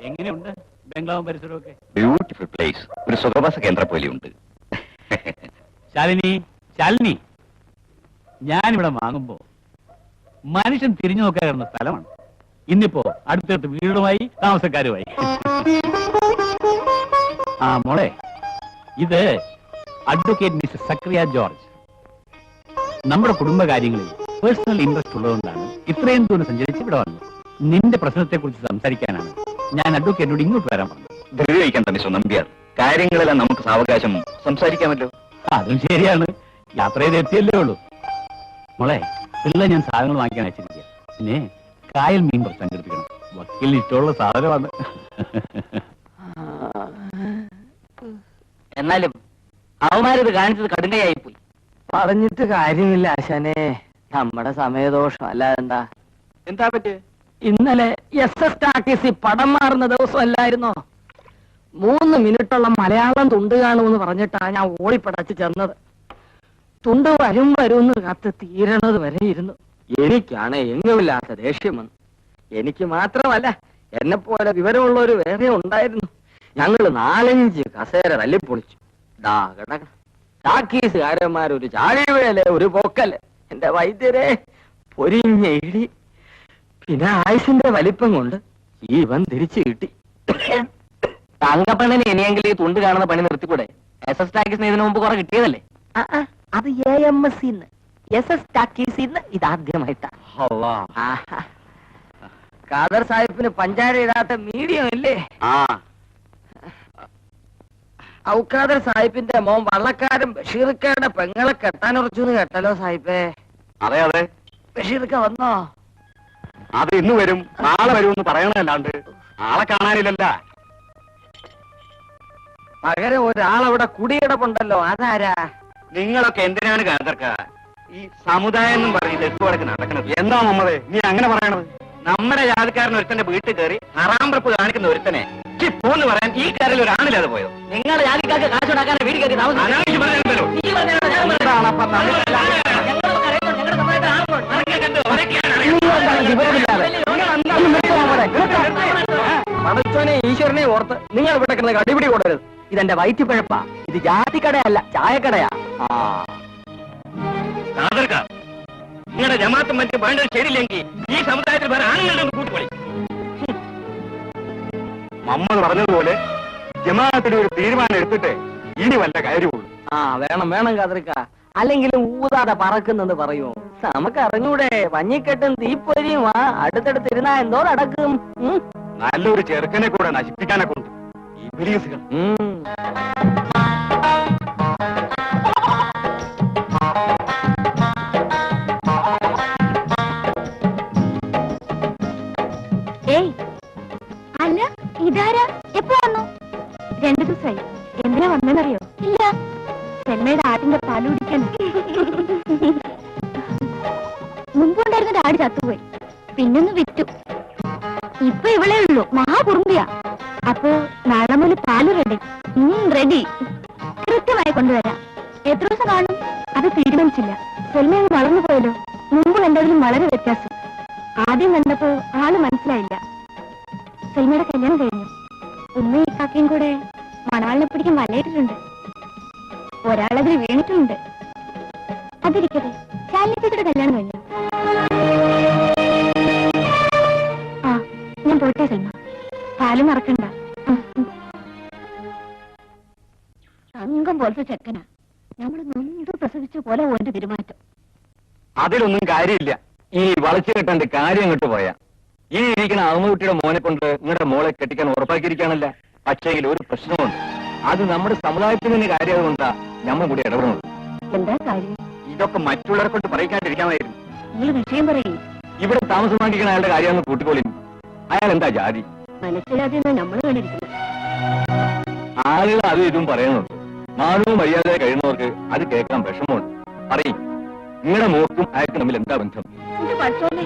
S8: എങ്ങനെയുണ്ട് ബംഗ്ലാവും പരിസരമൊക്കെ?
S5: Beautiful place. ഒരു സുഖവാസ കേന്ദ്രം പോലെയുണ്ട്.
S8: ശാലിനി, ഞാനിവിടെ വാങ്ങുമ്പോ മനുഷ്യൻ തിരിഞ്ഞു നോക്കാൻ കിടന്ന സ്ഥലമാണ്. ഇന്നിപ്പോ അടുത്തടുത്ത് വീടുമായി താമസക്കാരുമായി. ആ മോളെ, ഇത് അഡ്വക്കേറ്റ് മിസ്റ്റർ സക്രിയ ജോർജ്. നമ്മുടെ കുടുംബകാര്യങ്ങളിൽ പേഴ്സണൽ ഇൻട്രസ്റ്റ് ഉള്ളതുകൊണ്ടാണ് ഇത്രയും ദൂരം സഞ്ചരിച്ച് ഇവിടെ വന്നത്. നിന്റെ പ്രശ്നത്തെ കുറിച്ച് സംസാരിക്കാനാണ് ഞാൻ അഡ്വക്കേറ്റിനോട് ഇങ്ങോട്ട് വരാൻ പറഞ്ഞത്.
S5: ധൃതിവയ്ക്കണ്ട മിസ്റ്റർ നമ്പ്യാർ, കാര്യങ്ങളെല്ലാം നമുക്ക് സാവകാശം സംസാരിക്കാമല്ലോ.
S8: അതും ശരിയാണ്, യാത്ര ചെയ്ത് എത്തിയല്ലേ ഉള്ളൂ. മോളെ, പിള്ള ഞാൻ സാധനങ്ങൾ വാങ്ങിക്കാൻ അയച്ചിരിക്കുക. പിന്നെ കായൽ മീൻ കുറച്ച് സംഘടിപ്പിക്കണം. വക്കീലിന് ഇഷ്ടമുള്ള സാധനമാണ്.
S6: എന്നാലും അവന്മാരിത് കാണിച്ചത് കടുങ്കയായി പോയി. പറഞ്ഞിട്ട് കാര്യമില്ല ആശാനെ, നമ്മുടെ സമയദോഷം അല്ലാതെന്താ.
S5: എന്താ പറ്റേ?
S6: ഇന്നലെ SS ടാക്കീസി പടം മാറുന്ന ദിവസമല്ലായിരുന്നോ? 3 മിനിറ്റുള്ള മലയാളം തുണ്ട് കാണുമെന്ന് പറഞ്ഞിട്ടാ ഞാൻ ഓടിപ്പടച്ച് ചെന്നത്. തുണ്ട് വരും വരുമെന്ന് കാത്ത് തീരണത് വരെ ഇരുന്നു. എനിക്കാണ് എങ്ങുമില്ലാത്ത ദേഷ്യം വന്നു. എനിക്ക് മാത്രമല്ല, എന്നെ പോലെ വിവരമുള്ളവര് വേറെ ഉണ്ടായിരുന്നു. ഞങ്ങൾ 4-5 കസേര തല്ലിപ്പൊളിച്ചു. ടാക്കീസുകാരന്മാരൊരു ചാഴിവേല, ഒരു പോക്കല്. എന്റെ വൈദ്യരെ പൊരിഞ്ഞ ഇടി. പിന്നെ ആയുസിന്റെ വലിപ്പം കൊണ്ട് ജീവൻ തിരിച്ചു കിട്ടി. തങ്കപ്പണ്ണന് ഇനിയെങ്കിലും ഈ തുണ്ട് കാണുന്ന പണി നിർത്തിക്കൂടെ? SS ടാക്കീസിന് ഇതിനു മുമ്പ് കുറെ കിട്ടിയതല്ലേ? അത് AMS SS ടാക്കീസിന്ന് ഇതാദ്യമായിട്ടാ. ഖാദർ സാഹിബിന് പഞ്ചാര ഇടാത്ത മീഡിയം ഇല്ലേ? ഔഖാദർ സാഹിബിന്റെ മോൻ വള്ളക്കാരൻ ബഷീർക്കയുടെ പെങ്ങളെ കെട്ടാനുറച്ചു എന്ന് കേട്ടല്ലോ സാഹിബേ.
S5: അതെ അതെ,
S6: ബഷീർക്ക വന്നോ?
S5: അത് ഇന്ന് വരും നാളെ വരുമെന്ന് പറയണല്ലാണ്ട് ആളെ കാണാനില്ലല്ല.
S6: പകരം ഒരാളവിടെ കുടിയിടപ്പുണ്ടല്ലോ, അതാരാ?
S5: നിങ്ങളൊക്കെ എന്തിനാണ് കാതർക്ക ഈ സമുദായം എന്നും പറഞ്ഞ് തെക്കുവടക്ക് നടക്കുന്നത്? എന്താ മമ്മതേ നീ അങ്ങനെ പറയണത്? നമ്മുടെ ജാതിക്കാരൻ ഒരുത്തന്റെ വീട്ടിൽ കയറി ഹറാംപ്രപ്പ് കാണിക്കുന്ന ഒരുത്തനെ പോന്ന് പറയാൻ ഈ കാരിൽ ഒരാണില്ലാതെ പോയോ?
S6: നിങ്ങൾ ജാതിക്കാർക്ക് കാശുണ്ടാക്കാൻ വീട് കയറി മടച്ചോനെ ഈശ്വരനെ ഓർത്ത് നിങ്ങൾ ഇവിടെ കിടന്ന് കടിപിടി കൂടരുത്. ഇതെന്റെ വയറ്റിപ്പഴപ്പാ. ഇത് ജാതിക്കടയല്ല, ചായക്കടയാ.
S5: നിങ്ങളുടെ ജമാഅത്തും മറ്റ് വേണ്ടത് ശരിയില്ലെങ്കിൽ ഈ സമുദായത്തിൽ വേറെ ആണുങ്ങളുടെ ഒന്ന് കൂട്ടുപൊളി. നമ്മൾ പറഞ്ഞതുപോലെ ജമാഅത്തിന് ഒരു തീരുമാനം എടുത്തിട്ട് ഇനി വല്ല കാര്യമുള്ളൂ.
S6: വേണം വേണം കാതറിക്ക, അല്ലെങ്കിലും ഊതാതെ പറക്കുന്നെന്ന് പറയൂ. നമുക്ക് അറിഞ്ഞൂടെ, വഞ്ഞിക്കെട്ടും തീപ്പൊരിയും അടുത്തടുത്തിരുന്നാ എന്തോ നടക്കും.
S5: നല്ലൊരു ചെറുക്കനെ കൂടെ നശിപ്പിക്കാനെ കൊണ്ട് ഈ ബിലീസുകൾ.
S3: അല്ല, ഇതാരാ? എപ്പോ വന്നു? 2 ദിവസമായി. എന്തിനാ വന്നെന്നറിയോ? ഇല്ല, സെന്മയുടെ ആടിന്റെ പാല് കുടിക്കാൻ. മുമ്പുണ്ടായിരുന്ന ആട് ചത്തുപോയി, പിന്നൊന്ന് വിറ്റു. ഇപ്പൊ ഇവളേ ഉള്ളൂ, മഹാകുറുമ്പിയാ. അപ്പൊ നാളെ മുതൽ പാല് റെഡി. റെഡി, കൃത്യമായി കൊണ്ടുവരാം. എത്ര ദിവസം കാണും അത് തീരുമാനിച്ചില്ല. സെൽമ വളർന്നു പോയല്ലോ. മുമ്പ് കണ്ടതിലും വളരെ വ്യത്യാസം. ആദ്യം കണ്ടപ്പോ ആള് മനസ്സിലായില്ല. സെൽമയുടെ കല്യാണം കഴിഞ്ഞു. ഉമ്മയും ഇക്കാക്കയും കൂടെ മണവാളിനെ പിടിക്കാൻ വലയിട്ടിട്ടുണ്ട്. ഒരാളതിൽ വീണിട്ടുണ്ട്. അതിരിക്കട്ടെ, ശാലിനിയുടെ കല്യാണം കഴിഞ്ഞു. ഞാൻ പോട്ടെ സെൽമ, പാല് മറക്കണ്ട. തങ്കം പോലത്തെ ചെക്കനാ. നമ്മൾ നൊന്ത് പ്രസവിച്ച പോലെ ഓന്റെ പെരുമാറ്റം.
S5: അതിലൊന്നും കാര്യമില്ല. ഈ വളച്ചു കെട്ടന്റെ കാര്യം അങ്ങോട്ട് പോയാ ഈ ഇരിക്കുന്ന അമ്മകുട്ടിയുടെ മോനെ കൊണ്ട് നിങ്ങളുടെ മോളെ കെട്ടിക്കാൻ ഉറപ്പാക്കിയിരിക്കാനല്ല. പക്ഷേ ഒരു പ്രശ്നമുണ്ട്. അത് നമ്മുടെ സമുദായത്തിന് തന്നെ കാര്യം കൊണ്ടാ നമ്മൾ കൂടി ഇടപെടുന്നത്.
S3: എന്താ കാര്യം?
S5: ഇതൊക്കെ മറ്റുള്ളവരെ കൊണ്ട് പറയിക്കാണ്ടിരിക്കാമായിരുന്നു.
S3: നിങ്ങൾ വിഷയം പറയും.
S5: ഇവിടെ താമസമാക്കിക്കുന്ന അയാളുടെ കാര്യമെന്ന് കൂട്ടിക്കോളി. അയാൾ എന്താ ജാതി?
S3: മനസ്സിലാതെ നമ്മൾ കണ്ടിരിക്കുന്നത്.
S5: ആളുകൾ അതും ഇതും പറയുന്നുണ്ട്. മാനവും മര്യാദ കഴിയുന്നവർക്ക് അത് കേൾക്കാൻ വിഷമമുണ്ട്. പറയും, നിങ്ങളുടെ മോക്കും അയാൾക്ക് തമ്മിൽ എന്താ ബന്ധം?
S3: എന്റെ പഠിച്ചോളേ,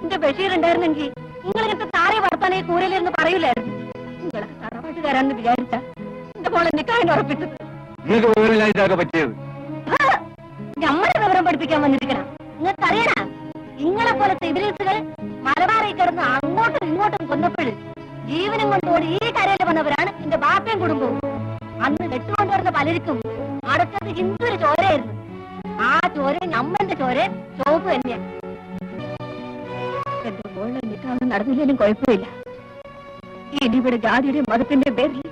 S3: എന്റെ ബഷീർ ഉണ്ടായിരുന്നെങ്കിൽ നിങ്ങളിങ്ങനത്തെ താറേ വളർത്താനേ കൂരയിലിരുന്ന് പറയൂലായിരുന്നു. നിങ്ങളൊക്കെ തറവാട്ടുകാരാന്ന് വിചാരിച്ച എന്റെ മോളെ നിക്കാഹിന് ഉറപ്പിച്ചത്.
S5: നിങ്ങൾക്ക് വിവരമില്ലാതൊക്കെ പറ്റിയത്.
S3: നമ്മളെ വിവരം പഠിപ്പിക്കാൻ വന്നിരിക്കണം. നിങ്ങൾക്ക് അറിയണ, നിങ്ങളെ പോലത്തെ ഇബ്ലീസുകൾ മലബാറിൽ കിടന്ന് അങ്ങോട്ടും ഇങ്ങോട്ടും കൊന്നപ്പോൾ ജീവനും കൊണ്ടോടി ഈ കരയിൽ വന്നവരാണ് എന്റെ ബാപ്പയും കുടുംബവും. അന്ന് വെട്ടുകൊണ്ടുവരുന്ന പലർക്കും അടുത്തത് ഹിന്ദുവിന് ചോരയായിരുന്നു. ആ ചോരയും നമ്മന്റെ ചോരയും ചോപ്പ് തന്നെയാണ്. എന്റെ മോളെ നിൽക്കാതെ നടന്നില്ലേലും കുഴപ്പമില്ല. ഇനി ഇവിടെ ജാതിയുടെയും മതത്തിന്റെയും പേരിൽ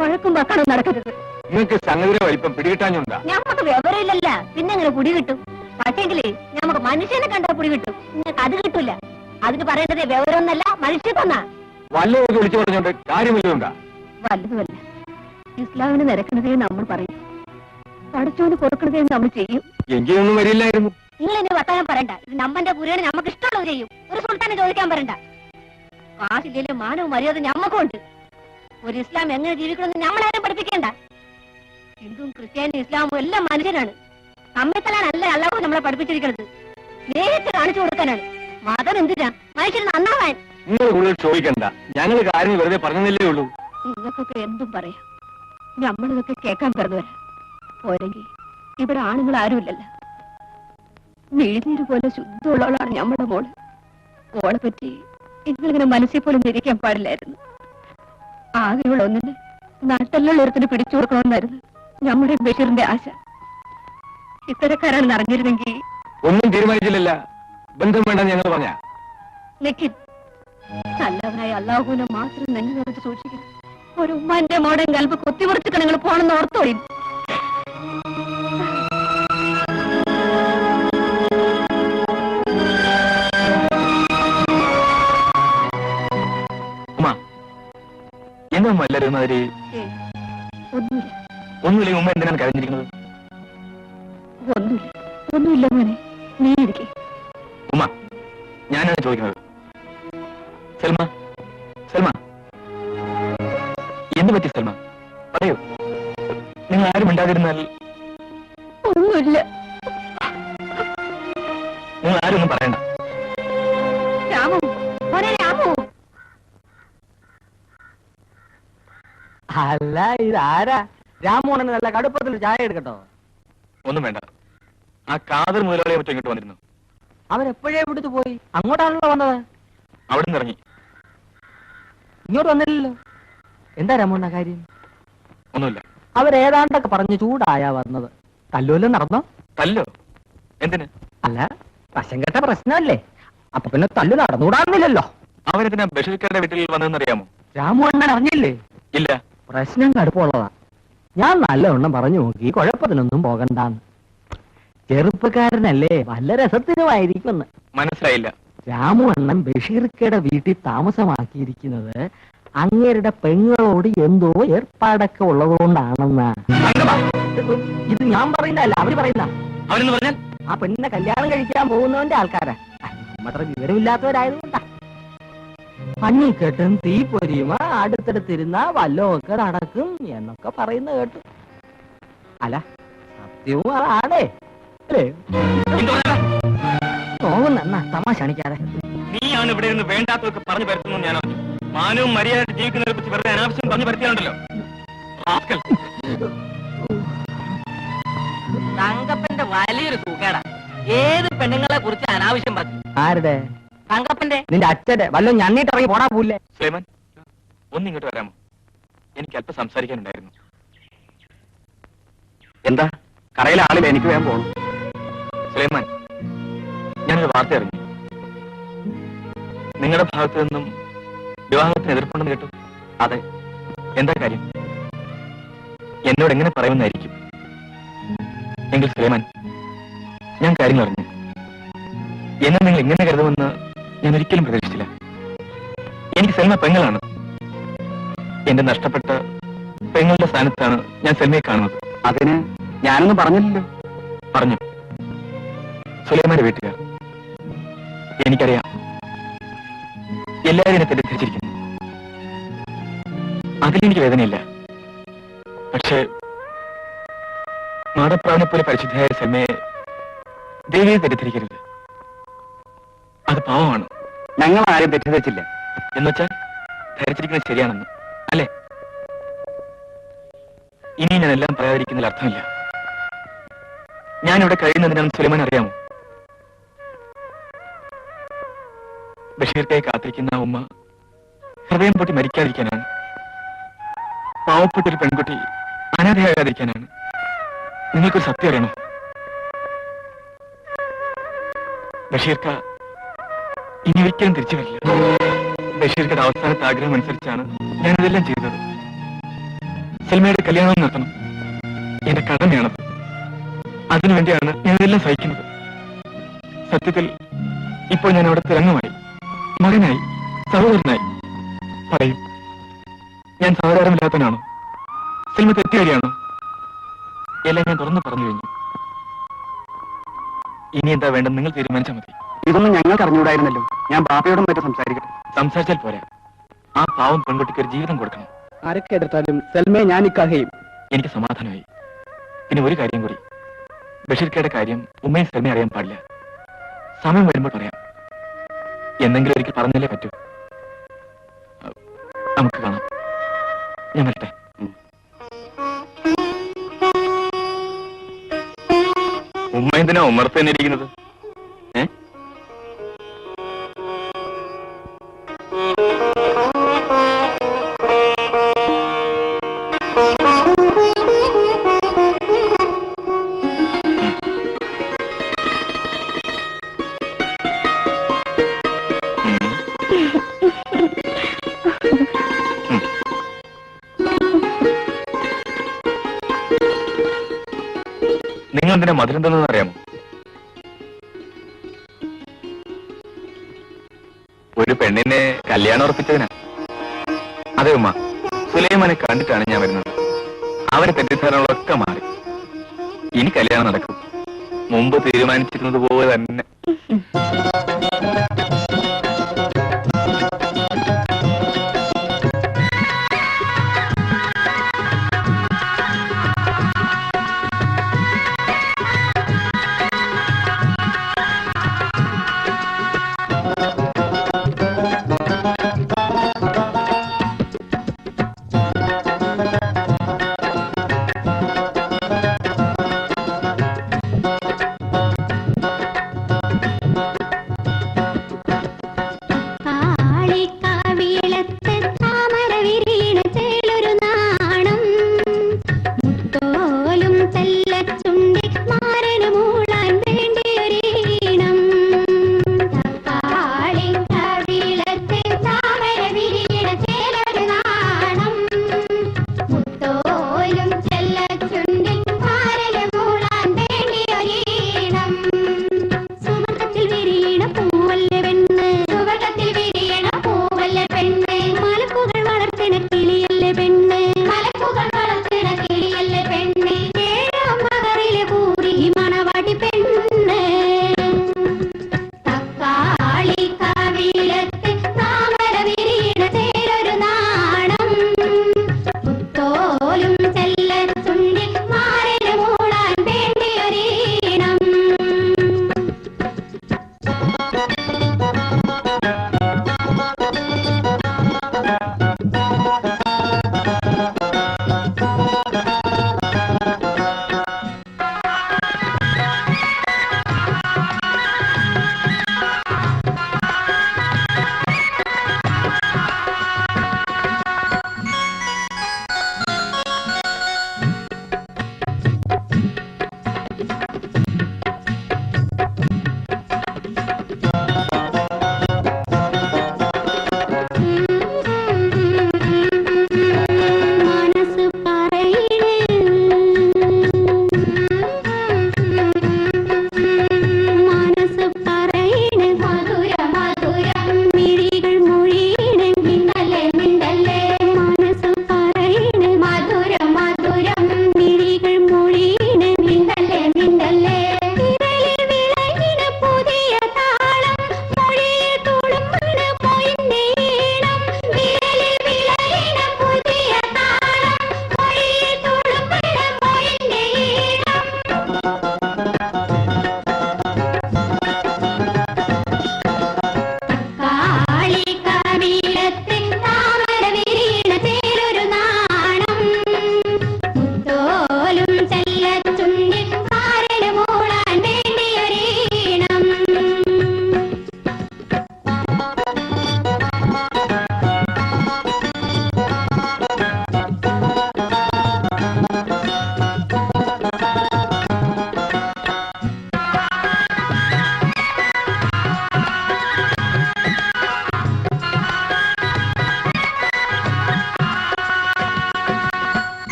S3: വഴക്കും വക്കാനും നടക്കരുത്.
S5: നിങ്ങൾക്ക് സംഗതിയുടെ വലിപ്പം പിടികിട്ടാഞ്ഞുണ്ടാ?
S3: ഞമ്മക്ക് വിവരമില്ലല്ല, പിന്നെ എങ്ങനെ കുടി കിട്ടും? പക്ഷേങ്കിലേ നമുക്ക് മനുഷ്യനെ കണ്ടാ കുടി കിട്ടും. നിങ്ങൾക്ക് അത് കിട്ടൂല. അതിന് പറയേണ്ടത് വിവരമൊന്നല്ല, മനുഷ്യത്വന്നാ.
S5: വല്ലതൊക്കെ വിളിച്ചു പറഞ്ഞോണ്ട് കാര്യമില്ലുണ്ടാ?
S3: വല്ലതുമല്ല. ഇസ്ലാമിന് നിരക്കണതേ നമ്മൾ പറയും, പഠിച്ചോണ്ട് കൊടുക്കണതേ നമ്മൾ ചെയ്യും.
S5: എങ്കിലൊന്നും വരില്ലായിരുന്നു.
S3: നിങ്ങൾ എന്നെ വർത്താനം പറയണ്ട. ഇത് നമ്മന്റെ പുരയാണ്, നമുക്ക് ഇഷ്ടമുള്ളത് ചെയ്യും. ഒരു സുൽത്താനെ ചോദിക്കാൻ പറയണ്ട. കാശില്ലേലും മാനവും മര്യാദ ഞമ്മക്കും ഉണ്ട്. ഒരു ഇസ്ലാം എങ്ങനെ ജീവിക്കണമെന്ന് നമ്മളാരും പഠിപ്പിക്കേണ്ട. ഹിന്ദുവും ക്രിസ്ത്യാനും ഇസ്ലാമും എല്ലാം മനുഷ്യനാണ്. തമ്മിത്തലാണല്ല അല്ലാഹു നമ്മളെ പഠിപ്പിച്ചിരിക്കുന്നത്. നേരിട്ട് കാണിച്ചു കൊടുക്കാനാണ്. മതം എന്തിനാ? മനുഷ്യൻ നന്നാവാൻ.
S5: നിങ്ങൾ കൂടുതൽ ചോദിക്കണ്ട. ഞങ്ങൾ കാര്യം വെറുതെ പറഞ്ഞതല്ലേ ഉള്ളൂ.
S3: നിങ്ങൾക്കൊക്കെ എന്തും പറയാം. നമ്മളിതൊക്കെ കേൾക്കാൻ പറഞ്ഞവരാ. പോരെങ്കിൽ ഇവിടെ ആണുങ്ങൾ ആരുമില്ലല്ലോ. മെഴുനീര് പോലെ ശുദ്ധമുള്ളവളാണ് നമ്മുടെ മോള്. മോളെ പറ്റി നിങ്ങളിങ്ങനെ മനസ്സിൽ പോലും നിരിക്കാൻ പാടില്ലായിരുന്നു. ആകെയുള്ള ഒന്നിന് നാട്ടിലുള്ളൊരുത്തിന് പിടിച്ചു കൊടുക്കണമെന്നായിരുന്നു നമ്മുടെ ബഷീറിന്റെ ആശ. ഇത്തരക്കാരാണ് അറിഞ്ഞിരുന്നെങ്കിൽ
S5: ഒന്നും തീരുമാനിച്ചില്ലല്ല. ബന്ധം വേണ്ടെന്ന് ഞങ്ങൾ പറഞ്ഞ
S3: നിഖിൽ നല്ലവനായ അള്ളാഹുവിനെ മാത്രം നെഞ്ഞു നിറച്ച് സൂക്ഷിക്കണം. ഒരു ഉമ്മാന്റെ മോടൻ കൽപ്പ് കൊത്തിമുറിച്ചിട്ട് നിങ്ങൾ പോണെന്ന് ഓർത്തോളി.
S5: എന്താ എല്ലാവരും അതിര്?
S3: ഒന്നുമില്ല,
S5: ഒന്നുമില്ലെങ്കിൽ ഉമ്മ എന്തിനാണ് കരഞ്ഞിരിക്കുന്നത്?
S3: ഒന്നുമില്ല, ഒന്നുമില്ല മോനെ, നീ ഇരിക്കേ.
S5: ഉമ്മ, ഞാനാണ് ചോദിക്കുന്നത്. സൽമ, സൽമ, എന്ത് പറ്റി സൽമ? പറയൂ. നിങ്ങൾ ആരും മിണ്ടാതിരുന്നാൽ.
S3: ഒന്നുമില്ല.
S5: നിങ്ങൾ ആരും ഒന്നും പറയണ്ട.
S3: രാമു, മോനെ രാമു.
S6: അല്ല, ഇതാരാ? രാമോണന് നല്ല കടുപ്പത്തിൽ ചായ എടുക്കട്ടോ?
S5: ഒന്നും വേണ്ട. ആ കാതർ മുതലാളിയെ മറ്റും ഇങ്ങോട്ട് വന്നിരുന്നു.
S6: അവരെപ്പോഴേ ഇവിടുത്തെ പോയി? അങ്ങോട്ടാണല്ലോ വന്നത്.
S5: അവിടെ നിന്ന് ഇറങ്ങി.
S6: ഇങ്ങോട്ട് വന്നില്ലല്ലോ. എന്താ രാമോണ കാര്യം?
S5: ഒന്നുമില്ല.
S6: അവരേതാണ്ടൊക്കെ പറഞ്ഞ് ചൂടായാ വന്നത്. തല്ലുവല്ലോ നടന്നോ?
S5: തല്ലോ? എന്തിന്?
S6: അല്ല, വശം കേട്ട പ്രശ്നമല്ലേ? അപ്പൊ പിന്നെ തല്ലു നടന്നുകൂടാന്നില്ലല്ലോ.
S5: അവരെന്തിനാ ബഷീർക്കാരുടെ വീട്ടിൽ വന്നതെന്നറിയാമോ?
S6: രാമോണ്ണൻ അറിഞ്ഞില്ലേ?
S5: ഇല്ല.
S6: പ്രശ്നം കടുപ്പമുള്ളതാ. ഞാൻ നല്ലവണ്ണം പറഞ്ഞു നോക്കി, കുഴപ്പത്തിനൊന്നും പോകണ്ടാന്ന്. ചെറുപ്പക്കാരനല്ലേ, വല്ല രസത്തിനുമായിരിക്കുമെന്ന്.
S5: മനസ്സിലായില്ല.
S6: രാമു അണ്ണൻ ബഷീർക്കയുടെ വീട്ടിൽ താമസമാക്കിയിരിക്കുന്നത് അങ്ങേരുടെ പെങ്ങളോട് എന്തോ ഏർപ്പാടൊക്കെ ഉള്ളതുകൊണ്ടാണെന്നാ. ഇത് ഞാൻ പറയുന്നതല്ല, അവര് പറയുന്ന.
S5: അവരെന്ന് പറഞ്ഞാൽ
S6: ആ പെണ്ണിനെ കല്യാണം കഴിക്കാൻ പോകുന്നവന്റെ ആൾക്കാരാ. അത്ര വിവരമില്ലാത്തവരായതുകൊണ്ടാ. പഞ്ഞിക്കെട്ടും തീപ്പൊരിയുമ അടുത്തടുത്തിരുന്ന വല്ലമൊക്കെ നടക്കും എന്നൊക്കെ പറയുന്ന കേട്ടു. അല്ല, സത്യവും അതാണേ അല്ലേ? തോന്നുന്ന തമാശ കാണിക്കാതെ.
S5: നീയാണ് ഇവിടെ ഇരുന്ന് വേണ്ടാത്തതൊക്കെ പറഞ്ഞു പരത്തുന്നു. ഞാൻ അറിഞ്ഞു. മാനവും മര്യാദ ജീവിക്കുന്നതിനെ കുറിച്ച് വെറുതെ അനാവശ്യം പറഞ്ഞു പരത്തിയാണല്ലോ.
S4: തങ്കപ്പന്റെ വലിയൊരു സുഖേടാ. ഏത് പെണ്ണുങ്ങളെ കുറിച്ച് അനാവശ്യം പറഞ്ഞു?
S6: ആരുടെ?
S4: തങ്കപ്പന്റെ.
S6: നിന്റെ അച്ഛന്റെ. വല്ലോ ഞണ്ണിട്ടിറങ്ങി പോടാ പോല്ലേ.
S5: സുലൈമാൻ, ഒന്നിങ്ങോട്ട് വരാമോ? എനിക്ക് അല്പം സംസാരിക്കാനുണ്ടായിരുന്നു. എന്താ? കടയിലെ ആളില്ല, എനിക്ക് വേഗം പോകണം. സുലൈമാൻ, ഞാനൊരു വാർത്ത അറിഞ്ഞു. നിങ്ങളുടെ ഭാഗത്തു നിന്നും വിവാഹത്തിന് എതിർപ്പുണ്ടെന്ന് കേട്ടു. അതെ. എന്താ കാര്യം? എന്നോട് എങ്ങനെ പറയുമെന്നായിരിക്കും. എങ്കിൽ സുലൈമാൻ, ഞാൻ കാര്യങ്ങൾ അറിഞ്ഞു.
S1: എന്നെ നിങ്ങൾ ഇങ്ങനെ കരുതുമെന്ന് ഞാൻ ഒരിക്കലും പ്രതീക്ഷിച്ചില്ല. എനിക്ക് സെൽമ പെങ്ങളാണ്. എന്റെ നഷ്ടപ്പെട്ട പെങ്ങളുടെ സ്ഥാനത്താണ് ഞാൻ സെൽമയെ കാണുന്നത്.
S5: അതിന് ഞാനൊന്നും പറഞ്ഞില്ലല്ലോ.
S1: പറഞ്ഞു. സുലൈമാന്റെ വീട്ടുകാർ. എനിക്കറിയാം, എല്ലാവരും എന്നെ തെറ്റിദ്ധരിച്ചിരിക്കുന്നു. അതിലെനിക്ക് വേദനയില്ല. പക്ഷേ മാടപ്രാവിനെ പോലെ പരിശുദ്ധയായ സെൽമയെ ദേവിയെ തെറ്റിദ്ധരിക്കരുത്. അത് പാവമാണ്.
S5: ഞങ്ങൾ ആരും തെറ്റിദ്ധരിച്ചില്ല.
S1: എന്നുവെച്ചാൽ ധരിച്ചിരിക്കുന്നത് ശരിയാണെന്ന് അല്ലേ? ഇനി ഞാൻ എല്ലാം പറയാതിരിക്കുന്നതിൽ അർത്ഥമില്ല. ഞാൻ ഇവിടെ കഴിയുന്നതിനാണ് സുലൈമാൻ അറിയാമോ? ബഷീർക്കായി കാത്തിരിക്കുന്ന ഉമ്മ ഹൃദയം പൊട്ടി മരിക്കാതിരിക്കാനാണ്. പാവപ്പെട്ടൊരു പെൺകുട്ടി അനാഥയാകാതിരിക്കാനാണ്. നിങ്ങൾക്കൊരു സത്യം അറിയണോ? ബഷീർക്ക ഇനി ഒരിക്കലും തിരിച്ചു വരില്ല. ബഷീർക്കയുടെ അവസാനത്തെ ആഗ്രഹം അനുസരിച്ചാണ് ഞാനിതെല്ലാം ചെയ്തത്. സെൽമയുടെ കല്യാണം നടത്തണം. എന്റെ കടമയാണത്. അതിനുവേണ്ടിയാണ് ഞാനിതെല്ലാം സഹിക്കുന്നത്. സത്യത്തിൽ ഇപ്പോൾ ഞാൻ അവിടെ തിരങ്ങുമായി, മകനായി, സഹോദരനായി. പറയും, ഞാൻ സഹോദരമില്ലാത്തവനാണോ? സെൽമ തെറ്റുകാരിയാണോ? എല്ലാം ഞാൻ തുറന്നു പറഞ്ഞു കഴിഞ്ഞു. ഇനി എന്താ വേണ്ടെന്ന് നിങ്ങൾ തീരുമാനിച്ചാൽ മതി.
S5: ഇതൊന്നും ഞങ്ങൾക്ക് അറിഞ്ഞുകൂടായിരുന്നല്ലോ. ഞാൻ ബാപ്പയോടും മറ്റും സംസാരിക്കട്ടെ.
S1: സംസാരിച്ചാൽ പോരാ, ആ പാവം പെൺകുട്ടിക്ക് ഒരു ജീവിതം കൊടുക്കണം.
S6: ആരൊക്കെ എതിർത്താലും സെൽമയെ ഞാൻ ഇക്കാഹയും.
S1: എനിക്ക് സമാധാനമായി. പിന്നെ ഒരു കാര്യം കൂടി, ബഷീർക്കയുടെ കാര്യം ഉമ്മയും സെൽമയെ അറിയാൻ പാടില്ല. സമയം വരുമ്പോൾ പറയാം. എന്തെങ്കിലും ഒരിക്കൽ പറഞ്ഞാലേ പറ്റൂ. നമുക്ക് കാണാം. ഞാൻ വരട്ടെ. ഉമ്മ എന്തിനാ ഉമ്മർത്ത് തന്നെ ഇരിക്കുന്നത്? നിങ്ങൾ എന്തിനാ മധുരം തന്നെന്ന് അറിയാമോ? ഒരു പെണ്ണിനെ കല്യാണം ഉറപ്പിച്ചതിനാ. അതെ ഉമ്മ, സുലൈമാനെ കണ്ടിട്ടാണ് ഞാൻ വരുന്നത്. അവരെ തെറ്റിദ്ധാരണകളൊക്കെ മാറി. ഇനി കല്യാണം നടക്കും. മുമ്പ് തീരുമാനിച്ചിരുന്നത് പോലെ തന്നെ.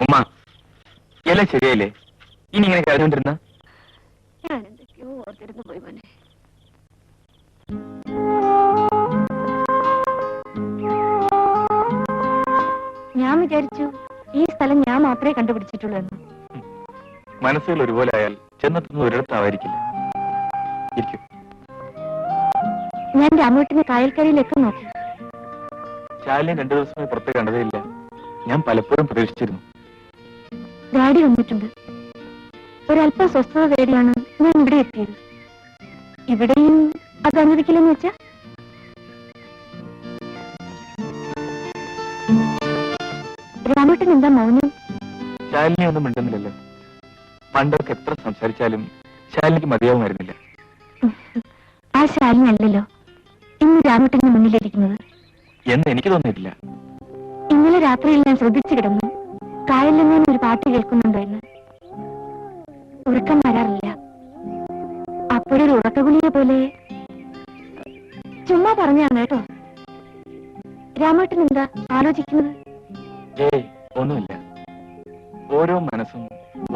S1: ഉമ്മ എല്ലാം ശരിയായില്ലേ? ഇനി ഇങ്ങനെ കരഞ്ഞോണ്ടിരുന്ന
S3: ഞാൻ എന്തൊക്കെയോ ഓർത്തിരുന്നു പോയി മോനെ. ഞാൻ വിചാരിച്ചു ഈ സ്ഥലം ഞാൻ മാത്രമേ കണ്ടുപിടിച്ചിട്ടുള്ളൂ എന്ന്.
S1: മനസ്സുകൾ ഒരുപോലെ ആയാൽ ചെന്നെത്തുന്ന ഒരിടത്താവായിരിക്കില്ല. ഇരിക്കും.
S3: ഞാൻ രാമേട്ടിനെ കായൽക്കരയിലേക്ക് നോക്കി.
S1: ശാലിനെ 2 ദിവസമായി പുറത്ത് കണ്ടതേയില്ല. ഞാൻ പലപ്പോഴും പ്രതീക്ഷിച്ചിരുന്നു.
S3: ഡാഡി വന്നിട്ടുണ്ട്. ഒരല്പം സ്വസ്ഥത തേടിയാണ് ഞാൻ ഇവിടെ എത്തിയത്. ഇവിടെയും അത് അനുവദിക്കില്ലെന്ന് വെച്ചാ? രാമേട്ടൻ എന്താ മൗനം?
S1: ശാലിനെ ഒന്നും മിണ്ടുന്നില്ലല്ലോ. പണ്ടൊക്കെ എത്ര സംസാരിച്ചാലും ശാലിനിക്ക് മതിയാവുമായിരുന്നില്ല.
S3: ആ ശാലിനല്ലല്ലോ ഇന്ന് രാമേട്ടന് മുന്നിലിരിക്കുന്നത്
S1: എന്ന് എനിക്ക് തോന്നിയിട്ടില്ല.
S3: ഇന്നലെ രാത്രിയിൽ ഞാൻ ശ്രദ്ധിച്ചു കിടന്നു. കായലിൽ നിന്ന് ഒരു പാട്ട് കേൾക്കുന്നുണ്ടോ എന്ന്. ഉറക്കം വരാറില്ല. അപ്പോഴൊരു ഉറക്കഗുളിയെ പോലെ. ചുമ്മാ പറഞ്ഞാണ് കേട്ടോ. രാമേട്ടൻ എന്താ ആലോചിക്കുന്നത്?
S1: ഏയ് ഒന്നുമില്ല. ഓരോ മനസ്സും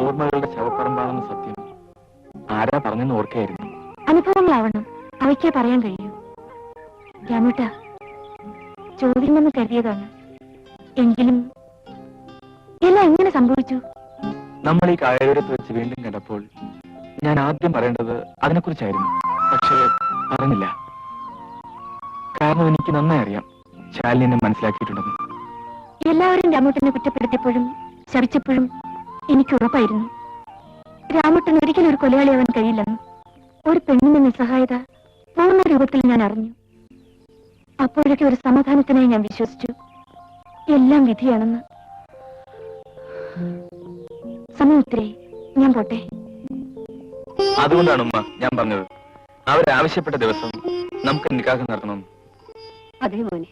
S1: ഓർമ്മകളുടെ ശവപ്പറമ്പാണെന്ന സത്യം ആരാ പറഞ്ഞെന്ന് ഓർക്കായിരുന്നു.
S3: അനുഭവങ്ങളാവണം, അവയ്ക്കേ പറയാൻ കഴിയൂ. രാമേട്ട ചോദ്യമെന്ന് കരുതിയതാണ്. എങ്കിലും എല്ലാം എങ്ങനെ സംഭവിച്ചു?
S1: നമ്മൾ ഈ കായലോരത്ത് വെച്ച് വീണ്ടും കണ്ടപ്പോൾ ഞാൻ ആദ്യം പറയേണ്ടത് അതിനെക്കുറിച്ചായിരുന്നു. പക്ഷേ പറഞ്ഞില്ല. കാരണം എനിക്ക് നന്നായി അറിയാം ശാലിനി എന്നെ മനസ്സിലാക്കിയിട്ടുണ്ടെന്ന്.
S3: എല്ലാവരും രാമേട്ടനെ കുറ്റപ്പെടുത്തിയപ്പോഴും ശപിച്ചപ്പോഴും എനിക്ക് ഉറപ്പായിരുന്നു രാമേട്ടൻ ഒരിക്കലും ഒരു കൊലയാളിയാവാൻ കഴിയില്ലെന്ന്. ഒരു പെണ്ണിന്റെ നിസ്സഹായത പൂർണ്ണ രൂപത്തിൽ ഞാൻ അറിഞ്ഞു. അപ്പോഴൊക്കെ ഒരു സമാധാനത്തിനായി ഞാൻ വിശ്വസിച്ചു എല്ലാം വിധിയാണെന്ന്. സമയം ഒത്തിരി, ഞാൻ പോട്ടെ.
S1: അതുകൊണ്ടാണ് ഉമ്മ ഞാൻ പറഞ്ഞത് അവരാവശ്യപ്പെട്ട ദിവസം നമുക്ക് നിക്കാഹ് നടത്തണം.
S3: അതേ മോനെ,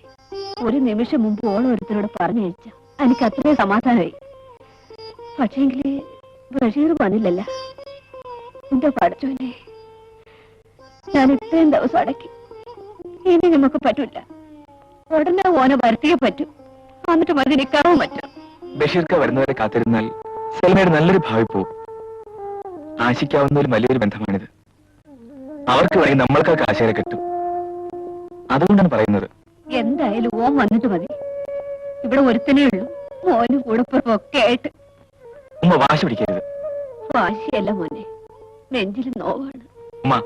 S3: ഒരു നിമിഷം മുമ്പ് ഓരോരുത്തരോട് പറഞ്ഞു കഴിച്ച എനിക്ക് അത്രയും സമാധാനമായി. പക്ഷേങ്കിൽ ബഷീർ വന്നില്ലല്ല. എന്റെ പഠിച്ചോനെ, ഞാൻ ഇത്രയും ദിവസം അടക്കി. ഇനി നമുക്ക് പറ്റൂല. ഉടനെ ഓനെ വരുത്തിയേ പറ്റൂ. എന്നിട്ട് മതി നിൽക്കാവും പറ്റും.
S1: ബഷീർക്ക് വരുന്നവരെ കാത്തിരുന്നാൽ സെൽമയുടെ നല്ലൊരു ഭാവി പോവും. ആശിക്കാവുന്ന ഒരു വലിയൊരു ബന്ധമാണിത്. അവർക്ക് വേണ്ടി നമ്മൾക്കൊക്കെ ആശയം കിട്ടും. അതുകൊണ്ടാണ് പറയുന്നത്.
S3: എന്തായാലും ഓൻ വന്നിട്ട് മതി. ഇവിടെ ഒരുത്തനേ ഉള്ളൂ, മോനും കൂടപ്പുറപ്പൊക്കെ ആയിട്ട്.
S1: ഉമ്മ വാശി പിടിക്കരുത്.
S3: വാശിയല്ല മോനെ, നെഞ്ചിൽ നോവാണ്.
S1: ഉമ്മ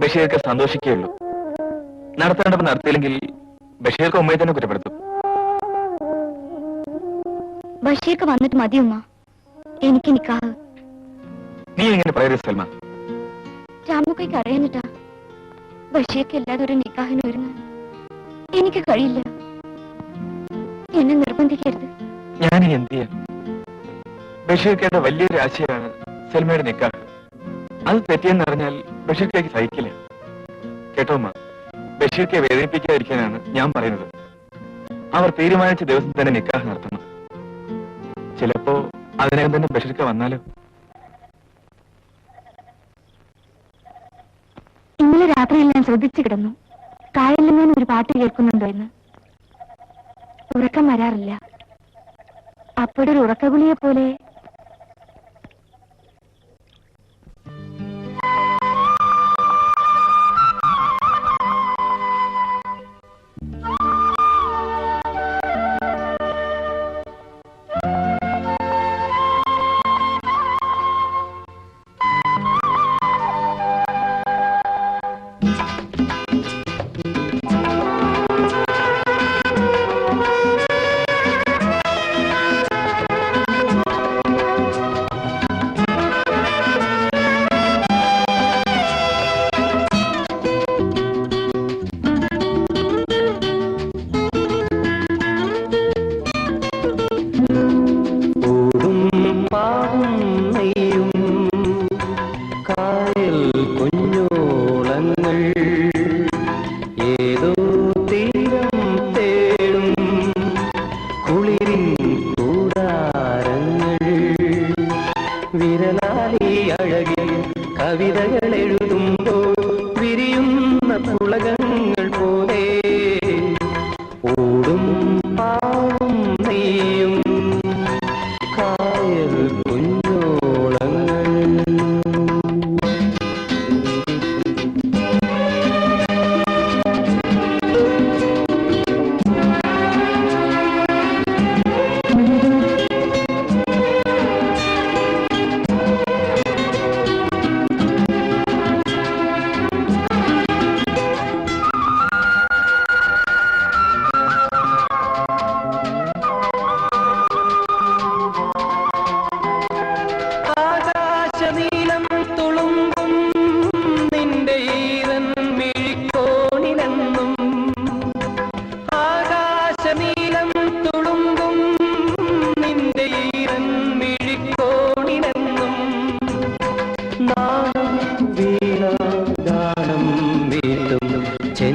S1: ബഷീർക്ക് സന്തോഷിക്കുകയുള്ളൂ. നടത്തേണ്ടപ്പോൾ നടത്തിയില്ലെങ്കിൽ ബഷീർക്ക് ഉമ്മയെ തന്നെ കുറ്റപ്പെടുത്തും.
S3: ബഷീർക്ക് വന്നിട്ട് മതി ഉമ്മ, എനിക്ക് നിക്കാഹ്.
S1: നീ ഇങ്ങനെ പറയരുത് സൽമ.
S3: രാമുക്കൈക്ക് അറിയാനിട്ടാ ബഷീർക്ക് എല്ലാവരും ഒരു നിക്കാഹിന് ഒരുങ്ങാൻ എനിക്ക് കഴിയില്ല. എന്നെ നിർബന്ധിക്കരുത്.
S1: ഞാനിനി എന്ത് ചെയ്യാം? ബഷീർക്കേണ്ട വലിയൊരു ആശയമാണ് സൽമയുടെ നിക്കാഹ്. അത് തെറ്റിയെന്ന് അറിഞ്ഞാൽ ബഷീർക്കേക്ക് സഹിക്കില്ല. കേട്ടോ അമ്മ, ബഷീർക്കെ വേദനിപ്പിക്കാതിരിക്കാനാണ് ഞാൻ പറയുന്നത്. അവർ തീരുമാനിച്ച ദിവസം തന്നെ നിക്കാഹ് നടത്തണം. ചിലപ്പോ അതിനകം തന്നെ ബഷീർക്ക വന്നാലോ?
S3: ഇന്നലെ രാത്രിയിൽ ഞാൻ ശ്രദ്ധിച്ചു കിടന്നു. കായലിൽ നിന്ന് ഒരു പാട്ട് കേൾക്കുന്നുണ്ടോ എന്ന്. ഉറക്കം വരാറില്ല. അപ്പോഴൊരു ഉറക്കഗുളിയെ പോലെ.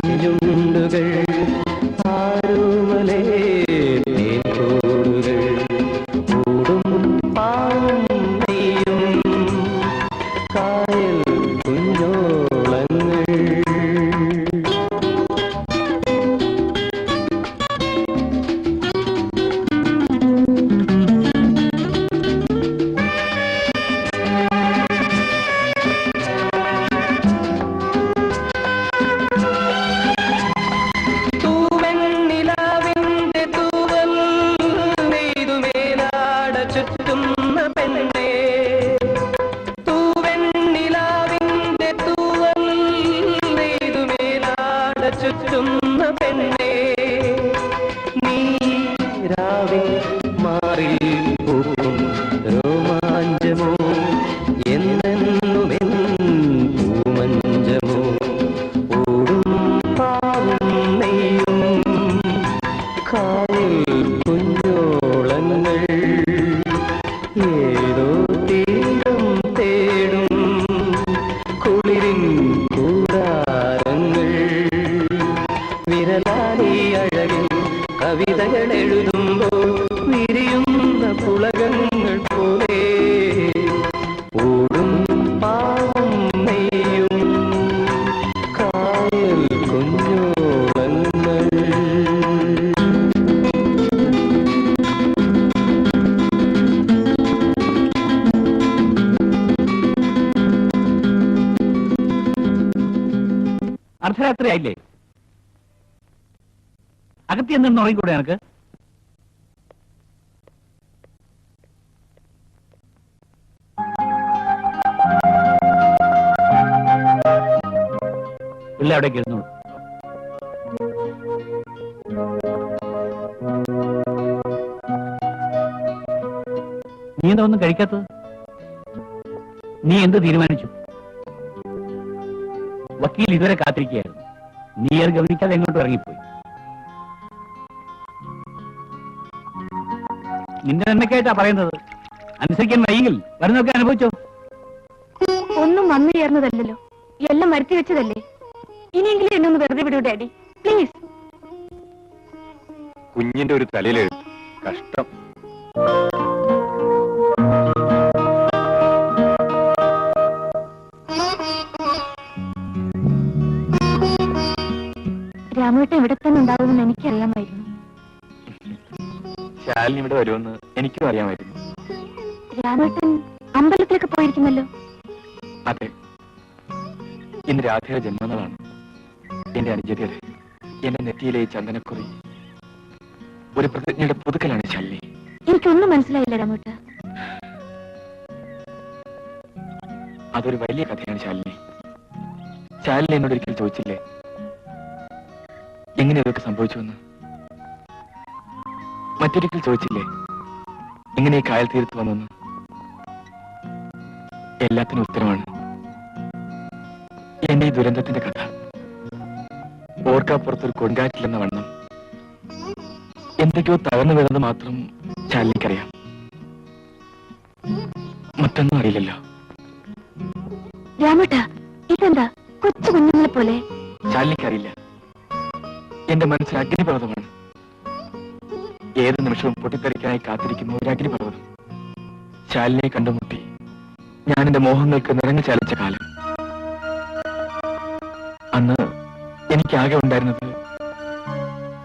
S6: ചെഞ്ചുണ്ടുകൾ ആരോമലേ തേൻകൂടുകൾ കൂടും പാവം നെയ്യും കായൽ കുഞ്ഞോളങ്ങൾ ചുറ്റുന്ന പെണ്ണേ നീ രാവിൽ മാറി പൂക്കും രോമാഞ്ചമോ എന്നെന്നുമെൻ പൂമഞ്ചമോ ഓടും പാവും നെയ്യും കായൽ കുഞ്ഞോളങ്ങൾ ഏതോ തീരം തേടും കുളിരിൻ കൂടാരങ്ങൾ വിരലാലി അഴകിൽ കവിതകൾ എഴുതുമ്പോൾ വിരിയുന്ന പുളകങ്ങൾ പോലെ ഓടും പാവം നെയ്യും കായൽ കുഞ്ഞോളങ്ങൾ
S8: അർദ്ധരാത്രി ആയില്ലേ? അകത്തി എന്തെന്ന് ഉറങ്ങിക്കൂടെ എനിക്ക്? പിള്ള അവിടേക്ക് ഇരുന്നോളൂ. നീ എന്താ ഒന്നും കഴിക്കാത്തത്? നീ എന്ത് തീരുമാനിച്ചു? വക്കീൽ ഇതുവരെ കാത്തിരിക്കുകയായിരുന്നു. നീ അത് ഗവനിക്കാതെ എങ്ങോട്ടും ഇറങ്ങിപ്പോയി. നിന്റെ നന്മയ്ക്കായിട്ടാ പറയുന്നത്. അനുസരിക്കാൻ വൈകിൽ വരുന്നൊക്കെ അനുഭവിച്ചോ?
S3: ഒന്നും വന്നു ചേർന്നതല്ലോ, എല്ലാം വരുത്തി വെച്ചതല്ലേ. ഇനിയെങ്കിലും എന്നെ ഒന്ന് വെറുതെ വിടൂ ഡാഡി, പ്ലീസ്.
S1: കുഞ്ഞിന്റെ ഒരു തലയിലെഴുത്ത്. കഷ്ടം.
S3: രാമേട്ടൻ ഇവിടെ തന്നെ ഉണ്ടാവുമെന്ന് എനിക്കറിയാമായിരുന്നു.
S1: ശാലിനി ഇവിടെ വരുമെന്ന് എനിക്കും അറിയാമായിരുന്നു.
S3: രാമേട്ടൻ അമ്പലത്തിലേക്ക് പോയിരിക്കുന്നല്ലോ.
S1: അതെ, ഇന്ന് രാധയുടെ ജന്മനാളാണ്. എന്റെ അനുജതിയുടെ എന്റെ നെറ്റിയിലെ ഈ ചന്ദനക്കുറി ഒരു പ്രതിജ്ഞയുടെ പുതുക്കലാണ് ശാലിനി.
S3: എനിക്കൊന്നും മനസ്സിലായില്ല രാമേട്ട.
S1: അതൊരു വലിയ കഥയാണ് ശാലിനി. ശാലിനി എന്നോട് ഒരിക്കൽ ചോദിച്ചില്ലേ എങ്ങനെ ഇതൊക്കെ സംഭവിച്ചുവെന്ന്? മറ്റൊരിക്കൽ ചോദിച്ചില്ലേ എങ്ങനെ ഈ കായൽ തീരത്ത് വന്നെന്ന്? എല്ലാത്തിനും ഉത്തരമാണ് എന്റെ ഈ ദുരന്തത്തിന്റെ കഥ. ഓർക്കാപ്പുറത്തൊരു കൊടുങ്കാറ്റിലെന്ന വണ്ണം എന്തൊക്കെയോ തകർന്നു വീണത് മാത്രം ശാലിനിക്കറിയാം. മറ്റൊന്നും അറിയില്ലല്ലോ.
S3: രാമേട്ട, ഇതെന്താ കൊച്ചു കുഞ്ഞുങ്ങളെ പോലെ?
S1: ശാലിനിക്കറിയില്ല. എന്റെ മനസ്സിൽ അഗ്നിപർവ്വതമാണ്. ഏത് നിമിഷവും പൊട്ടിത്തെറിക്കാനായി കാത്തിരിക്കുന്ന ഒരു അഗ്നിപർവ്വതം. ശാലിനിയെ കണ്ടുമുട്ടി ഞാൻ എന്റെ മോഹങ്ങൾക്ക് നിറഞ്ഞു ചാലിച്ച കാലം. അന്ന് എനിക്കാകെ ഉണ്ടായിരുന്നത്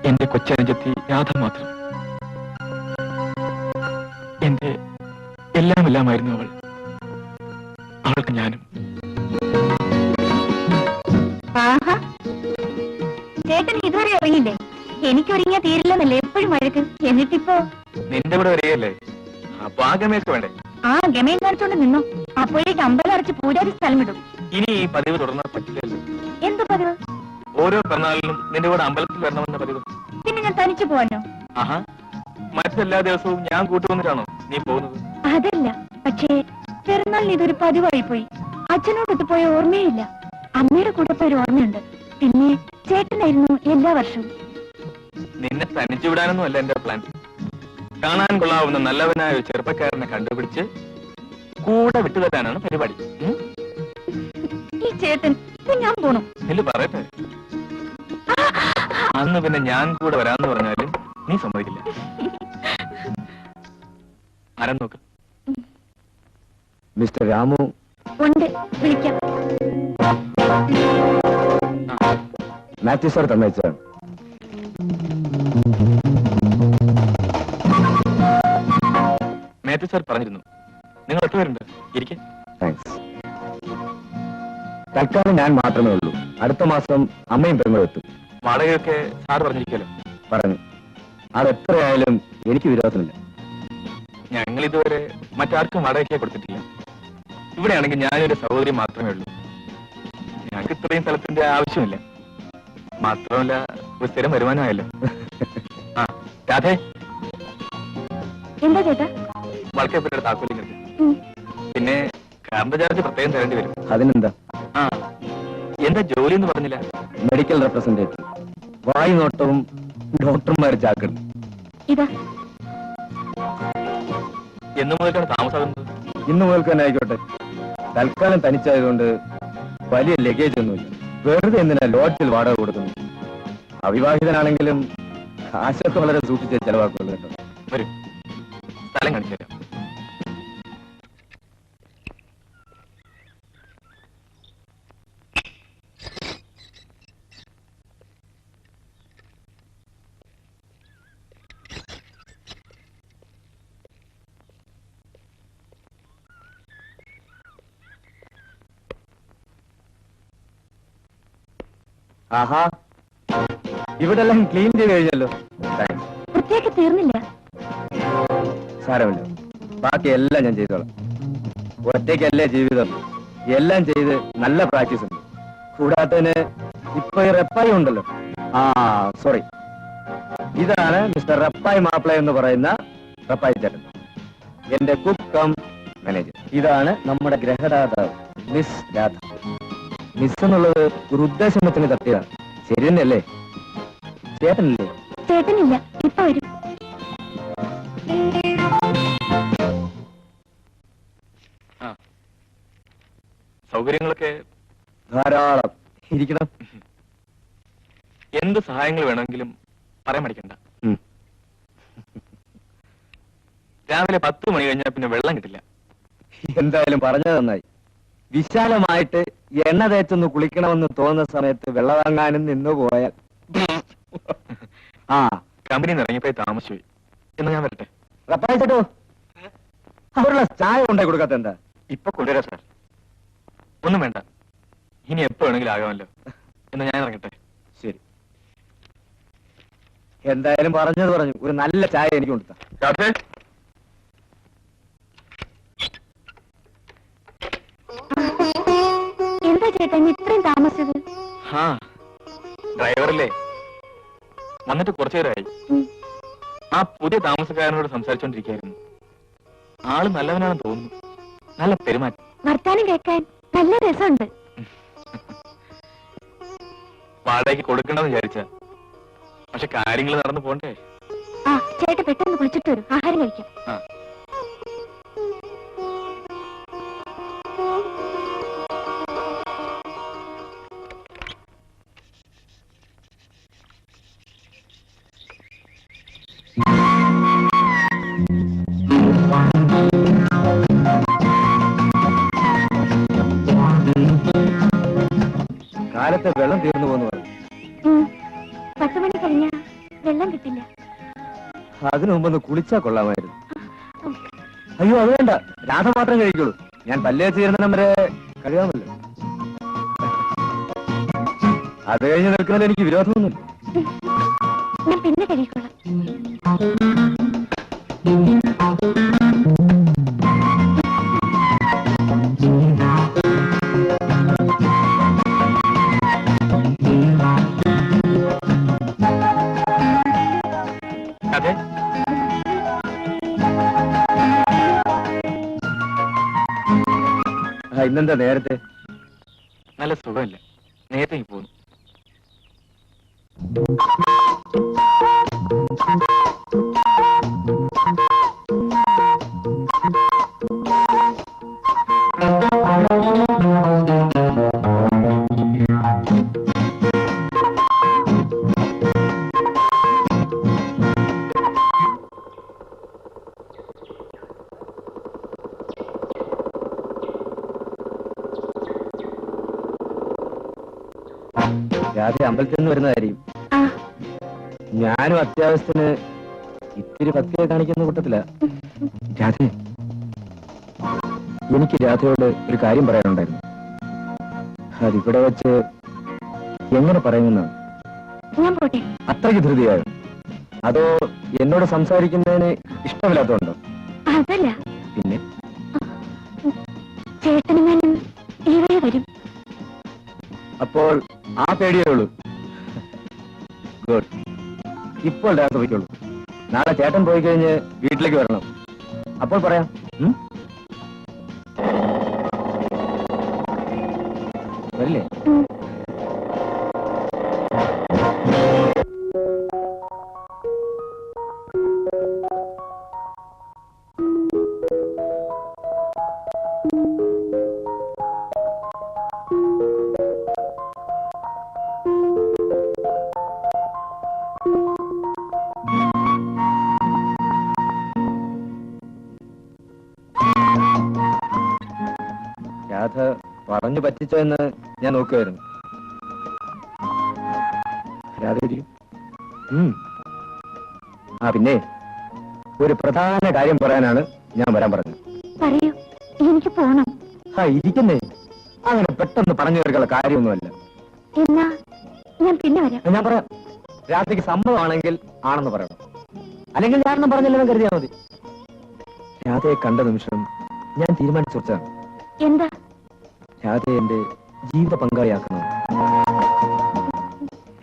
S1: എന്റെ കൊച്ചനുജത്തി രാധ മാത്രം. എന്റെ എല്ലാമായിരുന്നു അവൾ. അവൾക്ക് ഞാനും.
S3: ചേട്ടൻ ഇതുവരെ ഉറങ്ങില്ലേ? എനിക്ക് ഒരുങ്ങിയാ തീരില്ലെന്നല്ലേ എപ്പോഴും വഴക്ക്. എന്നിട്ടിപ്പോ
S1: നിന്റെ കൂടെ വരികയല്ലേ, അപ്പൊ ആ ഗമയൊക്കെ വേണ്ടേ?
S3: ആ ഗമയം കാണിച്ചോണ്ട് നിന്നോ. അപ്പോഴേക്ക് അമ്പലം അടച്ച് പൂജാരി സ്ഥലം വിടും.
S1: ഇനി ഈ പതിവ് തുടർന്നാൽ പറ്റില്ലല്ലോ.
S3: എന്ത് പതിവ്?
S1: ഓരോ പിറന്നാളിലും നിന്റെ കൂടെ അമ്പലത്തിൽ വരണമെന്ന പതിവ്.
S3: പിന്നെ ഞാൻ തനിച്ചു പോവാനോ?
S1: ആഹാ, മറ്റെല്ലാ ദിവസവും ഞാൻ കൂട്ടുവന്നിട്ടാണോ നീ പോകുന്നത്?
S3: അതല്ല, പക്ഷേ പെരുന്നാളിന് ഇതൊരു പതിവായി പോയി. അച്ഛനോടൊത്ത് പോയ ഓർമ്മയില്ല. അമ്മയുടെ കൂടെ പോയ ഓർമ്മയുണ്ട്. പിന്നെ ചേട്ടനായിരുന്നു എല്ലാ വർഷവും.
S1: നിന്നെ തനിച്ചു വിടാനൊന്നും അല്ല എന്റെ പ്ലാൻ. കാണാൻ കൊള്ളാവുന്ന നല്ലവനായ ഒരു ചെറുപ്പക്കാരനെ കണ്ടുപിടിച്ച് കൂടെ വിട്ടുതരാനാണ് പരിപാടി.
S3: ഈ ചേട്ടൻ ഞാൻ പോണു.
S1: ഇല്ല പറയട്ടെ, അന്ന് പിന്നെ ഞാൻ കൂടെ വരാന്ന് പറഞ്ഞാലും നീ സമ്മതിക്കില്ല. ആരാന്ന് നോക്ക്.
S5: മിസ്റ്റർ രാമു
S3: ഉണ്ട്, വിളിക്കാം.
S5: മാത്യു സാർ തന്നയച്ചാണ്.
S1: മാത്യു സാർ പറഞ്ഞിരുന്നു. നിങ്ങൾ എത്ര പേരുണ്ട്? ഇരിക്കെ.
S5: താങ്ക്സ്. തൽക്കാലം ഞാൻ മാത്രമേ ഉള്ളൂ. അടുത്ത മാസം അമ്മയും പെങ്ങളും എത്തും.
S1: വാടകയൊക്കെ സാർ പറഞ്ഞിരിക്കുമല്ലോ.
S5: പറഞ്ഞു. അതെത്രയായാലും എനിക്ക് വിരോധമില്ല.
S1: ഞങ്ങൾ ഇതുവരെ മറ്റാർക്കും വാടകയ്ക്ക് കൊടുത്തിട്ടില്ല. ഇവിടെയാണെങ്കിൽ ഞാനൊരു സഹോദരി മാത്രമേ ഉള്ളൂ. ഞങ്ങൾക്ക് ഇത്രയും സ്ഥലത്തിന്റെ ആവശ്യമില്ല. മാത്രമല്ല ഒരു സ്ഥിരം വരുമാനമായല്ലോ. ആ രാധേ,
S3: എന്താ ചേട്ടാ?
S1: വളക്കപ്പെട്ട താക്കോലിങ് എടുത്ത്. പിന്നെ കറണ്ട് ചാർജ് പ്രത്യേകം തരേണ്ടി വരും.
S5: അതിനെന്താ?
S1: ആ, എന്താ ജോലി എന്ന് പറഞ്ഞില്ല?
S5: Medical representative. വായി നോട്ടവും ഡോക്ടർമാർ ചാക്കൾ.
S3: ഇതാ
S1: എന്ന് മുതൽക്കാണ് താമസാകുന്നത്?
S5: ഇന്ന് മുതൽക്ക് തന്നെ ആയിക്കോട്ടെ. തൽക്കാലം തനിച്ചായതുകൊണ്ട് വലിയ ലഗേജ് ഒന്നുമില്ല. വെറുതെ എന്തിനാ ലോഡ്ജിൽ വാടക കൊടുക്കുന്നു? അവിവാഹിതനാണെങ്കിലും കാശൊക്കെ വളരെ സൂക്ഷിച്ച് ചെലവാക്കുള്ളൂ കേട്ടോ.
S1: വരും, സ്ഥലം കാണിച്ചു തരാം.
S5: ആഹാ, ഇവിടെ എല്ലാം ക്ലീൻ ചെയ്ത് കഴിഞ്ഞല്ലോ. താങ്ക്സ്.
S3: വൃത്തിയാക്കി തീർന്നില്ല.
S5: സാരമില്ല, ബാക്കി എല്ലാം ഞാൻ ചെയ്തോളാം. ഒറ്റയ്ക്കല്ലേ ജീവിതം. എല്ലാം ചെയ്ത് നല്ല പ്രാക്ടീസ് ഉണ്ട്. കൂടാത്തതിന് ഇപ്പൊ ഈ റെപ്പായി ഉണ്ടല്ലോ. ആ സോറി, ഇതാണ് മിസ്റ്റർ റെപ്പായി മാപ്പിള എന്ന് പറയുന്ന റെപ്പായി ചേട്ടൻ, എന്റെ കുക്ക് കം മാനേജർ. ഇതാണ് നമ്മുടെ ഗ്രഹദാതാവ് മിസ് രാധ. മിസ് എന്നുള്ളത് ഒരു ഉദ്ദേശത്തിന് തട്ടിയതാണ്. ശരി തന്നെയല്ലേ? ചേട്ടനല്ലേ?
S3: ചേട്ടനില്ല, ഇപ്പൊ വരും.
S1: സൗകര്യങ്ങളൊക്കെ
S5: ധാരാളം. ഇരിക്കണം.
S1: എന്ത് സഹായങ്ങൾ വേണമെങ്കിലും പറയാൻ മടിക്കണ്ട. രാവിലെ 10 മണി കഴിഞ്ഞാൽ പിന്നെ വെള്ളം കിട്ടില്ല.
S5: എന്തായാലും പറഞ്ഞത് നന്നായി. വിശാലമായിട്ട് എണ്ണ തേച്ചൊന്ന് കുളിക്കണമെന്ന് തോന്നുന്ന സമയത്ത് വെള്ളം വാങ്ങാനും നിന്നു പോയാൽ ആ
S1: കമ്പനി ഇറങ്ങിയപ്പോ താമസിച്ചു. എന്ന് ഞാൻ വരട്ടെ?
S5: റപ്പായിട്ടോ, അവരുള്ള ചായ കൊണ്ടായി കൊടുക്കാത്ത എന്താ?
S1: ഇപ്പൊ കൊണ്ടുവരാ സാർ. ഒന്നും വേണ്ട, ഇനി എപ്പോ വേണമെങ്കിലും ആകാമല്ലോ. എന്ന് ഞാൻ ഇറങ്ങട്ടെ?
S5: ശരി. എന്തായാലും പറഞ്ഞത് പറഞ്ഞു. ഒരു നല്ല ചായ എനിക്ക് കൊടുത്ത.
S3: എന്താ ചേട്ടാ ഇത്രയും താമസിച്ചത്?
S1: ആ ഡ്രൈവറല്ലേ, വന്നിട്ട് കുറച്ചു നേരമായി. ആ പുതിയ താമസക്കാരനോട് സംസാരിച്ചോണ്ടിരിക്കായിരുന്നു. ആള് നല്ലവനാണെന്ന് തോന്നുന്നു. നല്ല പെരുമാറ്റം.
S3: വർത്താനം കേൾക്കാൻ നല്ല രസമുണ്ട്.
S1: വാടകയ്ക്ക് കൊടുക്കണമെന്ന് വിചാരിച്ച, പക്ഷെ കാര്യങ്ങൾ നടന്നു പോണ്ടേ.
S3: ആ ചേട്ടാ പെട്ടെന്ന് കുളിച്ചിട്ട് വരും, ആഹാരം കഴിക്കാം.
S1: ആ
S5: കാലത്തെ വെള്ളം തീർന്നു പോകുന്നു പറഞ്ഞു.
S3: 10 മണി കഴിഞ്ഞാ വെള്ളം കിട്ടില്ല.
S5: അതിനു മുമ്പൊന്ന് കുളിച്ചാ കൊള്ളാമായിരുന്നു. അയ്യോ അത് വേണ്ട, രാധ മാത്രം കഴിക്കുള്ളൂ. ഞാൻ പല്ലേ തീരുന്ന വരെ കഴിയാമല്ലോ. അത് കഴിഞ്ഞ് നിൽക്കുന്നതിൽ എനിക്ക് വിരോധമൊന്നുമില്ല.
S3: ഞാൻ പിന്നെ കഴിക്കൊള്ളാം.
S1: അതെ,
S5: ഇന്നെന്താ നേരത്തെ?
S1: നല്ല സുഖമില്ല, നേരത്തെ പോകുന്നു.
S6: രാധ അമ്പലത്തിൽ നിന്ന് വരുന്നതായിരിക്കും.
S3: ആ
S6: ഞാനും അത്യാവശ്യത്തിന് ഇത്തിരി ഭക്തിയെ കാണിക്കുന്ന കൂട്ടത്തില. രാധ, എനിക്ക് രാധയോട് ഒരു കാര്യം പറയാനുണ്ടായിരുന്നു. അതിവിടെ വെച്ച് എങ്ങനെ പറയുമെന്നാണ്.
S3: ഞാൻ പോട്ടെ.
S6: അത്രയ്ക്ക് ധൃതിയായോ? അതോ എന്നോട് സംസാരിക്കുന്നതിന് ഇഷ്ടമില്ലാത്തതുണ്ടോ?
S3: അതല്ല,
S6: പിന്നെ
S3: ചേട്ടനും ഇവിടെ വരും.
S6: അപ്പോൾ ആ പേടിയേ ഉള്ളൂ. ഗുഡ്. ഇപ്പോൾ രാധ പോയിക്കോളൂ. നാളെ ചേട്ടൻ പോയി കഴിഞ്ഞ് വീട്ടിലേക്ക് വരണം. അപ്പോൾ പറയാം. വരില്ലേ? രാധ പറഞ്ഞു പറ്റിച്ചോ എന്ന് ഞാൻ നോക്കുമായിരുന്നു. രാധ ഇരിക്കും. ആ പിന്നെ ഒരു പ്രധാന കാര്യം പറയാനാണ് ഞാൻ വരാൻ പറഞ്ഞത്.
S3: പറയൂ, എനിക്ക് പോണം.
S6: ആ ഇരിക്കുന്നേ, അങ്ങനെ പെട്ടെന്ന് പറഞ്ഞു തീർക്കുള്ള കാര്യമൊന്നുമല്ല.
S3: എന്നാ ഞാൻ പിന്നെ വരാം.
S6: ഞാൻ പറയാം. രാധയ്ക്ക് സമ്മതമാണെങ്കിൽ ആണെന്ന് പറയണം, അല്ലെങ്കിൽ ഞാനെന്നും പറഞ്ഞില്ലെന്ന് കരുതിയാൽ മതി. രാധയെ കണ്ട നിമിഷം ഞാൻ തീരുമാനിച്ചുറച്ചാണ്.
S3: എന്താ?
S6: രാധയെ എന്റെ ജീവിത പങ്കാളിയാക്കണം.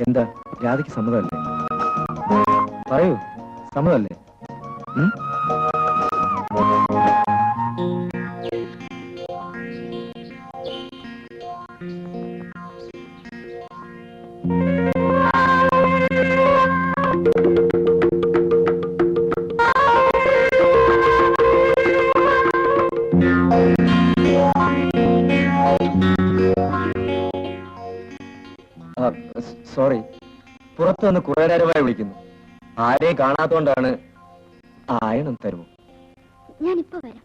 S6: എന്താ, രാധയ്ക്ക് സമ്മതമല്ലേ? പറയൂ, സമ്മതമല്ലേ? സോറി, പുറത്തു വന്ന് കുറെ നേരമായി വിളിക്കുന്നു. ആരെയും കാണാത്തോണ്ടാണ്. ആയണം തരുമോ?
S3: ഞാനിപ്പോ വരാം.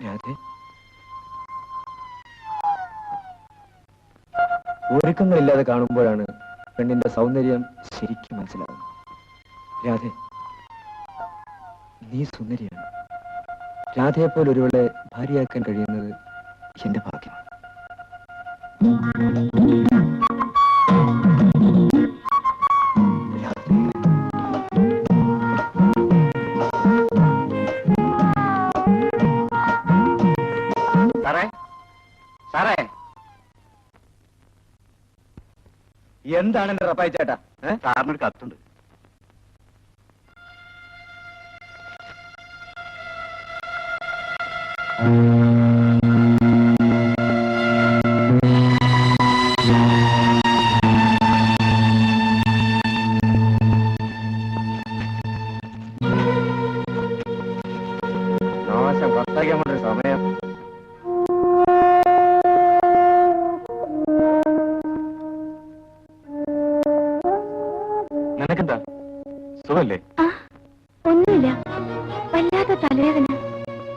S6: രാധേ, ഒരുക്കങ്ങളില്ലാതെ കാണുമ്പോഴാണ് പെണ്ണിന്റെ സൗന്ദര്യം ശരിക്കും മനസ്സിലാവുന്നത്. രാധേ, നീ സുന്ദരിയാണ്. രാധയെപ്പോലെ ഒരുവളെ ഭാര്യയാക്കാൻ കഴിയുന്നത് എന്റെ ഭാഗ്യമാണ്.
S5: സാറേ, സാറേ,
S6: എന്താണ് എന്റെ റപ്പായി ചേട്ടാ?
S5: സാറിനൊരു കത്തുണ്ട്.
S6: നാശം കത്താക്കാൻ വേണ്ടി സമയം.
S1: നിനക്കെന്താ, സുഖല്ലേ?
S3: ആ ഒന്നുമില്ല, വല്ലാത്ത തലവേദന.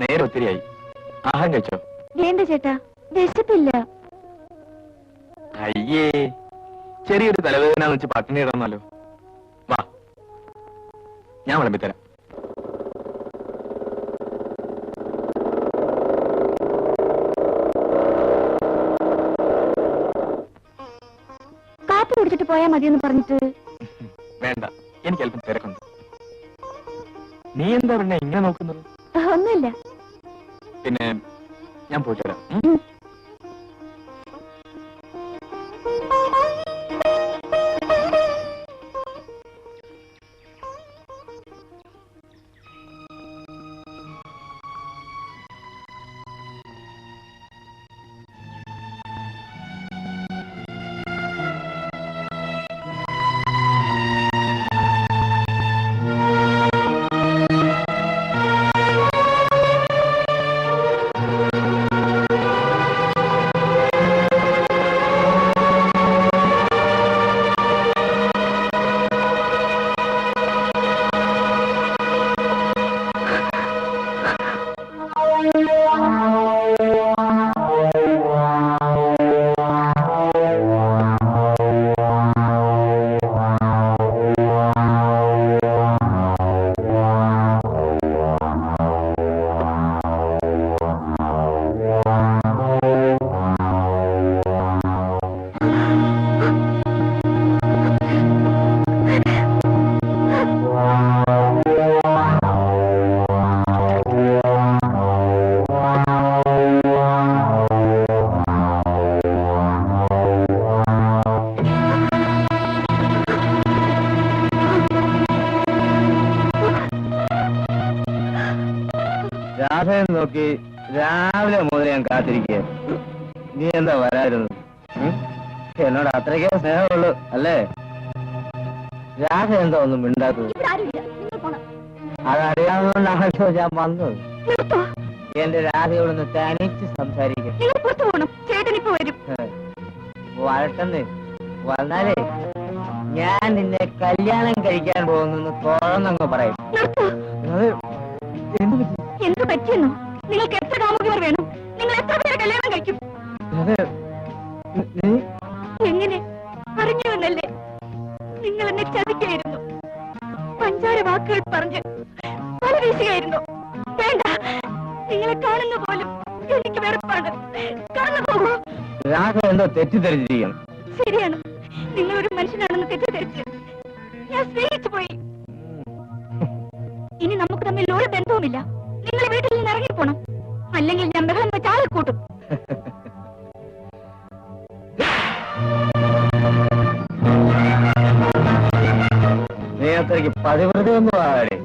S1: നേരെ ഒത്തിരിയായി. ആഹാരം കഴിച്ചോ?
S3: വേണ്ട ചേട്ടാ, വിശപ്പില്ല.
S1: അയ്യേ, ചെറിയൊരു തലവേദന വെച്ച് പട്ടിണി ഇടന്നാലോ? വാ, ഞാൻ വിളമ്പിത്തരാം.
S3: കാപ്പി കുടിച്ചിട്ട് പോയാൽ മതിയെന്ന് പറഞ്ഞിട്ട്.
S1: വേണ്ട, എനിക്ക് അല്പം തിരക്കുണ്ട്. നീ എന്താ പിന്നെ ഇങ്ങനെ നോക്കുന്നത്?
S3: ഒന്നുമില്ല.
S1: പിന്നെ ഞാൻ പോയിട്ട് വരാം.
S6: രാധയെ നോക്കി രാവിലെ മുതൽ ഞാൻ കാത്തിരിക്കുക. നീ എന്താ വരായിരുന്നു? എന്നോട് അത്രയ്ക്കേ സ്നേഹമുള്ളൂ അല്ലേ? രാധ എന്താ ഒന്നും മിണ്ടാത്തത്?
S3: ഇവിടെ ആരുമില്ല, നിങ്ങൾ പോണം.
S6: അതറിയാവുന്നതുകൊണ്ടാണല്ലോ ഞാൻ വന്നത്.
S3: നിർത്തോ,
S6: എന്റെ രാധയോടൊന്ന് തനിച്ച് സംസാരിക്കും.
S3: നിങ്ങൾ പുറത്തു പോകണം. ചേട്ടൻ ഇപ്പൊ വരും.
S6: വരട്ടെന്ന് വന്നാലേ ഞാൻ നിന്നെ കല്യാണം കഴിക്കാൻ പോകുന്നു തുറന്നങ്ങ് പറയും.
S3: നിർത്തോ.
S6: അത് എന്ത് പറ്റി?
S3: എന്ത് പറ്റിയെന്നോ? നിങ്ങൾക്ക് എത്ര കാമുകിമാർ വേണം? നിങ്ങൾ എത്ര പേരെ കല്യാണം കഴിക്കും?
S6: അത് നീ
S3: എങ്ങനെ അറിഞ്ഞു എന്നല്ലേ? നിങ്ങൾ എന്നെ ചതിക്കായിരുന്നു. പഞ്ചാര വാക്കുകൾ പറഞ്ഞ് പല വീശുകയായിരുന്നു. വേണ്ട, നിങ്ങളെ കാണുന്ന പോലും എനിക്ക് വെറുപ്പാണ്. കടന്നു പോകൂ.
S6: രാധ എന്തോ തെറ്റിദ്ധരിച്ചിരിക്കണം.
S3: ശരിയാണ്, നിങ്ങളൊരു മനുഷ്യനാണെന്ന് തെറ്റിദ്ധരിച്ച് ഞാൻ സ്നേഹിച്ചു പോയി. ഇനി നമുക്ക് തമ്മിൽ ഒരു ബന്ധവുമില്ല. നിങ്ങൾ വീട്ടിൽ നിന്ന് ഇറങ്ങിപ്പോണം, അല്ലെങ്കിൽ ഞാൻ ബഹളം വെച്ച് ആളെ കൂട്ടും.
S6: നീ അത്രയ്ക്ക് പതിവ്രതയൊന്നും ആകെ.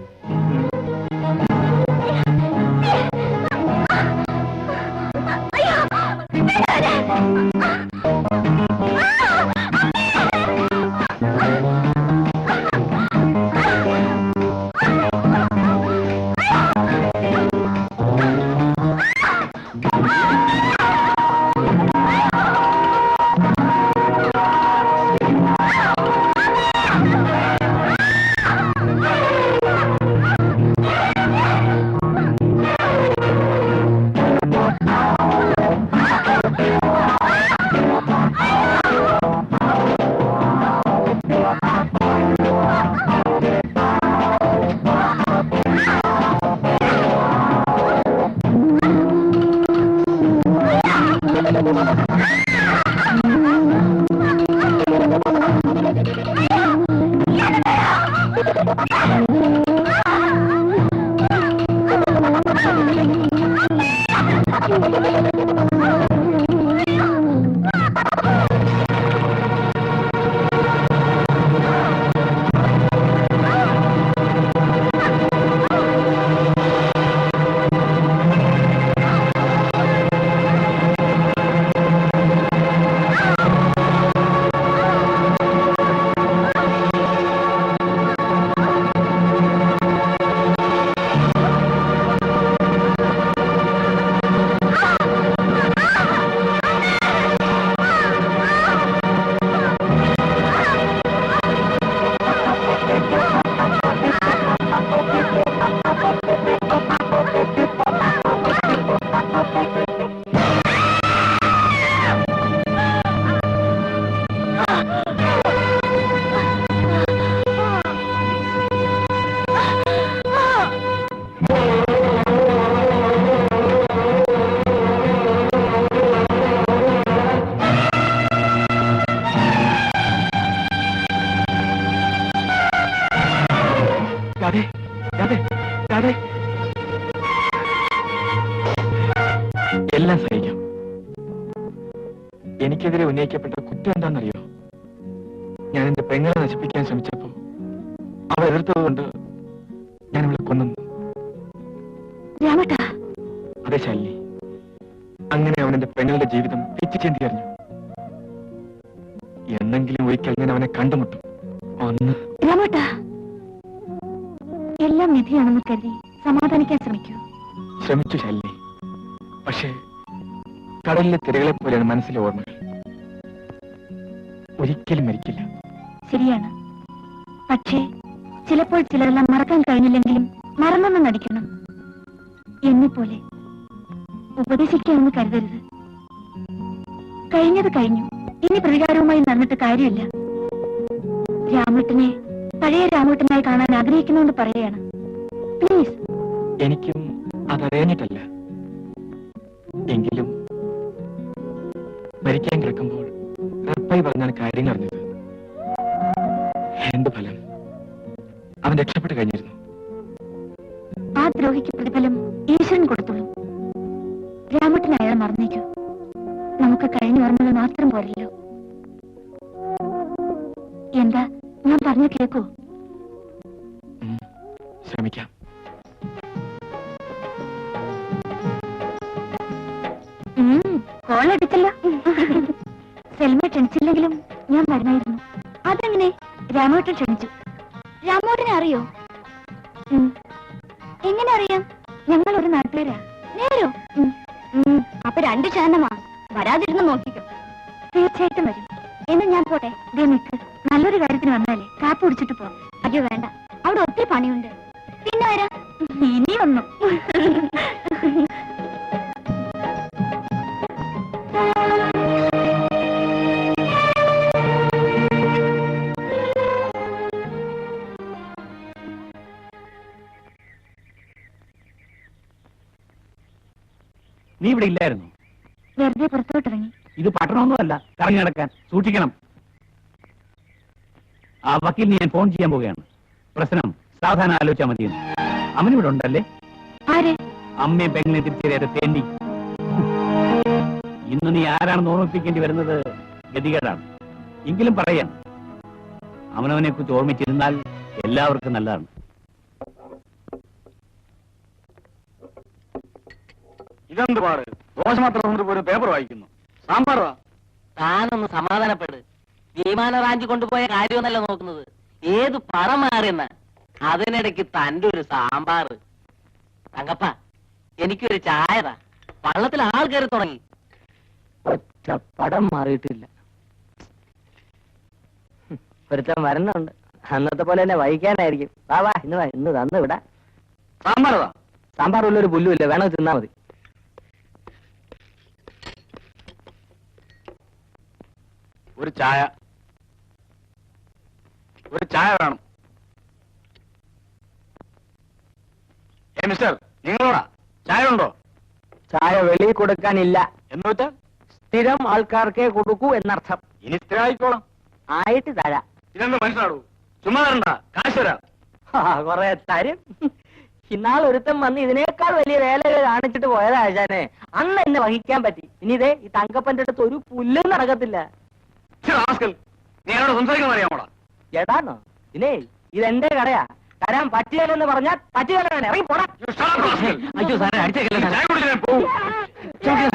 S1: എല്ലാം സഹിക്കാം. എനിക്കെതിരെ ഉന്നയിക്കപ്പെട്ട കുറ്റം എന്താണെന്നറിയോ? ഞാൻ എന്റെ പെങ്ങളെ നശിപ്പിക്കാൻ ശ്രമിച്ചപ്പോ അവൾ എതിർത്തതുകൊണ്ട് ഞാൻ അവളെ കൊന്നു. അതെ ശാലിനി, അങ്ങനെ അവൻ എന്റെ പെങ്ങളുടെ ജീവിതം പിച്ചു ചെന്തി അറിഞ്ഞു. എന്നെങ്കിലും ഒരിക്കൽ ഞാൻ അവനെ കണ്ടുമുട്ടും. ഒന്ന്
S3: എല്ലാം വിധിയാണെന്ന് കരുതി സമാധാനിക്കാൻ ശ്രമിക്കൂ.
S1: ശ്രമിച്ചു ശാലിനി, പക്ഷേ കടലിലെ തിരകളെ പോലെയാണ് മനസ്സിലെ ഓർമ്മകൾ. ഒരിക്കലും മരിക്കില്ല.
S3: ശരിയാണ്, പക്ഷേ ചിലപ്പോൾ ചിലരെല്ലാം മറക്കാൻ കഴിഞ്ഞില്ലെങ്കിലും മറന്നൊന്നും നടിക്കണം. എന്നെപ്പോലെ ഉപദേശിക്കാമെന്ന് കരുതരുത്. കഴിഞ്ഞത് കഴിഞ്ഞു, ഇനി പ്രതികാരവുമായി നടന്നിട്ട് കാര്യമില്ല. രാമേട്ടനെ പഴയ രാമേട്ടനായി കാണാൻ ആഗ്രഹിക്കുന്നുവെന്ന് പറയുകയാണ്. പ്ലീസ്.
S1: എനിക്കും അതറിയാഞ്ഞിട്ടല്ല. എങ്കിലും മരിക്കാൻ കിടക്കുമ്പോൾ റപ്പായി പറഞ്ഞാണ് കാര്യങ്ങൾ അറിഞ്ഞത്. എന്ത് ഫലം? അവൻ രക്ഷപ്പെട്ട് കഴിഞ്ഞിരുന്നു.
S3: ആ ദ്രോഹിക്ക് പ്രതിഫലം ഈശ്വരൻ കൊടുത്തുള്ളൂ. രാമേട്ടനെ അയാൾ മറന്നേക്കൂ. നമുക്ക് കഴിഞ്ഞ ഓർമ്മകൾ മാത്രം പോരല്ലോ. എന്താ ഞാൻ പറഞ്ഞു കേൾക്കൂ?
S1: ശ്രമിക്കാം.
S3: കോളടിച്ചല്ലോ. സെൽമ ക്ഷണിച്ചില്ലെങ്കിലും ഞാൻ വരുമായിരുന്നു. അതെങ്ങനെ? രാമോട്ടൻ ക്ഷണിച്ചു. രാമോട്ടനെ അറിയോ? എങ്ങനെ അറിയാം? ഞങ്ങൾ ഒരു നാട്ടുകാരാ. നേരോ? അപ്പൊ 2 ശതമാ. വരാതിരുന്ന് നോക്കിക്കോ. തീർച്ചയായിട്ടും വരും. എന്ന് ഞാൻ പോട്ടെ. ദേ നിക്ക്, നല്ലൊരു കാര്യത്തിന് വന്നാലേ കാപ്പ് കുടിച്ചിട്ട് പോ. അയ്യോ വേണ്ട, അവിടെ ഒത്തിരി പണിയുണ്ട്. പിന്നെ വരാം. ഇനി ഒന്നും.
S8: നീ ഇവിടെ ഇല്ലായിരുന്നു?
S3: വെറുതെ പുറത്തോട്ടിറങ്ങി.
S8: ഇത് പട്ടണമൊന്നുമല്ല, കറങ്ങി നടക്കാൻ സൂക്ഷിക്കണം. ആ വക്കീലിന് ഞാൻ ഫോൺ ചെയ്യാൻ പോവുകയാണ്. പ്രശ്നം സാവധാനം ആലോചിച്ചാൽ മതിയെന്ന്. അവനിവിടെ ഉണ്ടല്ലേ?
S3: ആര്?
S8: അമ്മയും പെങ്ങളെ തിരിച്ചറിയാതെ തേണ്ടി. ഇന്ന് നീ ആരാണെന്ന് ഓർമ്മിപ്പിക്കേണ്ടി വരുന്നത് ഗതികേടാണ്. എങ്കിലും പറയാം, അവനവനെ കുറിച്ച് ഓർമ്മിച്ചിരുന്നാൽ എല്ലാവർക്കും നല്ലതാണ്.
S5: ഇതെന്ത് പാട്? ദോശ മാത്രം പോലും പേപ്പർ വായിക്കുന്നു. സാമ്പാർ
S6: താനൊന്ന് സമാധാനപ്പെട്. വിമാന റാഞ്ചി കൊണ്ടുപോയ കാര്യമൊന്നല്ല നോക്കുന്നത്, ഏത് പടം മാറിയെന്ന. അതിനിടയ്ക്ക് തന്റെ ഒരു സാമ്പാർ. തങ്കപ്പ, എനിക്കൊരു ചായതാ. വള്ളത്തിൽ ആൾ കയറി തുടങ്ങി. ഒറ്റ പടം മാറിയിട്ടില്ല. ഒരുത്തം വരുന്നുണ്ട്. അന്നത്തെ പോലെ തന്നെ വഹിക്കാനായിരിക്കും. വാ വാ, ഇന്ന് വാ, ഇന്ന് തന്നു വിടാ.
S5: സാമ്പാറതാ.
S6: സാമ്പാർ ഉള്ളൊരു പുല്ലുമില്ല, വേണോ തിന്നാ മതി.
S5: ഒരു ചായ വേണം. മിസ്റ്റർ, നിങ്ങളോടാ ചായ ഉണ്ടോ?
S6: ചായ വെളിയിൽ കൊടുക്കാനില്ല.
S5: എന്ന് വെച്ചാൽ
S6: സ്ഥിരം ആൾക്കാർക്കേ കൊടുക്കൂ എന്നർത്ഥം.
S5: ഇനി സ്ഥിരമായിക്കോളാം.
S6: ആയിട്ട് തരാം.
S5: ഇതെന്ത് മനസ്സിലാടൂ? ചുമ്മാ തരണ്ട, കാശ് തരാം.
S6: കൊറേ തരും. ഇന്നാൾ ഒരുത്തം വന്ന് ഇതിനേക്കാൾ വലിയ വേലകൾ കാണിച്ചിട്ട് പോയതാ ആശാനെ. അന്ന് എന്നെ വഹിക്കാൻ പറ്റി. ഇനി ഇതേ ഈ തങ്കപ്പന്റെ അടുത്ത് ഒരു പുല്ലും നടക്കത്തില്ല.
S5: നീ എന്നോട് സംസാരിക്കാൻ അറിയാമോടാ?
S6: ഏതാണോ ഇല്ലേ? ഇതെന്റെ കടയാ. തരാൻ പറ്റിയല്ലെന്ന് പറഞ്ഞാൽ പറ്റിയല്ല. ഇറങ്ങി പോടാ. അയ്യോ സാറേ, അടിച്ചേക്കല്ലേ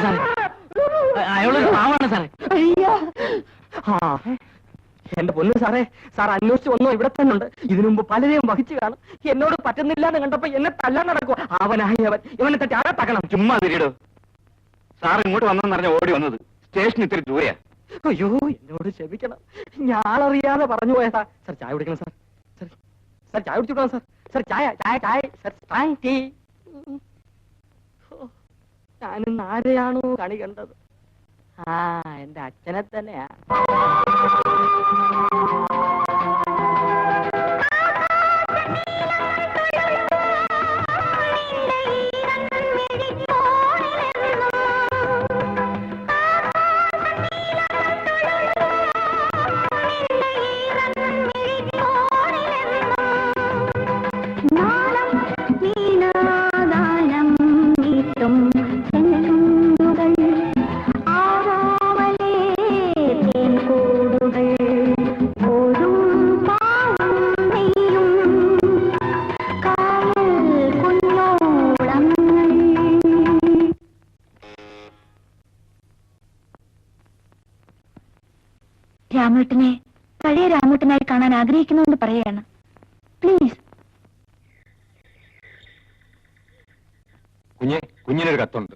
S6: സാറേ. അയാളൊരു പാവാണ് സാറേ. അയ്യോ, എന്റെ പൊന്നു സാറേ, സാർ അന്വേഷിച്ച് വന്നോ? ഇവിടെ തന്നെ ഉണ്ട്. ഇതിനു മുമ്പ് പലരെയും വഹിച്ചു കാണും. എന്നോട് പറ്റുന്നില്ല എന്ന് കണ്ടപ്പോ എന്നെ തല്ലാൻ നടക്കുക. അവനായി അവൻ. ഇവനെ തെറ്റി ആകത്താക്കണം.
S5: ചുമ്മാ തിരിയിടോ. സാർ ഇങ്ങോട്ട് വന്നെന്ന് പറഞ്ഞ ഓടി വന്നത്. സ്റ്റേഷൻ ഇത്തിരി ദൂരെയാ.
S6: അയ്യോ, എന്നോട് ക്ഷമിക്കണം. ഞാനറിയാതെ പറഞ്ഞു പോയതാ. സാർ ചായ കുടിക്കണം സാർ. സാർ ചായ കുടിച്ചിട്ടോ സാർ? സാർ ചായ ചായ ചായ സാർ. ടീ. ഞാനിന്ന് ആരെയാണോ കണി കണ്ടത്? എന്റെ അച്ഛനെ തന്നെയാ.
S3: രാമേട്ടനെ പഴയ രാമേട്ടനായി കാണാൻ ആഗ്രഹിക്കുന്നുവെന്ന് പറയാണ്. പ്ലീസ്.
S1: കുഞ്ഞിനൊരു കത്തുണ്ട്.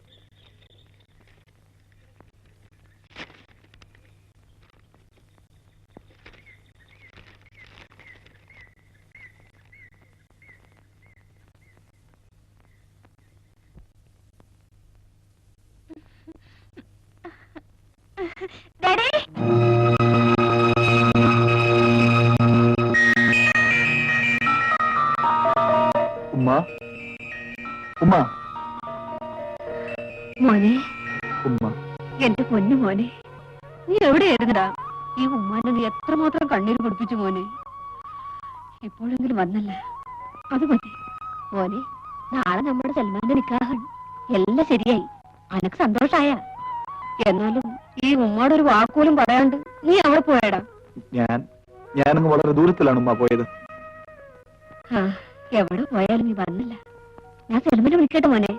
S3: ഡാഡി,
S2: ഉമ്മ, ഉമ്മ,
S3: മോനെ,
S2: ഉമ്മ.
S3: എന്റെ പൊന്നു മോനെ, നീ എവിടെയായിരുന്നടാ? ഈ ഉമ്മാനെ നീ എത്രമാത്രം കണ്ണീര് പൊടിപ്പിച്ചു മോനെ. ഇപ്പോഴെങ്കിലും വന്നല്ല, അത് മതി മോനെ. നാളെ നമ്മുടെ സൽമാന്റെ നിക്കാഹ്. എല്ലാം ശരിയായി. അനക്ക് സന്തോഷായ? എന്നാലും ഈ ഉമ്മയുടെ ഒരു വാക്കുപോലും പറയാണ്ട് നീ അവിടെ പോയടാ?
S2: ഞാനങ്ങ് വളരെ ദൂരത്തിലാണ് ഉമ്മ പോയത്.
S3: എവിടെ പോയാലും നീ വന്നില്ല. ഞാൻ സെൽമിനെ വിളിക്കട്ടെ മോനെ?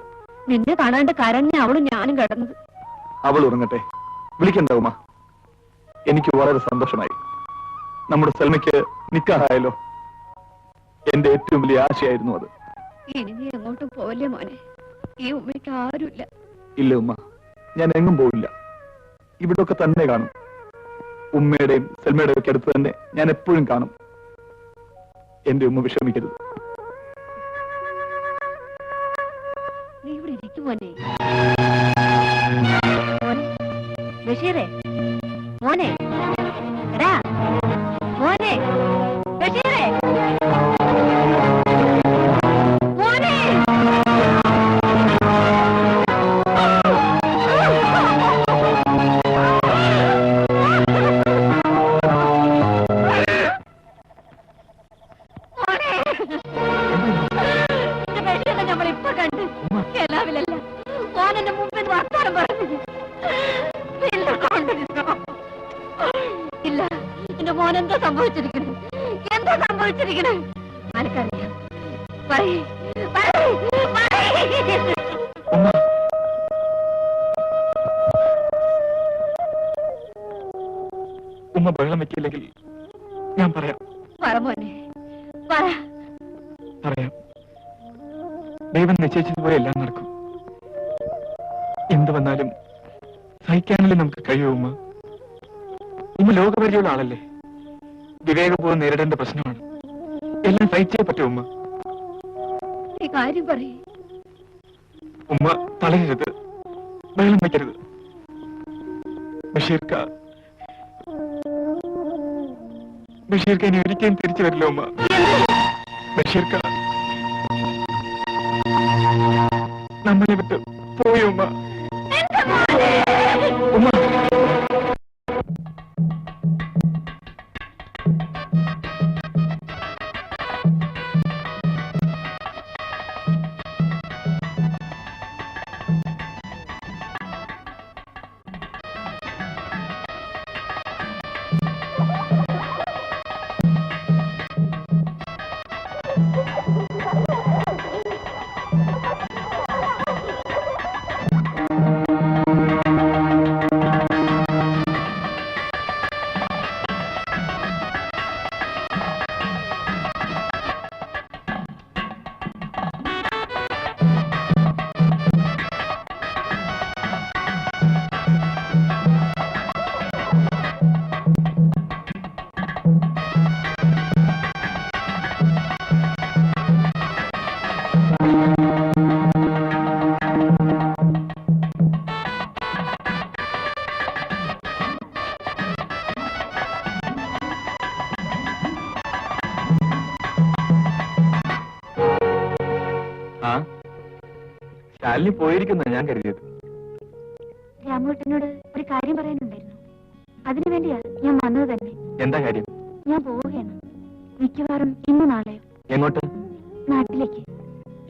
S3: നിന്നെ കാണാണ്ട് കരഞ്ഞ അവളും ഞാനും കിടന്നത്.
S2: അവൾ ഉറങ്ങട്ടെ, വിളിക്കണ്ട ഉമ്മ. എനിക്ക് വളരെ സന്തോഷമായി. നമ്മുടെ സൽമയ്ക്ക് നിക്കാഹായല്ലോ. എന്റെ ഏറ്റവും വലിയ ആശയായിരുന്നു അത്.
S3: ഇനി നീ എങ്ങോട്ടും പോവല്ലേ മോനെ? ഈ ഉമ്മയ്ക്ക് ആരുമില്ല.
S2: ഇല്ല ഉമ്മ, ഞാൻ എങ്ങും പോവില്ല. ഇവിടൊക്കെ തന്നെ കാണും. ഉമ്മയുടെയും സൽമയുടെയും ഒക്കെ അടുത്ത് തന്നെ ഞാൻ എപ്പോഴും കാണും. എന്റെ ഉമ്മ വിഷമിക്കരുത്.
S3: നീ ഇവിടെ ഇരിക്കും മോനെ. മോനെ ബഷീറേ, മോനെ, എടാ മോനെ, ബഷീറേ, മോനെ. നമ്മളിപ്പോ കണ്ട് എല്ലാവിലല്ല മോനെന്റെ മുമ്പിൽ വർത്താനം പറഞ്ഞു. ഇല്ല, എന്റെ മോൻ എന്താ സംഭവിച്ചിരിക്കണേ? എന്താ സംഭവിച്ചിരിക്കണേ? ആർക്കറിയാം? പറയ്, പറയ്, പറയ്.
S1: ഉമ്മ വെള്ളം വെക്കില്ലെങ്കിൽ ഞാൻ പറയാം.
S3: പറ മോനെ, പറ.
S1: പറയാം. ദൈവം നിശ്ചയിച്ചതുപോലെ എല്ലാം നടക്കും. എന്ത് വന്നാലും സഹിക്കാനല്ലേ നമുക്ക് കഴിയൂ ഉമ്മ. ഉമ്മ ലോകപരിചയമുള്ള ആളല്ലേ. വിവേകപൂർവ്വം നേരിടേണ്ട പ്രശ്നമാണ്. എല്ലാം സഹിച്ചേ പറ്റൂ ഉമ്മ.
S3: ഈ കാര്യം പറയ്.
S1: ഉമ്മ തളരരുത്, വെള്ളം വയ്ക്കരുത്. ബഷീർക്ക ഇനി ഒരിക്കലും തിരിച്ചു വരില്ല ഉമ്മ. ബഷീർക്ക നമ്മളെ വിട്ട് പോയി ഉമ്മ. ഉമ്മ ശാലിനി പോയിരിക്കുന്ന ഞാൻ കരുതിയത്.
S3: രാമൂട്ടനോട് ഒരു കാര്യം പറയാനുണ്ടായിരുന്നു. അതിനു വേണ്ടിയാ ഞാൻ വന്നത് തന്നെ.
S1: എന്താ കാര്യം?
S3: ഞാൻ പോവുകയാണ്. മിക്കവാറും ഇന്ന് നാളെയോ.
S1: എങ്ങോട്ട്?
S3: നാട്ടിലേക്ക്.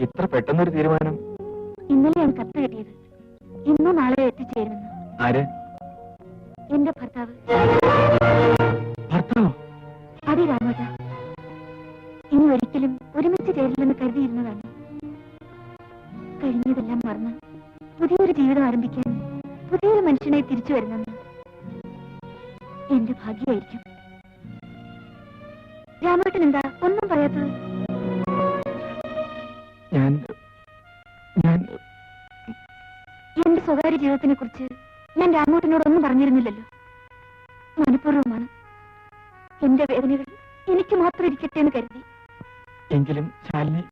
S1: ഇത്ര പെട്ടെന്നൊരു തീരുമാനം?
S3: ഇന്നലെയാണ് കത്ത് കിട്ടിയത്. ഇന്നോ നാളെയോ എത്തിച്ചേരുമെന്ന്.
S1: ആര്?
S3: എന്റെ ഭർത്താവ്.
S1: ഭർത്താവോ?
S3: അതെ രാമൂട്ട. ഇനി ഒരിക്കലും ഒരുമിച്ച് ചേരില്ലെന്ന് കരുതിയിരുന്നതാണ്. കഴിഞ്ഞതെല്ലാം മറന്ന് പുതിയൊരു ജീവിതം ആരംഭിക്കാൻ പുതിയൊരു മനുഷ്യനെ തിരിച്ചു വരുന്നെന്ന് എന്റെ ഭാഗ്യമായിരിക്കും. രാമേട്ടൻ എന്താ ഒന്നും പറയാത്തത്? എന്റെ സ്വകാര്യ ജീവിതത്തിനെ കുറിച്ച് ഞാൻ രാമേട്ടനോടൊന്നും പറഞ്ഞിരുന്നില്ലല്ലോ. മനഃപൂർവ്വമാണ്. എന്റെ വേദനകൾ എനിക്ക് മാത്രം ഇരിക്കട്ടെ എന്ന് കരുതി.
S1: എങ്കിലും ശാലിനി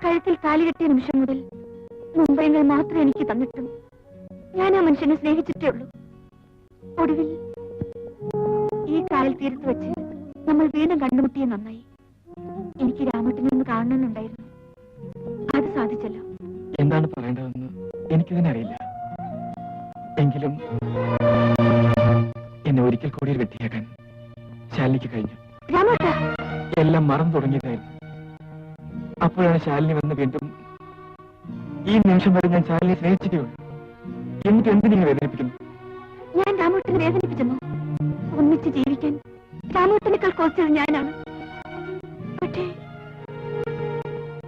S3: കഴുത്തിൽ താലി കെട്ടിയ നിമിഷം മുതൽ മുമ്പയങ്ങൾ മാത്രം എനിക്ക് തന്നിട്ടും ഞാൻ ആ മനുഷ്യനെ സ്നേഹിച്ചിട്ടേ ഉള്ളൂ. ഒടുവിൽ ഈ കായൽ തീരത്ത് വെച്ച് നമ്മൾ വീണ്ടും കണ്ടുമുട്ടിയ നന്നായി. എനിക്ക് രാമേട്ടനെ ഒന്ന് കാണണമെന്നുണ്ടായിരുന്നു. അത് സാധിച്ചല്ലോ.
S1: എന്താണ് പറയേണ്ടതെന്ന് എനിക്കിതിനെ അറിയില്ല. എങ്കിലും എന്നെ ഒരിക്കൽ കൂടി ഒരു വ്യക്തിയാക്കാൻ ശാലിനിക്ക് കഴിഞ്ഞു.
S3: രാമേട്ട
S1: എല്ലാം മറന്നു തുടങ്ങിയതായിരുന്നു. അപ്പോഴാണ് ശാലിനി വന്ന് വീണ്ടും. ഈ നിമിഷം വരെ ഞാൻ ശാലിനിയെ സ്നേഹിച്ചിട്ടേ ഉള്ളൂ. എനിക്ക് എന്തിനെ വേദനിപ്പിക്കുന്നു?
S3: ഞാൻ രാമേട്ടനെ വേദനിപ്പിച്ചെന്നോ? ഒന്നിച്ച് ജീവിക്കാൻ രാമേട്ടനേക്കാൾ കോച്ചത് ഞാനാണ്. പക്ഷേ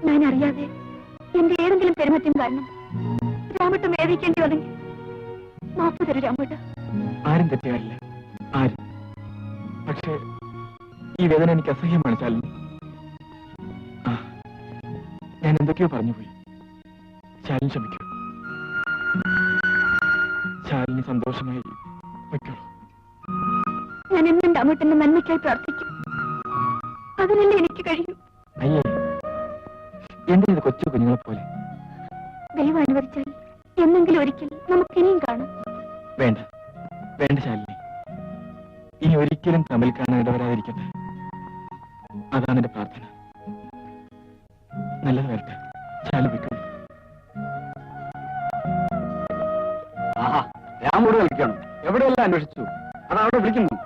S3: ഞാൻ അറിയാതെ എന്റെ ഏതെങ്കിലും പെരുമാറ്റം കാരണം രാമേട്ടൻ വേദിക്കേണ്ടി വന്നെങ്കിൽ മാപ്പ് തരൂ രാമേട്ട.
S2: ആരും തെറ്റുകാരില്ല, ആരും. പക്ഷേ ഈ വേദന എനിക്ക് അസഹ്യമാണ് ശാലിനി. ആ, ഞാൻ എന്തൊക്കെയോ പറഞ്ഞുപോയി. ശാലിനി ക്ഷമിക്കൂ. ശാലിനി സന്തോഷമായി വയ്ക്കോളൂ.
S3: ഞാൻ എന്നും രാമേട്ടന്റെ നന്മയ്ക്കായി പ്രാർത്ഥിക്കും. അതിനല്ലേ എനിക്ക് കഴിയൂ.
S2: അയ്യേ, എന്തിനത് കൊച്ചു കുഞ്ഞുങ്ങളെ പോലെ?
S3: ദൈവം അനുവദിച്ചാൽ എന്നെങ്കിലും ഒരിക്കൽ നമുക്ക് ഇനിയും കാണാം.
S2: വേണ്ട വേണ്ട ശാലിനി, ഇനി ഒരിക്കലും തമ്മിൽ കാണാൻ ഇടവരാതിരിക്കട്ടെ. അതാണ് എന്റെ പ്രാർത്ഥന. നല്ലത് വരട്ടെ. ശാലിനി വയ്ക്കോളൂ.
S5: ആഹാ, രാമോട് കളിക്കണം. എവിടെയെല്ലാം അന്വേഷിച്ചു, അതാ അവിടെ വിളിക്കുന്നു.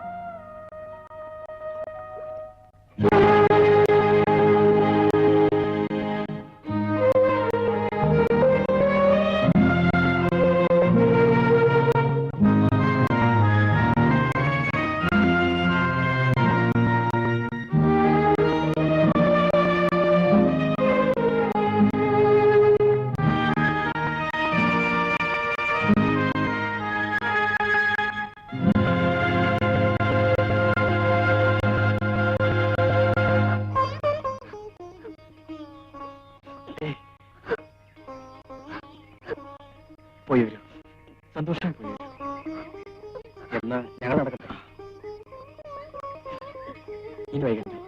S2: പോയി വരൂ, സന്തോഷം പോയി വരൂ.
S5: എന്ന് ഞങ്ങൾ നടക്കട്ടെ.
S2: ഇനി വൈകട്ടെ.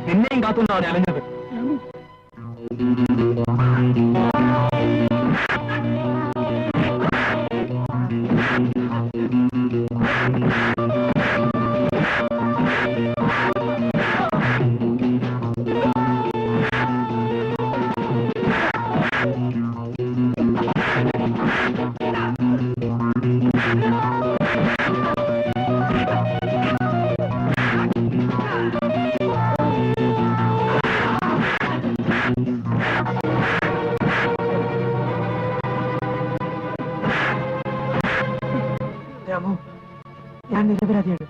S2: നിന്നെയും കാത്തുകൊണ്ടാണ് അലഞ്ഞത്. രാമു, ഞാൻ നിരപരാധിയാണ്.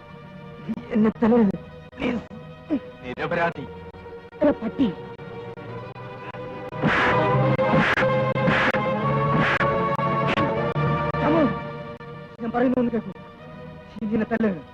S2: എന്നെ തലവരുത് പ്ലീസ്. നിരപരാധി പട്ടി. രാമു, ഞാൻ പറയുന്നു കേൾക്കൂ. ഇങ്ങനെ തല്ലരുത്.